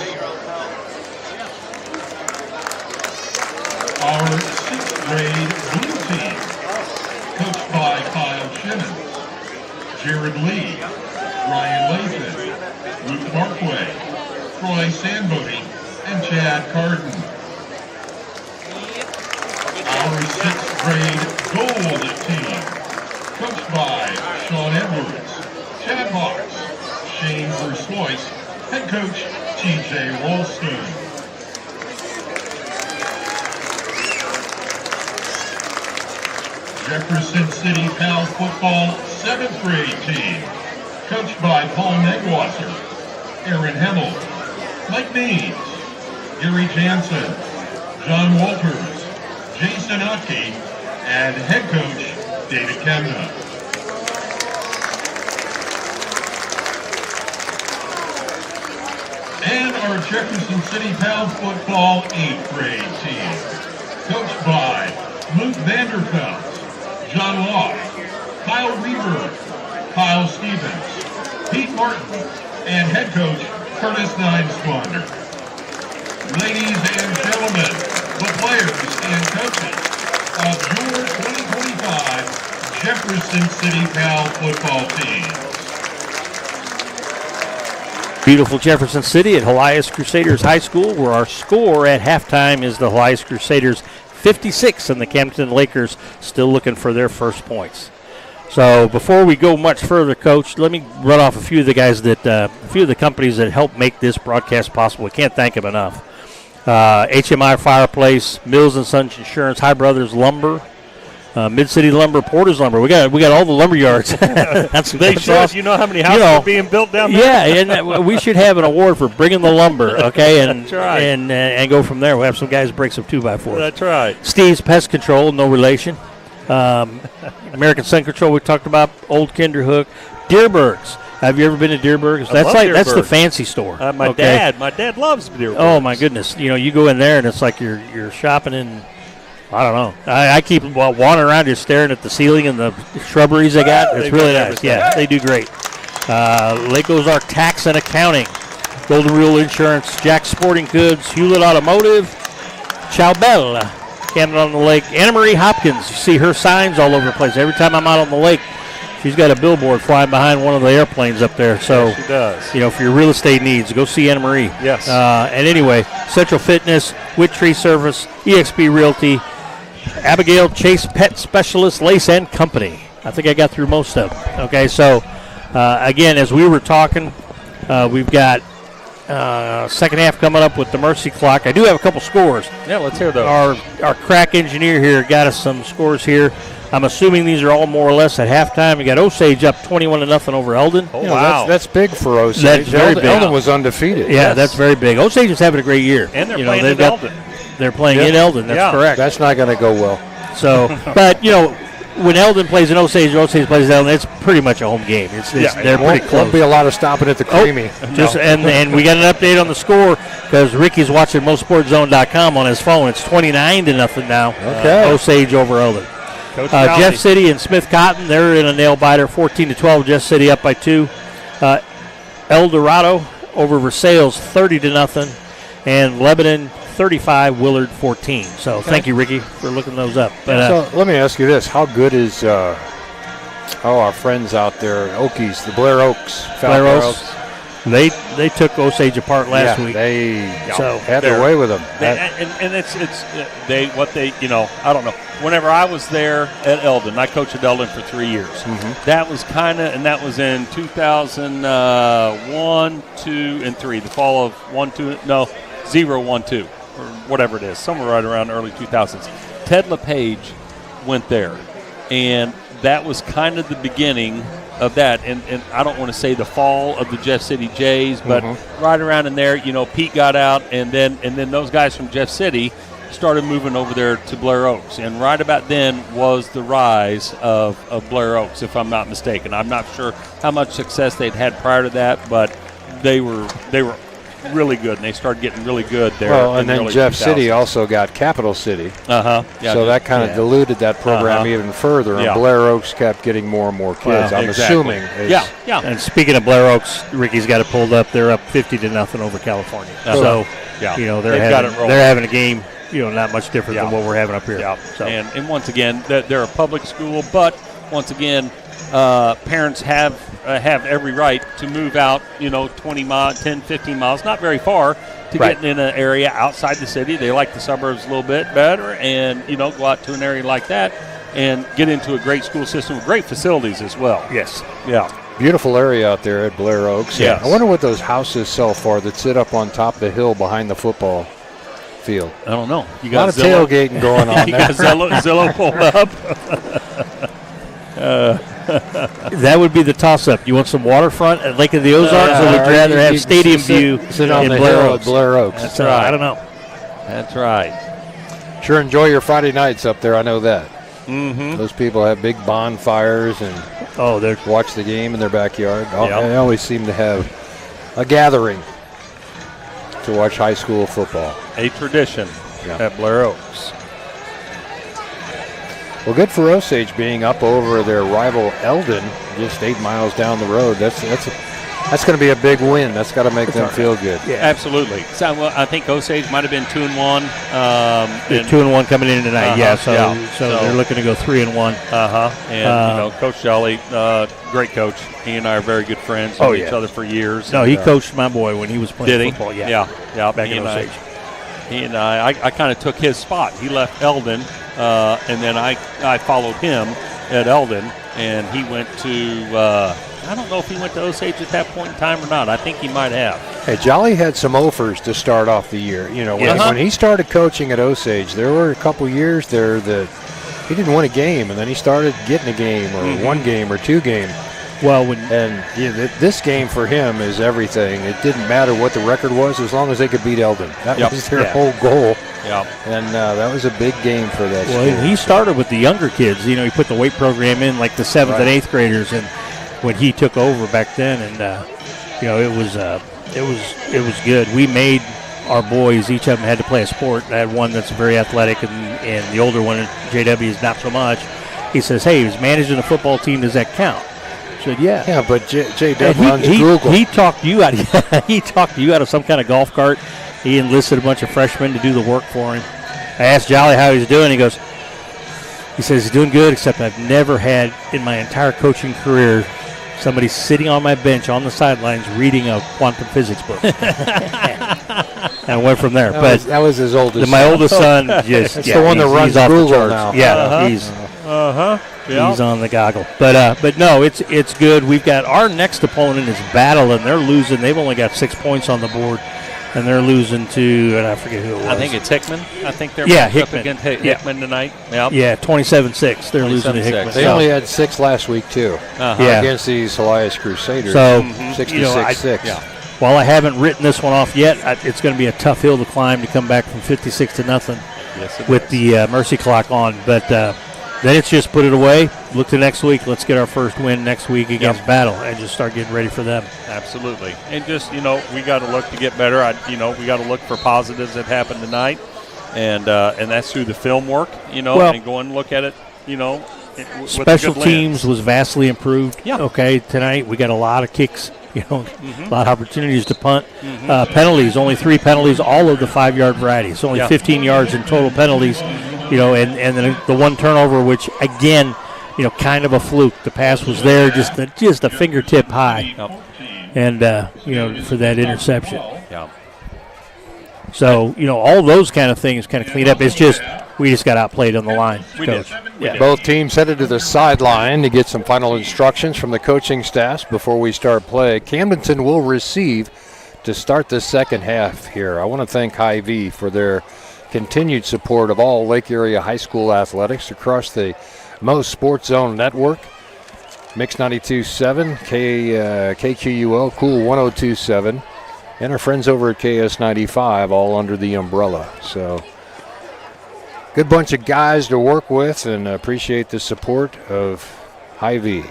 Our 6th grade blue team, coached by Kyle Shimmons, Jared Lee, Ryan Lathan, Luke Markway, Troy Sandbody, and Chad Carden. Our 6th grade gold team, coached by Sean Edwards, Chad Hawks, Shane Verslois, head coach TJ Ralston. Jefferson City Cal football 7th grade team, coached by Paul Negwasser, Aaron Hemmel, Mike Means, Gary Jansen, John Walters, Jason Utke, and head coach David Kemna. And our Jefferson City Cal football 8th grade team, coached by Luke Vanderfelt, John Locke, Kyle Reber, Kyle Stevens, Pete Martin, and head coach Curtis Nimesponder. Ladies and gentlemen, the players and coaches of your 2025 Jefferson City Cal football team. Beautiful Jefferson City at Helias Crusaders High School, where our score at halftime is the Helias Crusaders 56 and the Camdenton Lakers still looking for their first points. So before we go much further, Coach, let me run off a few of the guys that, a few of the companies that help make this broadcast possible. We can't thank them enough. HMI Fireplace, Mills and Sons Insurance, High Brothers Lumber, Mid-City Lumber, Porter's Lumber. We got all the lumber yards. that's should. Awesome. You know how many houses are being built down there? Yeah, and we should have an award for bringing the lumber, okay, and that's right. and go from there. We'll have some guys break some 2x4s. That's right. Steve's Pest Control, no relation. American Sun Control, we talked about. Old Kinderhook. Deerbergs. Have you ever been to Deerbergs? That's the fancy store. My dad loves Deerbergs. Oh my goodness! You go in there and it's like you're shopping in I don't know. I keep wandering around just staring at the ceiling and the shrubberies they got. It's really nice. Yeah, they do great. Lake Ozark Tax and Accounting, Golden Rule Insurance, Jack's Sporting Goods, Hewlett Automotive, Chowbell, Camdenton Lake, Anna Marie Hopkins. You see her signs all over the place. Every time I'm out on the lake, she's got a billboard flying behind one of the airplanes up there. So, she does. You know, for your real estate needs, go see Anna Marie. Yes. And anyway, Central Fitness, Whittree Service, EXP Realty, Abigail Chase Pet Specialist, Lace and Company. I think I got through most of them. Okay, so again, as we were talking, we've got second half coming up with the Mercy Clock. I do have a couple scores. Yeah, let's hear those. Our crack engineer here got us some scores here. I'm assuming these are all more or less at halftime. We got Osage up 21-0 over Eldon. Oh, wow. That's big for Osage. That's very big. Eldon was undefeated. Yeah, that's very big. Osage is having a great year. And they're playing in Eldon. They're playing in Eldon. That's correct. That's not going to go well. So, but, you know, when Eldon plays in Osage plays in Eldon, it's pretty much a home game. They're pretty close. Won't be a lot of stopping at the Creamy. And we got an update on the score because Ricky's watching MoSportsZone.com on his phone. It's 29-0 now. Okay. Osage over Eldon. Jeff City and Smith Cotton, they're in a nail biter, 14-12. Jeff City up by 2. El Dorado over Versailles, 30-0, and Lebanon 35, Willard 14. So thank you, Ricky, for looking those up. But, so let me ask you this: how good is our friends out there, Okies, the Blair Oaks? Blair Oaks. They took Osage apart last week. They had their way with them. I don't know. Whenever I was there at Eldon, I coached at Eldon for 3 years. Mm-hmm. That was that was in 2001, 2, and 3. The fall of 0, 1, 2, or whatever it is, somewhere right around early 2000s. Ted LePage went there, and that was kind of the beginning of that. And I don't want to say the fall of the Jeff City Jays, but right around in there, Pete got out, and then those guys from Jeff City started moving over there to Blair Oaks. And right about then was the rise of Blair Oaks, if I'm not mistaken. I'm not sure how much success they'd had prior to that, but they were really good, and they started getting really good there. Well, and then Jeff City also got Capital City. Yeah, so that kind of diluted that program even further, and Blair Oaks kept getting more and more kids. I'm assuming. Yeah. And speaking of Blair Oaks, Ricky's got it pulled up. They're up 50-0 over California. So, they're having a game, not much different than what we're having up here. Yeah. So. And once again, they're a public school, but once again, parents have every right to move out, 20 miles, 10, 15 miles, not very far, to get in an area outside the city. They like the suburbs a little bit better, and, go out to an area like that and get into a great school system with great facilities as well. Yes. Yeah. Beautiful area out there at Blair Oaks. Yes. I wonder what those houses sell for that sit up on top of the hill behind the football field. I don't know. You got a lot of tailgating going on you there. got Zillow pulled up. That would be the toss-up. You want some waterfront at Lake of the Ozarks, or would you rather have stadium view sit on in the Blair hill Oaks? at Blair Oaks. That's right. I don't know. That's right. Sure enjoy your Friday nights up there. I know that. Mm-hmm. Those people have big bonfires and they watch the game in their backyard. They always seem to have a gathering to watch high school football. A tradition at Blair Oaks. Well, good for Osage being up over their rival Eldon, just 8 miles down the road. That's going to be a big win. That's got to make them feel good. Yeah, absolutely. So I think Osage might have been 2-1. 2-1 coming in tonight. So they're looking to go 3-1. And Coach Jolly, great coach. He and I are very good friends. Knew each other for years. No, he coached my boy when he was playing football. Yeah. Back in Osage. He and I kind of took his spot. He left Eldon, and then I followed him at Eldon, and he went to I don't know if he went to Osage at that point in time or not. I think he might have. Hey, Jolly had some offers to start off the year. When he started coaching at Osage, there were a couple years there that he didn't win a game, and then he started getting a game or one game or two game. Well, this game for him is everything. It didn't matter what the record was as long as they could beat Eldon. That was their whole goal. Yeah, and that was a big game for that school. Well, he started with the younger kids. He put the weight program in like the 7th and 8th graders, and when he took over back then, and it was good. We made our boys, each of them had to play a sport. I had one that's very athletic, and the older one, JW, is not so much. He says, hey, he's managing a football team. Does that count? I said, yeah. Yeah, but JW runs Google. He talked you out. He talked you out of some kind of golf cart. He enlisted a bunch of freshmen to do the work for him. I asked Jolly how he's doing. He says he's doing good, except I've never had in my entire coaching career somebody sitting on my bench on the sidelines reading a quantum physics book. And I went from there. That was his oldest. My oldest son just the one that runs Google now. Yeah, he's on the goggle. But no, it's good. We've got our next opponent is Battle, and they're losing. They've only got 6 points on the board. And they're losing to, and I forget who it was. I think it's Hickman. I think they're Hickman. up against Hickman tonight. Yep. Yeah, 27-6. They're losing to Hickman. They only had 6 last week, too, against these Helias Crusaders. So, 66-6. While I haven't written this one off yet, it's going to be a tough hill to climb to come back from 56-0 with the mercy clock on. But then it's just put it away. Look to next week. Let's get our first win next week against Battle and just start getting ready for them. Absolutely. And just, we got to look to get better. We got to look for positives that happened tonight. And that's through the film work, and go and look at it, Special teams was vastly improved. Yeah. Okay, tonight we got a lot of kicks, a lot of opportunities to punt. Penalties, only 3 penalties, all of the 5-yard variety. It's only 15 yards in total penalties, and then the one turnover, which, again, kind of a fluke. The pass was there, just a fingertip high, and for that interception. Yeah. So all those kind of things kind of clean up. It's just we just got outplayed on the line. We did. Both teams headed to the sideline to get some final instructions from the coaching staffs before we start play. Camdenton will receive to start the second half here. I want to thank Hy-Vee for their continued support of all Lake Area high school athletics across the MoSportsZone network. Mix 92.7, KQUL, Cool 102.7, and our friends over at KS95, all under the umbrella. So, good bunch of guys to work with, and appreciate the support of Hy-Vee.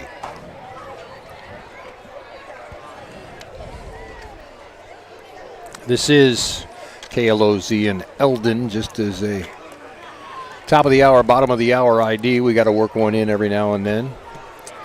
This is KLOZ in Eldon, just as a top of the hour, bottom of the hour ID. We got to work one in every now and then.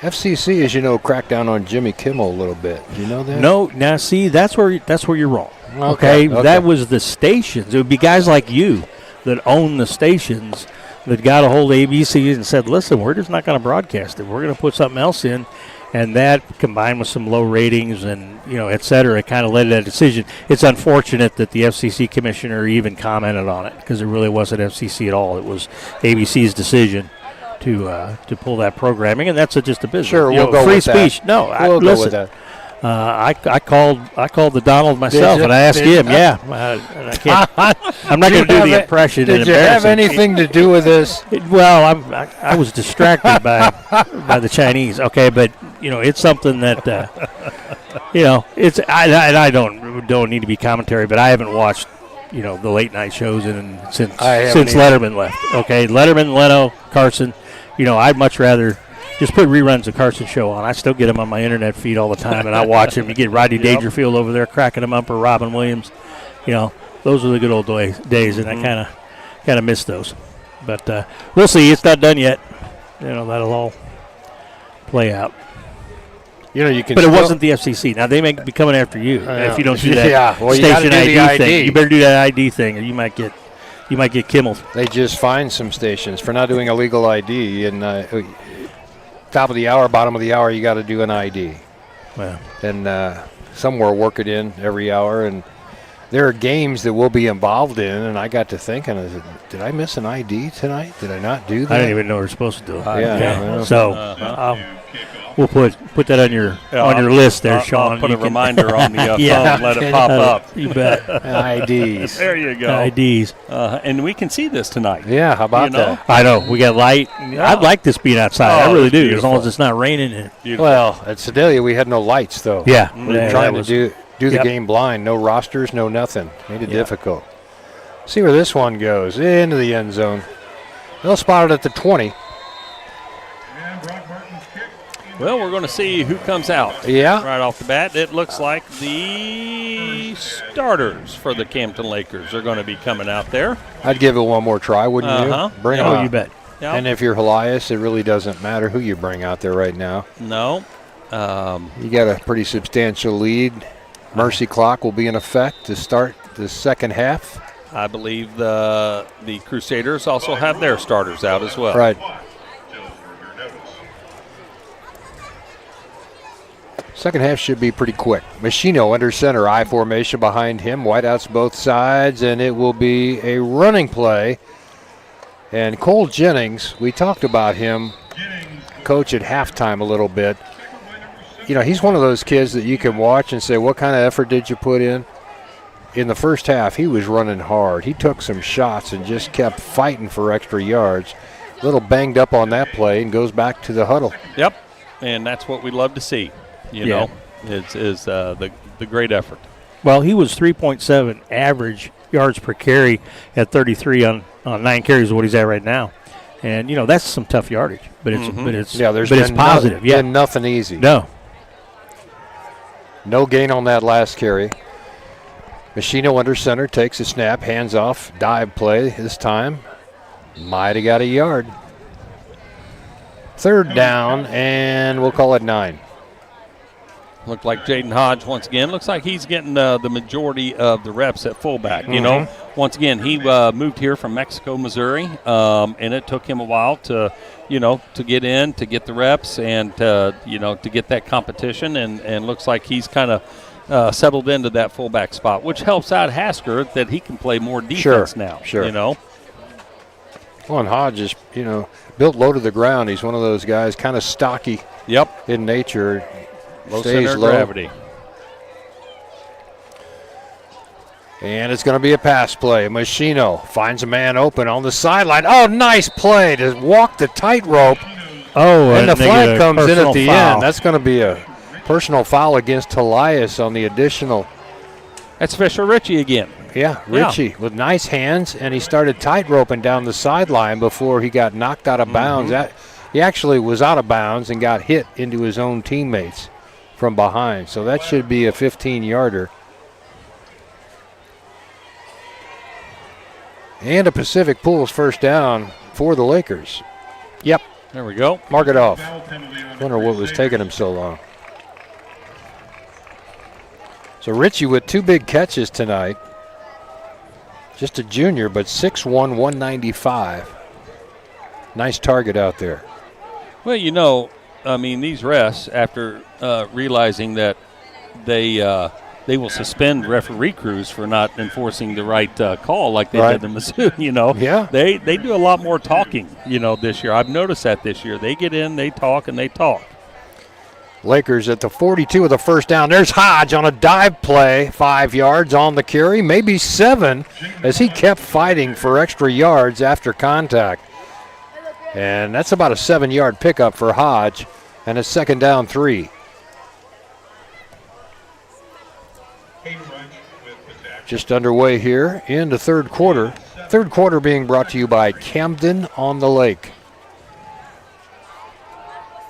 FCC, as you know, cracked down on Jimmy Kimmel a little bit. Do you know that? No. Now, see, that's where you're wrong. Okay? That was the stations. It would be guys like you that own the stations that got a hold of ABC and said, listen, we're just not going to broadcast it. We're going to put something else in. And that, combined with some low ratings and, et cetera, kind of led to that decision. It's unfortunate that the FCC commissioner even commented on it because it really wasn't FCC at all. It was ABC's decision to pull that programming, and that's just a business. Sure, we'll go free with speech. That. No, we'll go with that. I called the Donald myself and I asked him. Yeah, I can't. I'm not going to do the impression. Did you have anything to do with this? Well, I was distracted by the Chinese. Okay, but it's something that it's I don't need to be commentary, but I haven't watched the late night shows since Letterman left. Okay, Letterman, Leno, Carson. I'd much rather just put reruns of Carson's show on. I still get them on my internet feed all the time, and I watch them. You get Rodney Dangerfield over there cracking them up, or Robin Williams. Those are the good old days, and I kind of miss those. But we'll see. It's not done yet. That'll all play out. You can. But it wasn't the FCC. Now they may be coming after you if you don't do that. Yeah, well, you station do the ID thing. You better do that ID thing, or you might get kimmeled. They just fined some stations for not doing a legal ID, and top of the hour, bottom of the hour, you got to do an ID. Well, and somewhere work it in every hour, and there are games that we'll be involved in, and I got to thinking, did I miss an ID tonight? Did I not do that? I didn't even know we were supposed to do it. Yeah. So we'll put that on your list there, Sean. I'll put a reminder on the phone and let it pop up. You bet. IDs. There you go. IDs. And we can see this tonight. Yeah, how about that? I know. We got light. Yeah. I'd like this being outside. I really do, as long as it's not raining. Well, at Sedalia, we had no lights, though. Yeah. We were trying to do the game blind. No rosters, no nothing. Made it difficult. See where this one goes. Into the end zone. They'll spot it at the 20. Well, we're going to see who comes out. Yeah. Right off the bat, it looks like the starters for the Camdenton Lakers are going to be coming out there. I'd give it one more try, wouldn't you? Bring it on. You bet. Yep. And if you're Helias, it really doesn't matter who you bring out there right now. No. You got a pretty substantial lead. Mercy clock will be in effect to start the second half. I believe the Crusaders also have their starters out as well. Right. Second half should be pretty quick. Machino under center, I formation behind him, wideouts both sides, and it will be a running play. And Cole Jennings, we talked about him, coach, at halftime a little bit. You know, he's one of those kids that you can watch and say, what kind of effort did you put in? In the first half, he was running hard. He took some shots and just kept fighting for extra yards. A little banged up on that play and goes back to the huddle. Yep, and that's what we love to see. You know, is the great effort. Well, he was 3.7 average yards per carry at 33 on 9 carries is what he's at right now. And, you know, that's some tough yardage. But it's it's positive. Been nothing easy. No. No gain on that last carry. Machino under center, takes a snap, hands off, dive play this time. Might have got a yard. Third down, and we'll call it 9. Looked like Jaden Hodge once again. Looks like he's getting the majority of the reps at fullback. You know, once again, he moved here from Mexico, Missouri, and it took him a while to get in, to get the reps, and to get that competition. And looks like he's kind of settled into that fullback spot, which helps out Hasker that he can play more defense now. Sure. You know. Well, and Hodge is, built low to the ground. He's one of those guys, kind of stocky. Yep. In nature. Low Stays center low. gravity. And it's going to be a pass play. Machino finds a man open on the sideline. Oh, nice play to walk the tightrope. Oh, and the flag comes in at the foul. end. That's going to be a personal foul against Helias on the additional. That's Fisher Ritchie again. Yeah, Ritchie with nice hands, and he started tightroping down the sideline before he got knocked out of bounds. He actually was out of bounds and got hit into his own teammates from behind. So that should be a 15-yarder. And a Pacific Pools first down for the Lakers. Yep. There we go. Mark it off. Wonder what was taking him so long. So Ritchie with 2 big catches tonight. Just a junior, but 6'1", 195. Nice target out there. Well, these refs, after realizing that they will suspend referee crews for not enforcing the right call like they did in Mizzou, Yeah. They do a lot more talking, this year. I've noticed that this year. They get in, they talk, and they talk. Lakers at the 42 of the first down. There's Hodge on a dive play, 5 yards on the carry, maybe 7, as he kept fighting for extra yards after contact. And that's about a 7-yard pickup for Hodge, and a second down 3. Just underway here in the third quarter. Third quarter being brought to you by Camden on the Lake.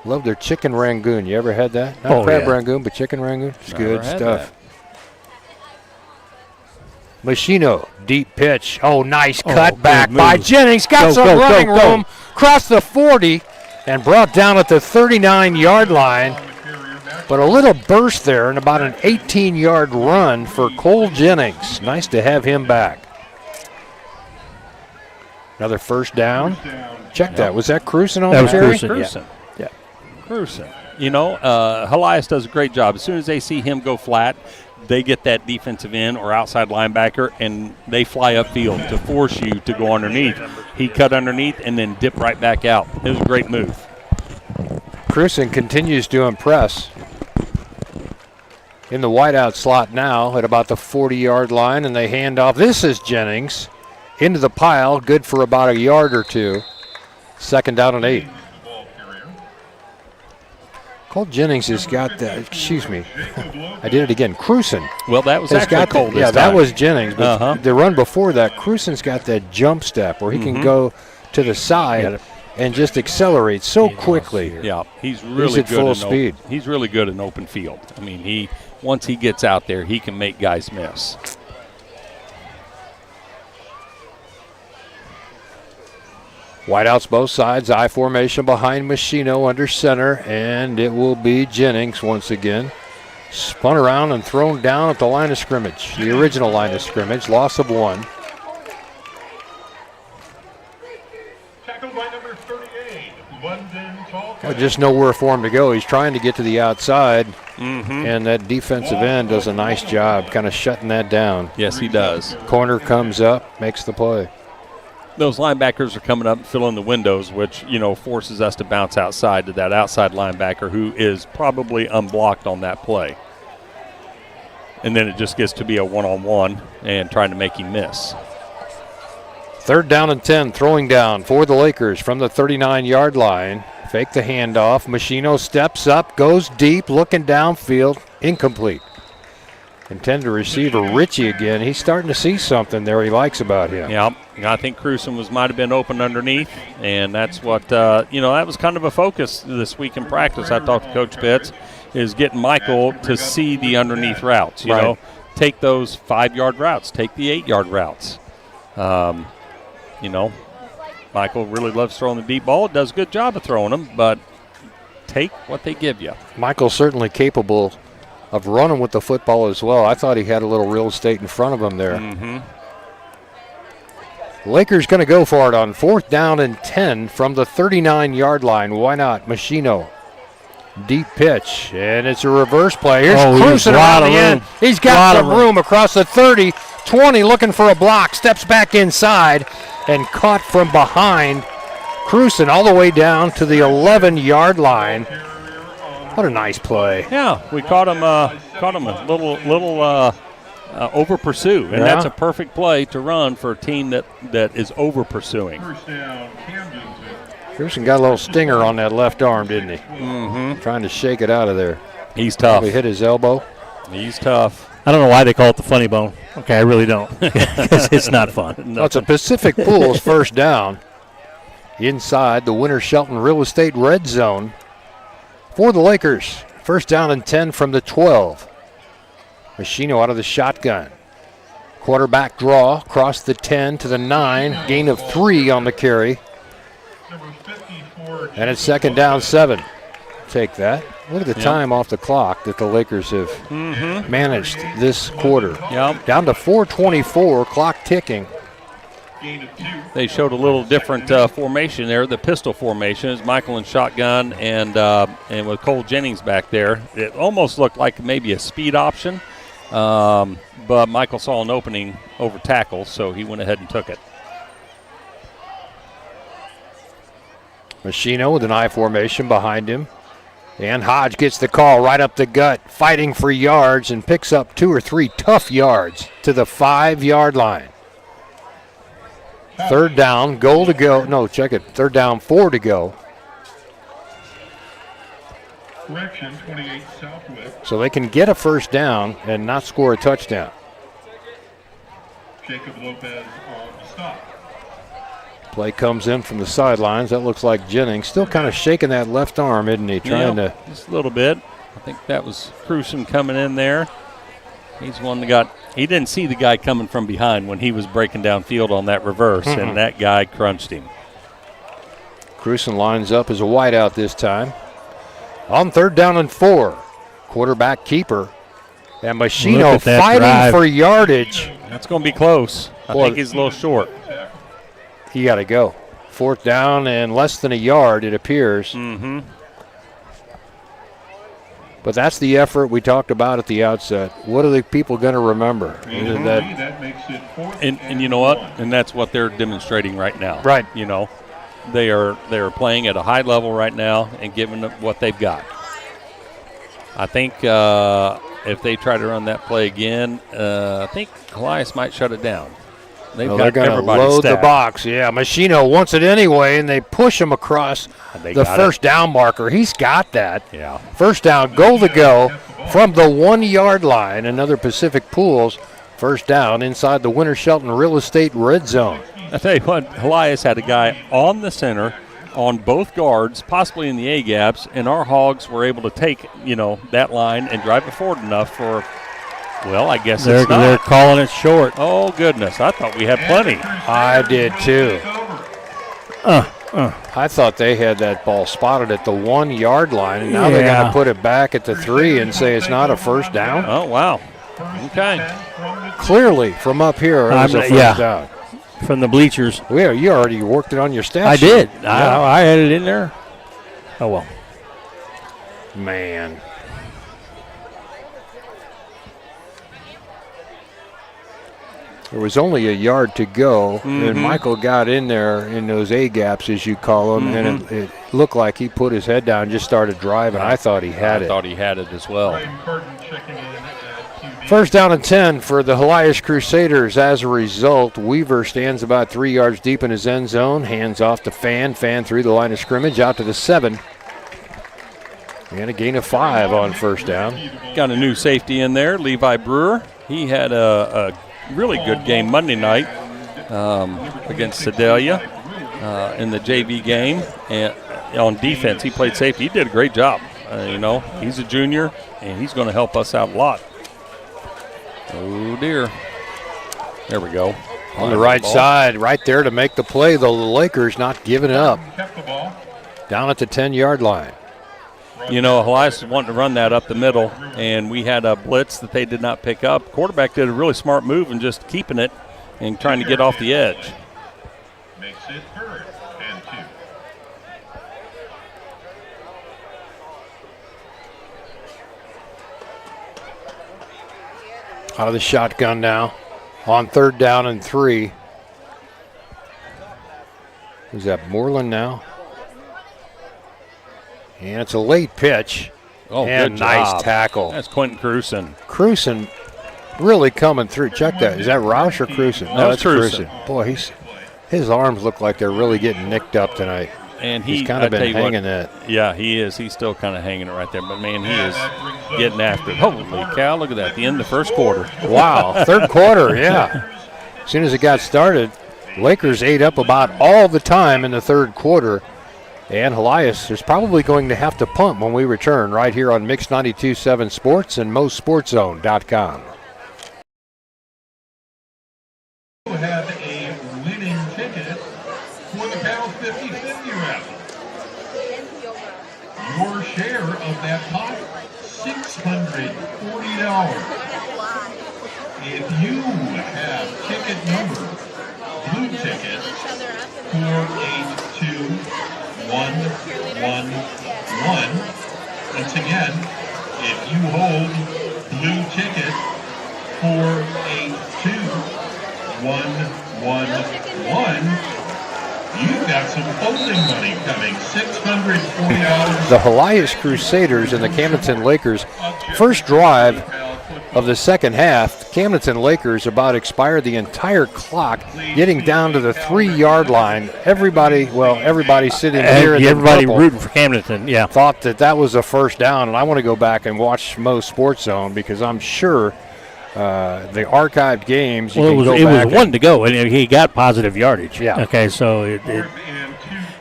Love their chicken rangoon. You ever had that? Not crab rangoon, but chicken rangoon. It's good stuff. Machino, deep pitch. Oh, nice cut back by Jennings. Got some running room. Crossed the 40 and brought down at the 39-yard line. But a little burst there and about an 18-yard run for Cole Jennings. Nice to have him back. Another first down. Check that. Was that Cruson on the carry? Cruson. Cruson. Helias does a great job. As soon as they see him go flat, they get that defensive end or outside linebacker, and they fly upfield to force you to go underneath. He cut underneath and then dip right back out. It was a great move. Cruson continues to impress. In the wideout slot now at about the 40-yard line, and they hand off. This is Jennings into the pile, good for about a yard or 2. Second down and 8. Cole Jennings has got that. Excuse me, I did it again. Cruson. Well, that was actually Cole this time. Yeah, that was Jennings. But the run before that, Cruson's got that jump step where he can go to the side and just accelerates so quickly. Yeah, he's really at good full in speed. He's really good in open field. I mean, once he gets out there, he can make guys miss. Wideouts both sides, I formation behind Machino under center, and it will be Jennings once again. Spun around and thrown down at the line of scrimmage, the original line of scrimmage, loss of 1. Tackled by number 38, London Tall. Just nowhere for him to go. He's trying to get to the outside, and that defensive end does a nice job kind of shutting that down. Yes, he does. Corner comes up, makes the play. Those linebackers are coming up and filling the windows, which, forces us to bounce outside to that outside linebacker who is probably unblocked on that play. And then it just gets to be a one-on-one and trying to make him miss. 3rd down and 10, throwing down for the Lakers from the 39-yard line. Fake the handoff. Machino steps up, goes deep, looking downfield, incomplete. Intended receiver Ritchie again. He's starting to see something there he likes about him. Yeah, I think Cruson might have been open underneath, and that's what, that was kind of a focus this week in practice. I talked to Coach Pitts, is getting Michael to see the underneath routes. You know, take those 5-yard routes, take the 8-yard routes. Michael really loves throwing the deep ball. Does a good job of throwing them, but take what they give you. Michael's certainly capable of running with the football as well. I thought he had a little real estate in front of him there. Lakers going to go for it on 4th down and 10 from the 39-yard line. Why not? Machino. Deep pitch, and it's a reverse play. Here's Cruson around the end. He's got some room across the 30, 20, looking for a block. Steps back inside and caught from behind. Cruson all the way down to the 11-yard line. What a nice play. Yeah, we caught him a little over pursue, and that's a perfect play to run for a team that is over pursuing. First down, Camdenton. Cruson got a little stinger on that left arm, didn't he? Trying to shake it out of there. He's tough. Probably hit his elbow. He's tough. I don't know why they call it the funny bone. Okay, I really don't. It's not fun. Well, it's a Pacific Pools first down inside the Winter Shelton Real Estate red zone. For the Lakers, 1st down and 10 from the 12. Machino out of the shotgun. Quarterback draw, across the 10 to the 9. Gain of 3 on the carry. And it's 2nd down, 7. Take that. Look at the time off the clock that the Lakers have managed this quarter. Down to 4:24, clock ticking. They showed a little different formation there, the pistol formation. Is Michael in shotgun and with Cole Jennings back there. It almost looked like maybe a speed option, but Michael saw an opening over tackle, so he went ahead and took it. Machino with an I formation behind him. And Hodge gets the call right up the gut, fighting for yards, and picks up 2 or 3 tough yards to the 5-yard line. 3rd down, goal to go. No, check it. 3rd down, 4 to go. Correction, 28 Southwick. So they can get a 1st down and not score a touchdown. Jacob Lopez on the stop. Play comes in from the sidelines. That looks like Jennings. Still kind of shaking that left arm, isn't he? Trying to. Just a little bit. I think that was Cruson coming in there. He's one that got. He didn't see the guy coming from behind when he was breaking downfield on that reverse, and that guy crunched him. Cruson lines up as a wideout this time. On 3rd down and 4. Quarterback keeper. And Machino fighting for yardage. That's going to be close. I think he's a little short. He got to go. 4th down and less than a yard, it appears. But that's the effort we talked about at the outset. What are the people going to remember? That makes it 4th and you know what? And that's what they're demonstrating right now. Right. You know, they are playing at a high level right now and giving them what they've got. I think if they try to run that play again, I think Helias might shut it down. They're going to load the box. Yeah, Machino wants it anyway, and they push him across the 1st down marker. He's got that. Yeah. 1st down, goal to go from the 1-yard line. Another Pacific Pools 1st down inside the Winter Shelton Real Estate red zone. I tell you what, Helias had a guy on the center on both guards, possibly in the A gaps, and our Hogs were able to take, that line and drive it forward enough for, well, I guess they're calling it short. Oh, goodness. I thought we had plenty. I did too. I thought they had that ball spotted at the 1 yard line, and now they're going to put it back at the 3 and say it's not a first down. Oh, wow. Okay. Clearly, from up here, it was a first down. From the bleachers. Well, you already worked it on your stats. I did. I had it in there. Oh, well. Man. There was only a yard to go, and Michael got in there in those A gaps, as you call them, and it looked like he put his head down and just started driving. I thought he had it. I thought he had it as well. First down and 10 for the Helias Crusaders. As a result, Weaver stands about 3 yards deep in his end zone, hands off to Fan. Fan through the line of scrimmage, out to the 7. And a gain of 5 on first down. Got a new safety in there, Levi Brewer. He had a really good game Monday night against Sedalia in the JV game. And on defense, he played safety. He did a great job. He's a junior, and he's going to help us out a lot. Oh, dear. There we go. On the right side, right there to make the play, though. The Lakers not giving up. Down at the 10-yard line. Helias wanted to run that up the middle, and we had a blitz that they did not pick up. Quarterback did a really smart move and just keeping it and trying to get off the edge. Makes it 3rd and 2. Out of the shotgun now. On 3rd down and 3. Is that Moreland now? And it's a late pitch. Oh, and good nice job. tackle. That's Quentin Cruson. Cruson really coming through. Check that. Is that Roush or Cruson? No, that's Cruson. Boy, his arms look like they're really getting nicked up tonight. And he's kind of been hanging that. Yeah, he is. He's still kind of hanging it right there. But, man, he is getting after it. Holy cow, look at that. The end of the first quarter. Wow, 3rd quarter, yeah. As soon as it got started, Lakers ate up about all the time in the 3rd quarter. And Helias is probably going to have to punt when we return right here on Mix 92.7 Sports and MoSportsZone.com. You have a winning ticket for the Cal 50-50 raffle. Your share of that pot, $640. If you have ticket number, blue ticket, 482-111. Once again, if you hold blue ticket 482-111, you've got some folding money coming. $640. The Helias Crusaders and the Camdenton Lakers first drive of the second half. Camdenton Lakers about expired the entire clock, getting down to the 3-yard line. Everybody sitting here in everybody the purple rooting for Camdenton, thought that was a first down. And I want to go back and watch MoSportsZone because I'm sure the archived games. Well, it was 1 to go, and he got positive yardage. Yeah. Okay, so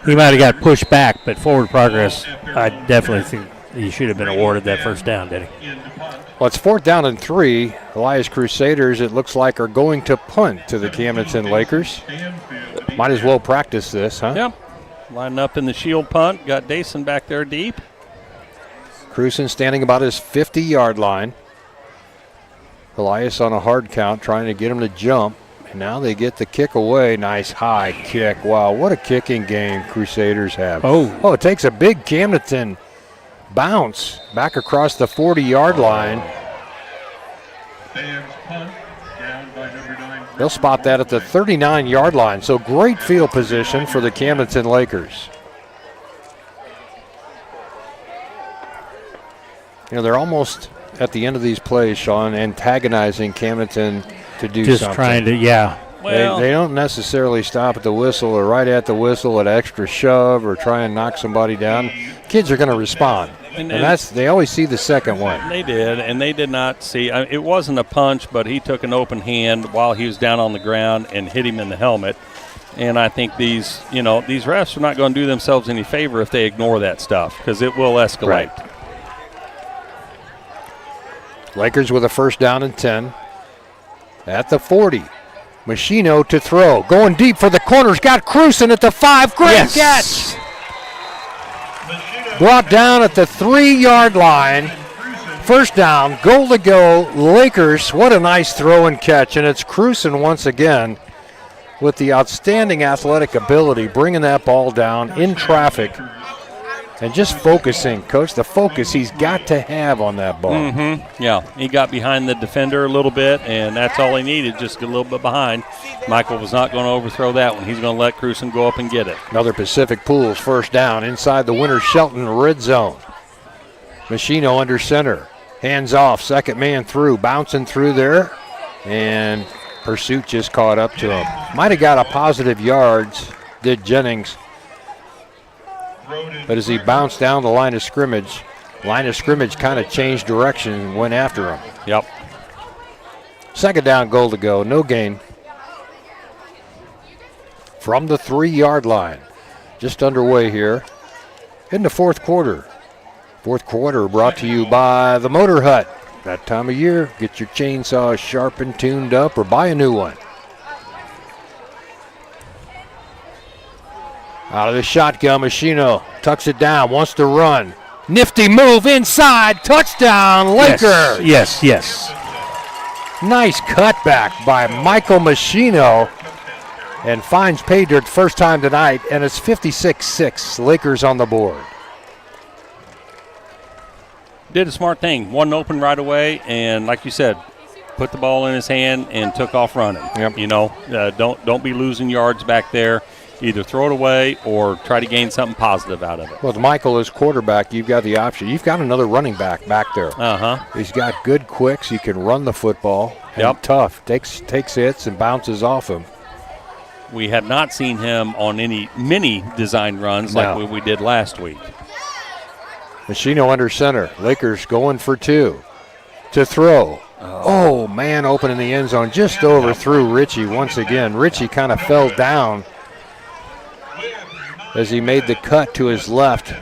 he might have got pushed back, but forward progress, I definitely think he should have been awarded that first down, did he? Well, it's 4th down and 3. Helias Crusaders, it looks like, are going to punt to the Camdenton Lakers. Might as well practice this, huh? Yep. Lining up in the shield punt. Got Dason back there deep. Cruson standing about his 50-yard line. Helias on a hard count, trying to get him to jump. And now they get the kick away. Nice high kick. Wow, what a kicking game Crusaders have. Oh, it takes a big Camdenton bounce back across the 40-yard line. They'll spot that at the 39-yard line. So great field position for the Camdenton Lakers. They're almost at the end of these plays, Sean, antagonizing Camdenton to do something. Just trying to, Well, they don't necessarily stop at the whistle or right at the whistle, an extra shove or try and knock somebody down. Kids are going to respond. And they always see the second one. They did, and they did not see. It wasn't a punch, but he took an open hand while he was down on the ground and hit him in the helmet. And I think these refs are not going to do themselves any favor if they ignore that stuff, because it will escalate. Right. Lakers with a first down and 10 at the 40. Machino to throw. Going deep for the corners. Got Cruson at the 5. Great catch. Brought down at the 3-yard line. First down. Goal to go. Lakers. What a nice throw and catch. And it's Cruson once again with the outstanding athletic ability, bringing that ball down in traffic and just focusing, Coach, the focus he's got to have on that ball. Mm-hmm. Yeah, he got behind the defender a little bit, and that's all he needed, just get a little bit behind. Michael was not going to overthrow that one. He's going to let Cruson go up and get it. Another Pacific Pools first down inside the Winter Shelton red zone. Machino under center. Hands off, second man through, bouncing through there, and pursuit just caught up to him. Might have got a positive yards, did Jennings. But as he bounced down the line of scrimmage kind of changed direction and went after him. Yep. Second down, goal to go, no gain. From the 3-yard line, just underway here in the fourth quarter. Fourth quarter brought to you by the Motor Hut. That time of year, get your chainsaw sharpened, tuned up, or buy a new one. Out of the shotgun, Machino tucks it down, wants to run. Nifty move inside, touchdown, Lakers. Yes. Nice cutback by Michael Machino, and finds pay dirt first time tonight, and it's 56-6, Lakers on the board. Did a smart thing, wasn't open right away, and like you said, put the ball in his hand and took off running. Yep. Don't be losing yards back there. Either throw it away or try to gain something positive out of it. Well, with Michael as quarterback, you've got the option. You've got another running back there. He's got good quicks. He can run the football. And tough. Takes hits and bounces off him. We have not seen him on any mini design runs like we did last week. Machino under center. Lakers going for 2 to throw. Oh, man, open in the end zone. Just overthrew Richie once again. Richie kind of fell down as he made the cut to his left.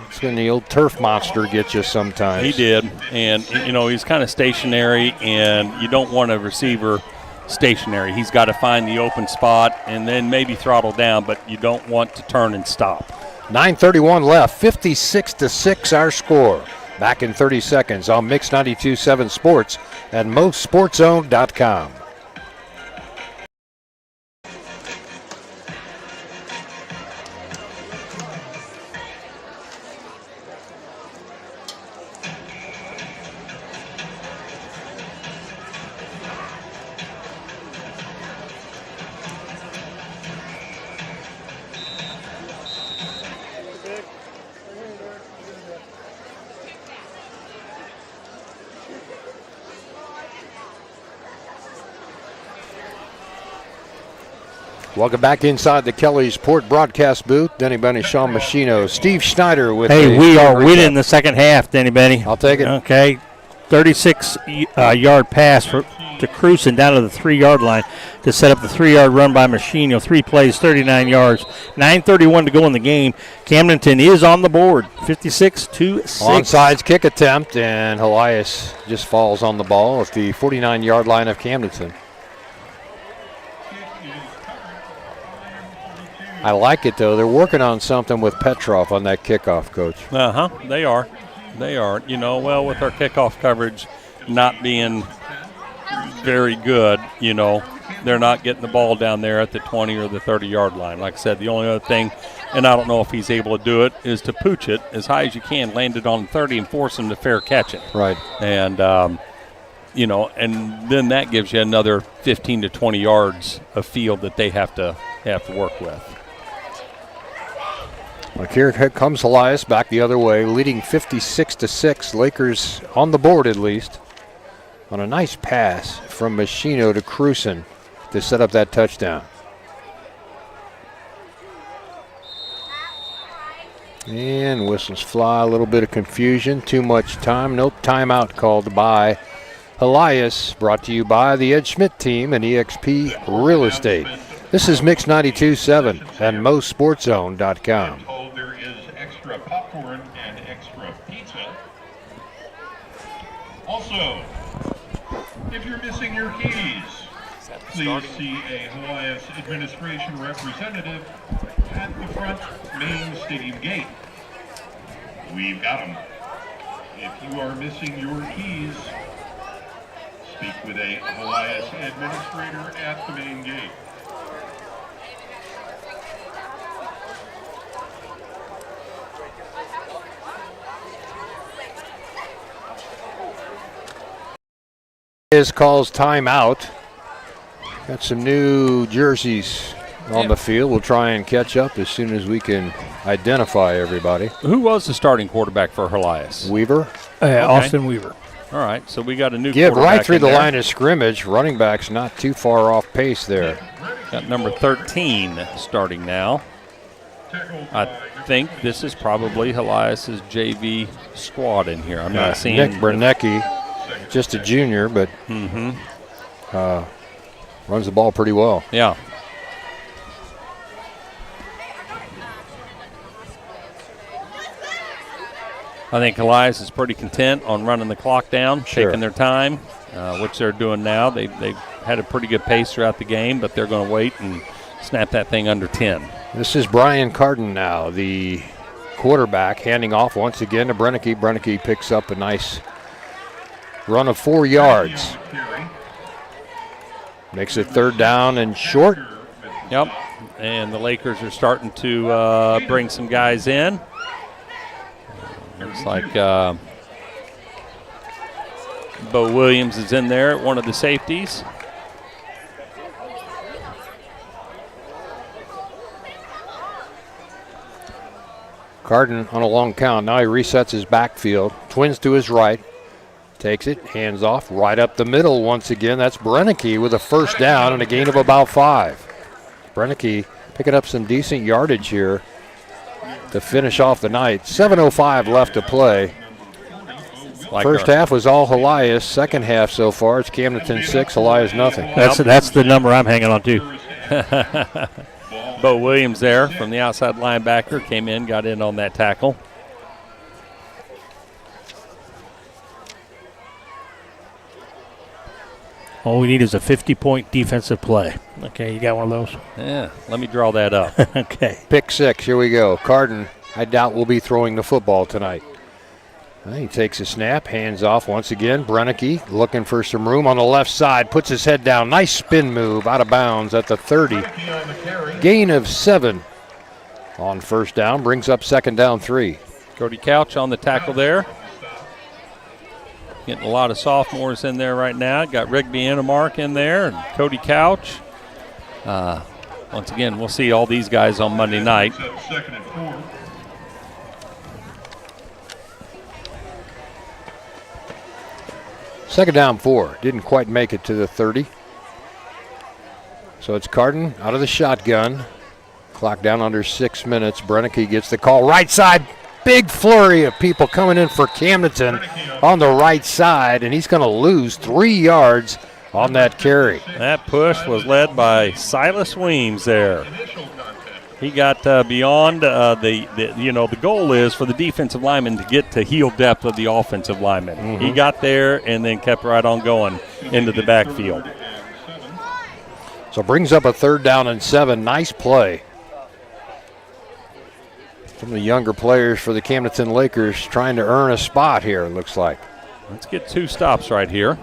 It's when the old turf monster gets you sometimes. He did, and he's kind of stationary, and you don't want a receiver stationary. He's got to find the open spot and then maybe throttle down, but you don't want to turn and stop. 9:31 left, 56-6 our score. Back in 30 seconds on Mix 92.7 Sports and MoSportsZone.com. Welcome back inside the Kelly's Port broadcast booth. Denny Benny, Sean Machino, Steve Schneider with we are winning the second half, Denny Benny. I'll take it. Okay. 36-yard pass to Cruson down to the 3-yard line to set up the 3-yard run by Machino. 3 plays, 39 yards. 9:31 to go in the game. Camdenton is on the board, 56-6. Onside kick attempt, and Helias just falls on the ball at the 49-yard line of Camdenton. I like it, though. They're working on something with Petrov on that kickoff, Coach. They are. With our kickoff coverage not being very good, they're not getting the ball down there at the 20 or the 30-yard line. Like I said, the only other thing, and I don't know if he's able to do it, is to pooch it as high as you can, land it on 30 and force him to fair catch it. Right. And, and then that gives you another 15 to 20 yards of field that they have to work with. Well, here comes Helias back the other way, leading 56-6. Lakers on the board at least. On a nice pass from Machino to Cruson to set up that touchdown. And whistles fly, a little bit of confusion, too much time. Nope, timeout called by Helias, brought to you by the Ed Schmidt team and EXP Real Estate. This is Mix 92.7 and MoSportsZone.com. Told there is extra popcorn and extra pizza. Also, if you're missing your keys, please see a Helias administration representative at the front main stadium gate. We've got them. If you are missing your keys, speak with a Helias administrator at the main gate. Calls timeout. Got some new jerseys on the field. We'll try and catch up as soon as we can identify everybody. Who was the starting quarterback for Helias? Weaver. Austin Weaver. All right, so we got a new Give quarterback right through in the there. line of scrimmage. Running back's not too far off pace there. Got number 13 starting now. I think this is probably Helias' JV squad in here. I'm not seeing Nick Bernecki, just a junior, but runs the ball pretty well. Yeah. I think Helias is pretty content on running the clock down, taking their time, which they're doing now. They've had a pretty good pace throughout the game, but they're going to wait and snap that thing under 10. This is Brian Carden now, the quarterback, handing off once again to Brennicke. Brennicke picks up a nice run of 4 yards. Makes it third down and short. Yep, and the Lakers are starting to bring some guys in. Looks like Bo Williams is in there at one of the safeties. Carden on a long count. Now he resets his backfield. Twins to his right. Takes it, hands off, right up the middle once again. That's Brennicke with a first down and a gain of about 5. Brennicke picking up some decent yardage here to finish off the night. 7:05 left to play. First half was all Helias. Second half so far, it's Camdenton 6, Helias nothing. That's the number I'm hanging on to. Bo Williams there from the outside linebacker came in, got in on that tackle. All we need is a 50-point defensive play. Okay, you got one of those? Yeah, let me draw that up. Okay. Pick 6, here we go. Carden, I doubt will be throwing the football tonight. He takes a snap, hands off once again. Brennicke looking for some room on the left side, puts his head down. Nice spin move out of bounds at the 30. Gain of 7 on first down, brings up second down 3. Cody Couch on the tackle there. Getting a lot of sophomores in there right now. Got Rigby Anamark in there and Cody Couch. Once again, we'll see all these guys on Monday night. Second down 4. Didn't quite make it to the 30. So it's Carden out of the shotgun. Clock down under 6 minutes. Brennicke gets the call. Right side. Big flurry of people coming in for Camdenton on the right side, and he's going to lose 3 yards on that carry. That push was led by Silas Weems there. He got beyond the goal is for the defensive lineman to get to heel depth of the offensive lineman. He got there and then kept right on going into the backfield. So brings up a third down and 7. Nice play. Some of the younger players for the Camdenton Lakers trying to earn a spot here, it looks like. Let's get 2 stops right here.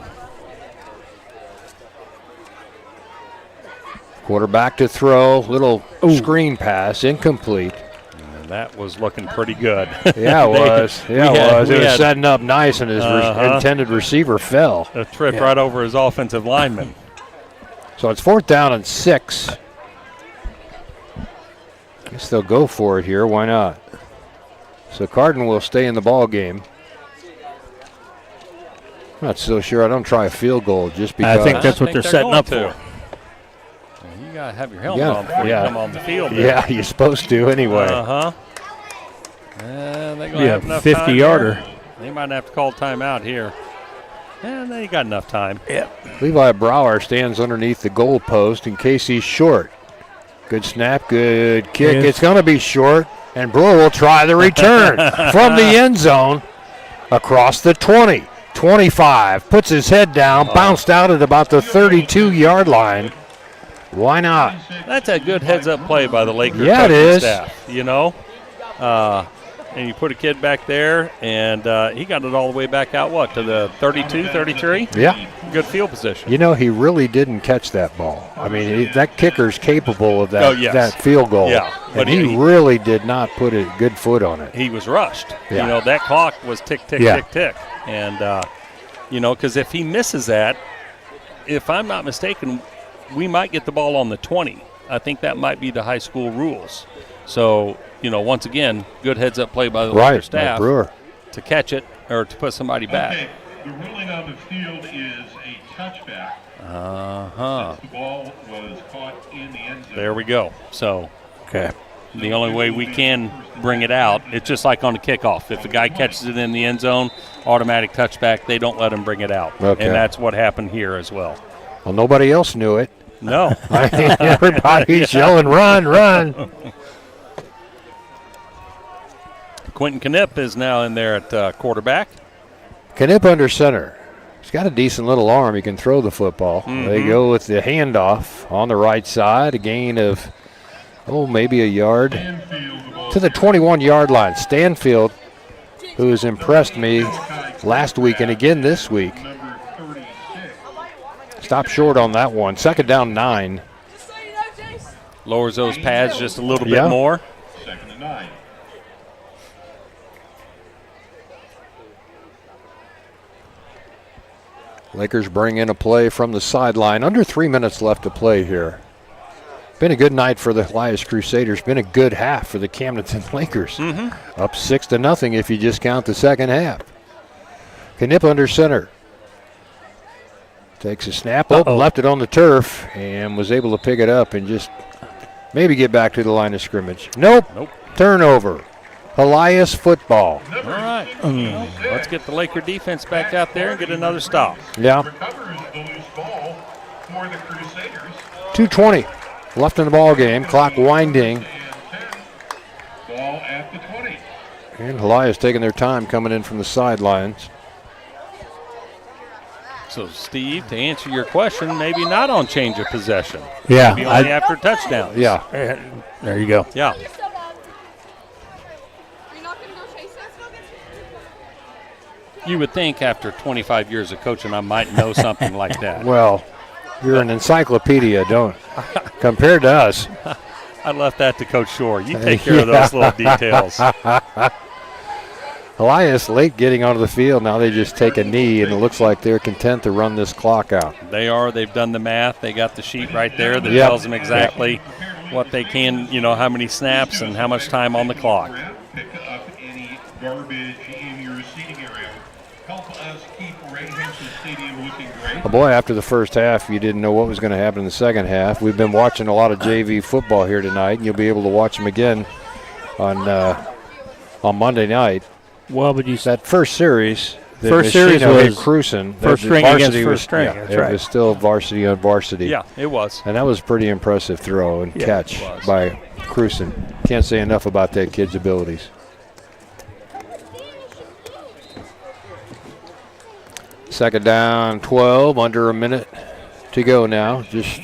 Quarterback to throw, little screen pass, incomplete. And that was looking pretty good. Yeah, it was. It was setting up nice, and his intended receiver fell. A trip right over his offensive lineman. So it's 4th down and 6. Guess they'll go for it here. Why not? So Carden will stay in the ball game. I'm not so sure. I don't try a field goal just because. I think that's what they're setting up for. You got to have your helmet on before you come on the field. Yeah, you're supposed to anyway. They're going to have enough 50-yarder. time. They might have to call timeout here. And they got enough time. Yep. Levi Brower stands underneath the goal post in case he's short. Good snap, good kick. It's going to be short, and Brewer will try the return from the end zone across the 20, 25. Puts his head down, bounced out at about the 32-yard line. Why not? That's a good heads-up play by the Lakers staff, you know. And you put a kid back there, and he got it all the way back out, to the 32, 33? Yeah. Good field position. You know, he really didn't catch that ball. I mean, that kicker's capable of that, that field goal. Yeah. But he really did not put a good foot on it. He was rushed. Yeah. You know, that clock was tick, tick, tick, tick. And, you know, because if he misses that, if I'm not mistaken, we might get the ball on the 20. I think that might be the high school rules. So, you know, once again, good heads-up play by the Laker staff to catch it or to put somebody back. Okay, the ruling on the field is a touchback. Since the ball was caught in the end zone. There we go. So, the only way we can bring it out, it's just like on the kickoff. If the guy catches it in the end zone, automatic touchback, they don't let him bring it out. Okay. And that's what happened here as well. Well, nobody else knew it. No. Everybody's yelling, run, run. Quentin Knipp is now in there at quarterback. Knipp under center. He's got a decent little arm. He can throw the football. They go with the handoff on the right side, a gain of, maybe a yard to the 21-yard line. Stanfield, who has impressed me last week and again this week. Stop short on that one. Second down, 9. Lowers those pads just a little bit more. Second and 9. Lakers bring in a play from the sideline. Under 3 minutes left to play here. Been a good night for the Helias Crusaders. Been a good half for the Camdenton Lakers. Up 6-0 if you just count the second half. Knipp under center. Takes a snap up, left it on the turf, and was able to pick it up and just maybe get back to the line of scrimmage. Nope. Turnover. Helias football. All right. Let's get the Laker defense back out there and get another stop. Yeah. Recovers the loose ball for the Crusaders. 2:20 left in the ball game. Clock winding. Ball at the 20. And Helias taking their time coming in from the sidelines. So, Steve, to answer your question, maybe not on change of possession. Yeah. Maybe only after touchdowns. Yeah. There you go. Yeah. You would think after 25 years of coaching I might know something like that. Well, you're an encyclopedia, don't compared to us. I left that to Coach Shore. You take care of those little details. Helias late getting onto the field. Now they just take a knee, and it looks like they're content to run this clock out. They are. They've done the math. They got the sheet right there that tells them exactly what they can, how many snaps and how much time on the clock. Pick up any garbage in your seating area. Help us keep Ray Henson Stadium looking great. Oh boy, after the first half, you didn't know what was going to happen in the second half. We've been watching a lot of JV football here tonight, and you'll be able to watch them again on Monday night. Well, but that first series, was Cruson. First string against first string. Yeah, it was still varsity on varsity. Yeah, it was. And that was a pretty impressive throw and catch by Cruson. Can't say enough about that kid's abilities. Second down, 12, under a minute to go now. Just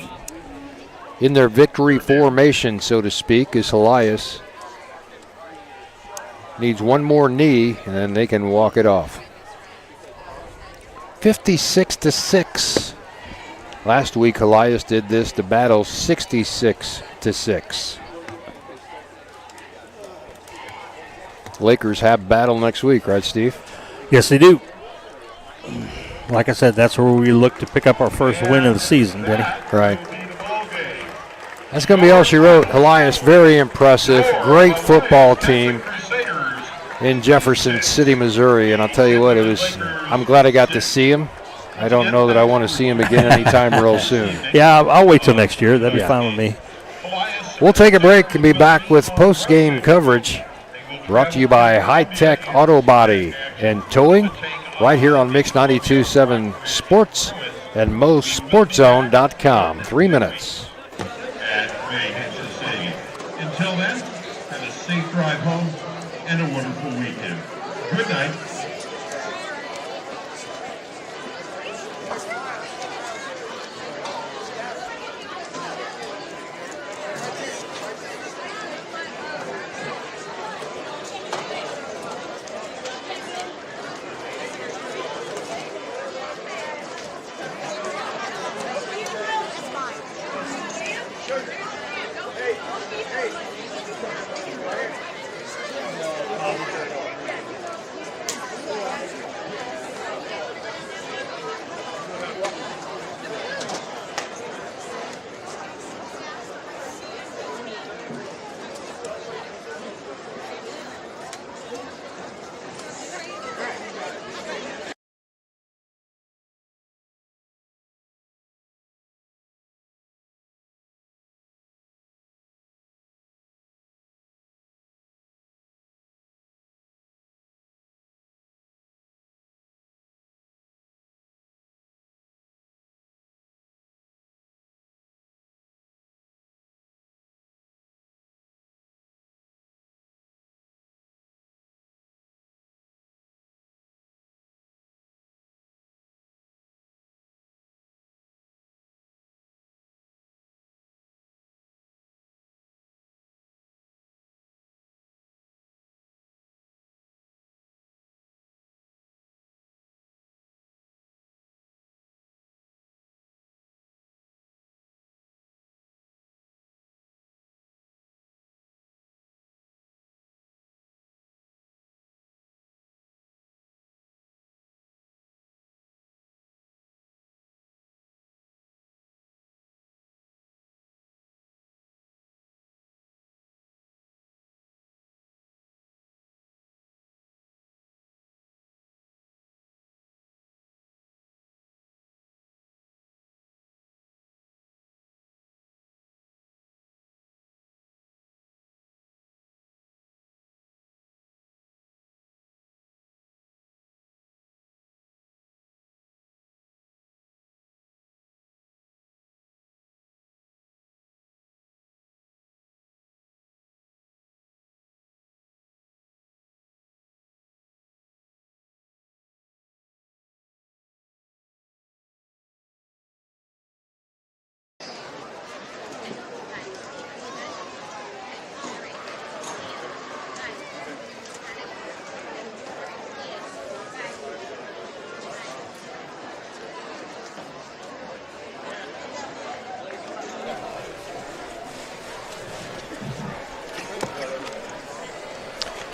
in their victory formation, so to speak, is Helias. Needs one more knee, and then they can walk it off. 56-6. Last week, Helias did this to battle 66-6. Lakers have battle next week, right, Steve? Yes, they do. Like I said, that's where we look to pick up our first win of the season, Denny. Right. That's going to be all she wrote. Helias, very impressive. Great football team in Jefferson City, Missouri. And I'll tell you what, I'm glad I got to see him. I don't know that I want to see him again anytime real soon. Yeah, I'll wait till next year. That'd be fine with me. We'll take a break and be back with post-game coverage brought to you by High Tech Auto Body and Towing right here on Mix 92.7 Sports and MoSportsZone.com. 3 minutes. Good night.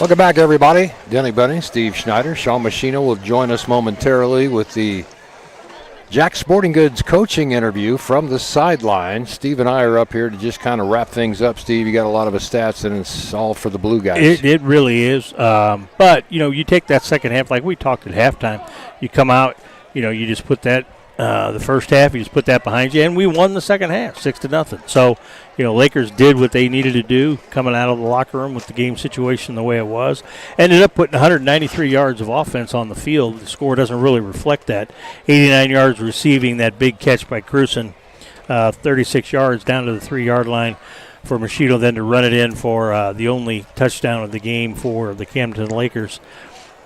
Welcome back, everybody. Denny Bunny, Steve Schneider, Sean Machino will join us momentarily with the Jack Sporting Goods coaching interview from the sideline. Steve and I are up here to just kind of wrap things up. Steve, you got a lot of stats, and it's all for the Blue guys. It really is. But, you take that second half, like we talked at halftime, you come out, you just put that, the first half, you just put that behind you, and we won the second half, 6-0. So, Lakers did what they needed to do coming out of the locker room with the game situation the way it was. Ended up putting 193 yards of offense on the field. The score doesn't really reflect that. 89 yards receiving, that big catch by Cruson, 36 yards down to the 3-yard line for Machino, then to run it in for the only touchdown of the game for the Camdenton Lakers.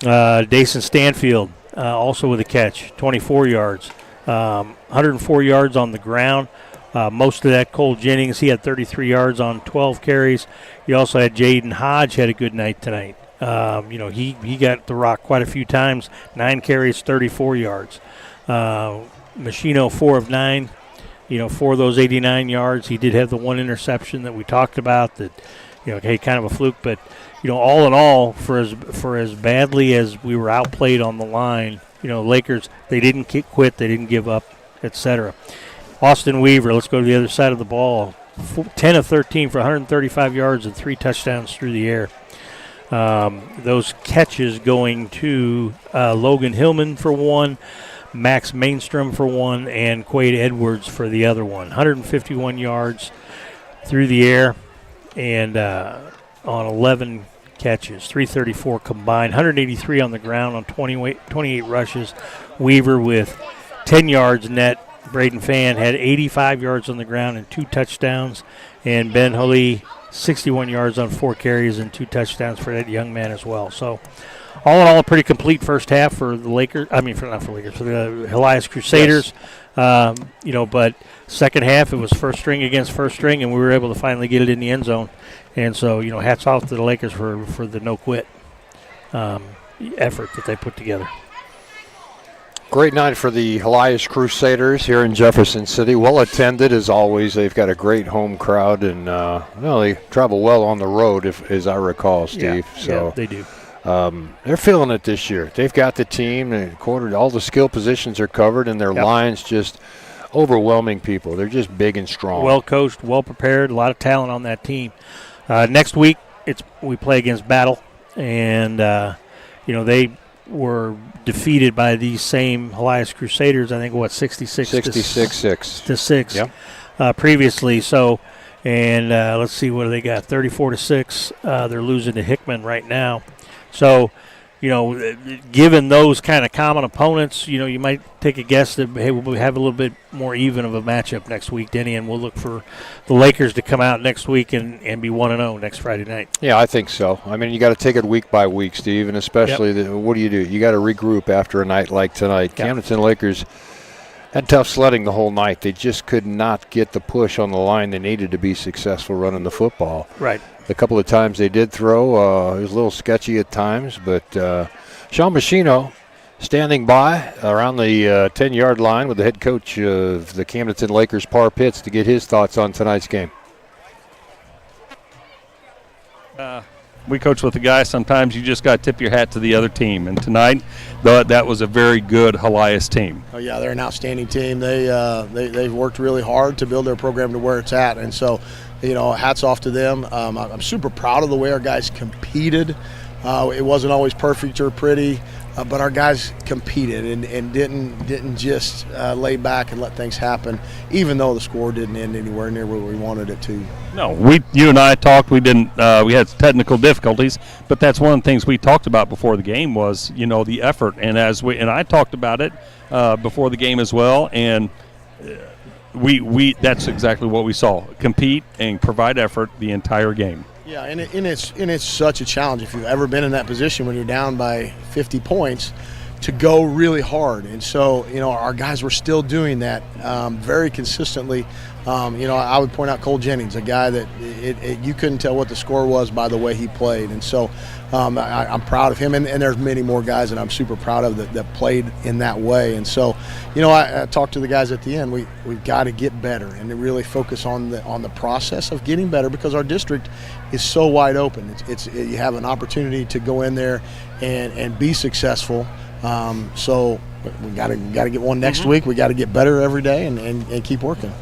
Dason Stanfield also with a catch, 24 yards. 104 yards on the ground. Most of that, Cole Jennings, he had 33 yards on 12 carries. You also had Jaden Hodge had a good night tonight. He got the rock quite a few times, 9 carries, 34 yards. Machino, 4 of 9, 4 of those 89 yards. He did have the one interception that we talked about that, kind of a fluke. But, all in all, for as badly as we were outplayed on the line, Lakers, they didn't quit, they didn't give up, etc. Austin Weaver, let's go to the other side of the ball. 10 of 13 for 135 yards and 3 touchdowns through the air. Those catches going to Logan Hillman for 1, Max Mainstrom for 1, and Quade Edwards for the other one. 151 yards through the air and on 11 catches, 334 combined, 183 on the ground on 28 rushes. Weaver with 10 yards net. Braden Fan had 85 yards on the ground and 2 touchdowns. And Ben Holley, 61 yards on 4 carries and 2 touchdowns for that young man as well. So all in all, a pretty complete first half for the Lakers. I mean, for the Helias Crusaders. Yes. But second half, it was first string against first string, and we were able to finally get it in the end zone. And so, hats off to the Lakers for the no-quit effort that they put together. Great night for the Helias Crusaders here in Jefferson City. Well attended as always. They've got a great home crowd, and they travel well on the road, as I recall, Steve. Yeah, they do. They're feeling it this year. They've got the team. All the skill positions are covered, and their lines just overwhelming people. They're just big and strong. Well coached, well prepared, a lot of talent on that team. Next week, we play against Battle, and they were defeated by these same Helias Crusaders. I think 66-6 to 6 previously. So, and let's see, what do they got? 34-6. They're losing to Hickman right now. So, given those kind of common opponents, you might take a guess that, hey, we'll have a little bit more even of a matchup next week, Denny, and we'll look for the Lakers to come out next week and be 1-0 next Friday night. Yeah, I think so. I mean, you got to take it week by week, Steve, and especially what do? You got to regroup after a night like tonight. Camdenton Lakers had tough sledding the whole night. They just could not get the push on the line they needed to be successful running the football. Right. The couple of times they did throw, it was a little sketchy at times, but Sean Machino standing by around the 10-yard line with the head coach of the Camdenton Lakers, Par Pitts, to get his thoughts on tonight's game. We coach with the guys. Sometimes you just got to tip your hat to the other team. And tonight, that was a very good Helias team. Oh, yeah, they're an outstanding team. They've worked really hard to build their program to where it's at. And so, hats off to them. I'm super proud of the way our guys competed. It wasn't always perfect or pretty, but our guys competed and didn't just lay back and let things happen, even though the score didn't end anywhere near where we wanted it to. No, you and I talked. We didn't. We had technical difficulties, but that's one of the things we talked about before the game was the effort. And I talked about it before the game as well. And we that's exactly what we saw: compete and provide effort the entire game. Yeah, and it's such a challenge if you've ever been in that position when you're down by 50 points to go really hard. And so, our guys were still doing that very consistently. I would point out Cole Jennings, a guy that you couldn't tell what the score was by the way he played. And so I'm proud of him. And there's many more guys that I'm super proud of that played in that way. And so, I talked to the guys at the end. We've got to get better and to really focus on the process of getting better because our district is so wide open. You have an opportunity to go in there and be successful. So we got to get one next week. We got to get better every day and keep working.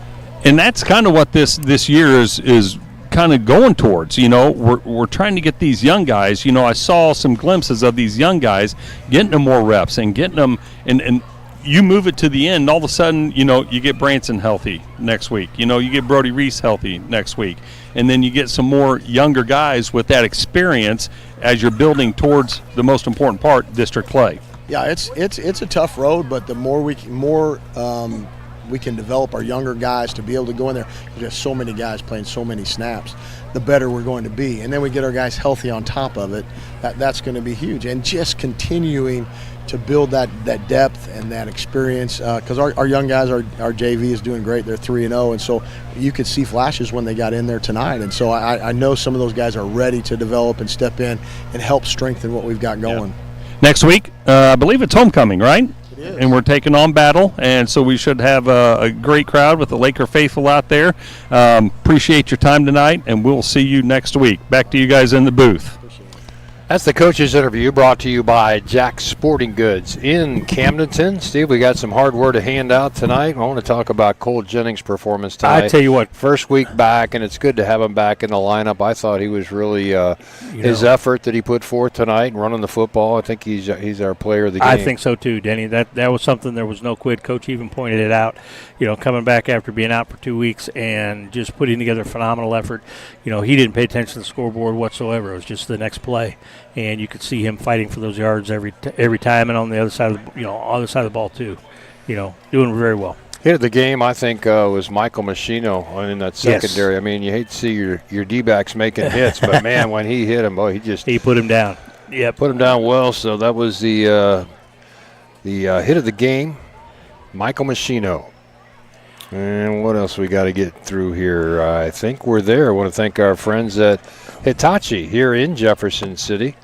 And that's kind of what this year is kind of going towards. We're trying to get these young guys. I saw some glimpses of these young guys getting them more reps and getting them and you move it to the end. All of a sudden, you get Branson healthy next week. You get Brody Reese healthy next week, and then you get some more younger guys with that experience as you're building towards the most important part, district play. Yeah, it's a tough road, but the more we can develop our younger guys to be able to go in there. There's so many guys playing so many snaps, the better we're going to be. And then we get our guys healthy on top of it. That's going to be huge. And just continuing to build that depth and that experience because our young guys, our JV is doing great. They're 3-0, and so you could see flashes when they got in there tonight. And so I know some of those guys are ready to develop and step in and help strengthen what we've got going. Yeah. Next week, I believe it's homecoming, right? It is. And we're taking on Battle, and so we should have a great crowd with the Laker faithful out there. Appreciate your time tonight, and we'll see you next week. Back to you guys in the booth. That's the coaches interview brought to you by Jack's Sporting Goods in Camdenton. Steve, we got some hardware to hand out tonight. I want to talk about Cole Jennings' performance tonight. I tell you what, first week back, and it's good to have him back in the lineup. I thought he was really his effort that he put forth tonight running the football. I think he's our player of the game. I think so too, Denny. That was something. There was no quid. Coach even pointed it out. Coming back after being out for 2 weeks and just putting together a phenomenal effort. He didn't pay attention to the scoreboard whatsoever. It was just the next play. And you could see him fighting for those yards every time, and on the other side of the ball too, doing very well. Hit of the game, I think, was Michael Machino in that secondary. Yes. I mean, you hate to see your D-backs making hits, but man, when he hit him, boy, he put him down. Yeah, put him down well. So that was the hit of the game, Michael Machino. And what else we got to get through here? I think we're there. I want to thank our friends at Hitachi here in Jefferson City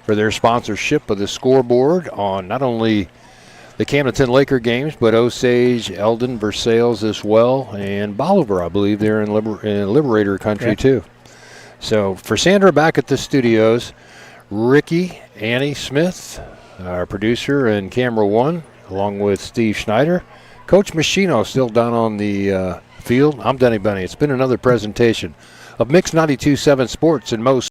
for their sponsorship of the scoreboard on not only the Camdenton Laker games, but Osage, Eldon, Versailles as well, and Bolivar, I believe, they're in Liberator country too. So for Sandra back at the studios, Ricky, Annie Smith, our producer, and Camera One, along with Steve Schneider. Coach Machino still down on the field. I'm Denny Benny. It's been another presentation of Mix 92.7 Sports and Most.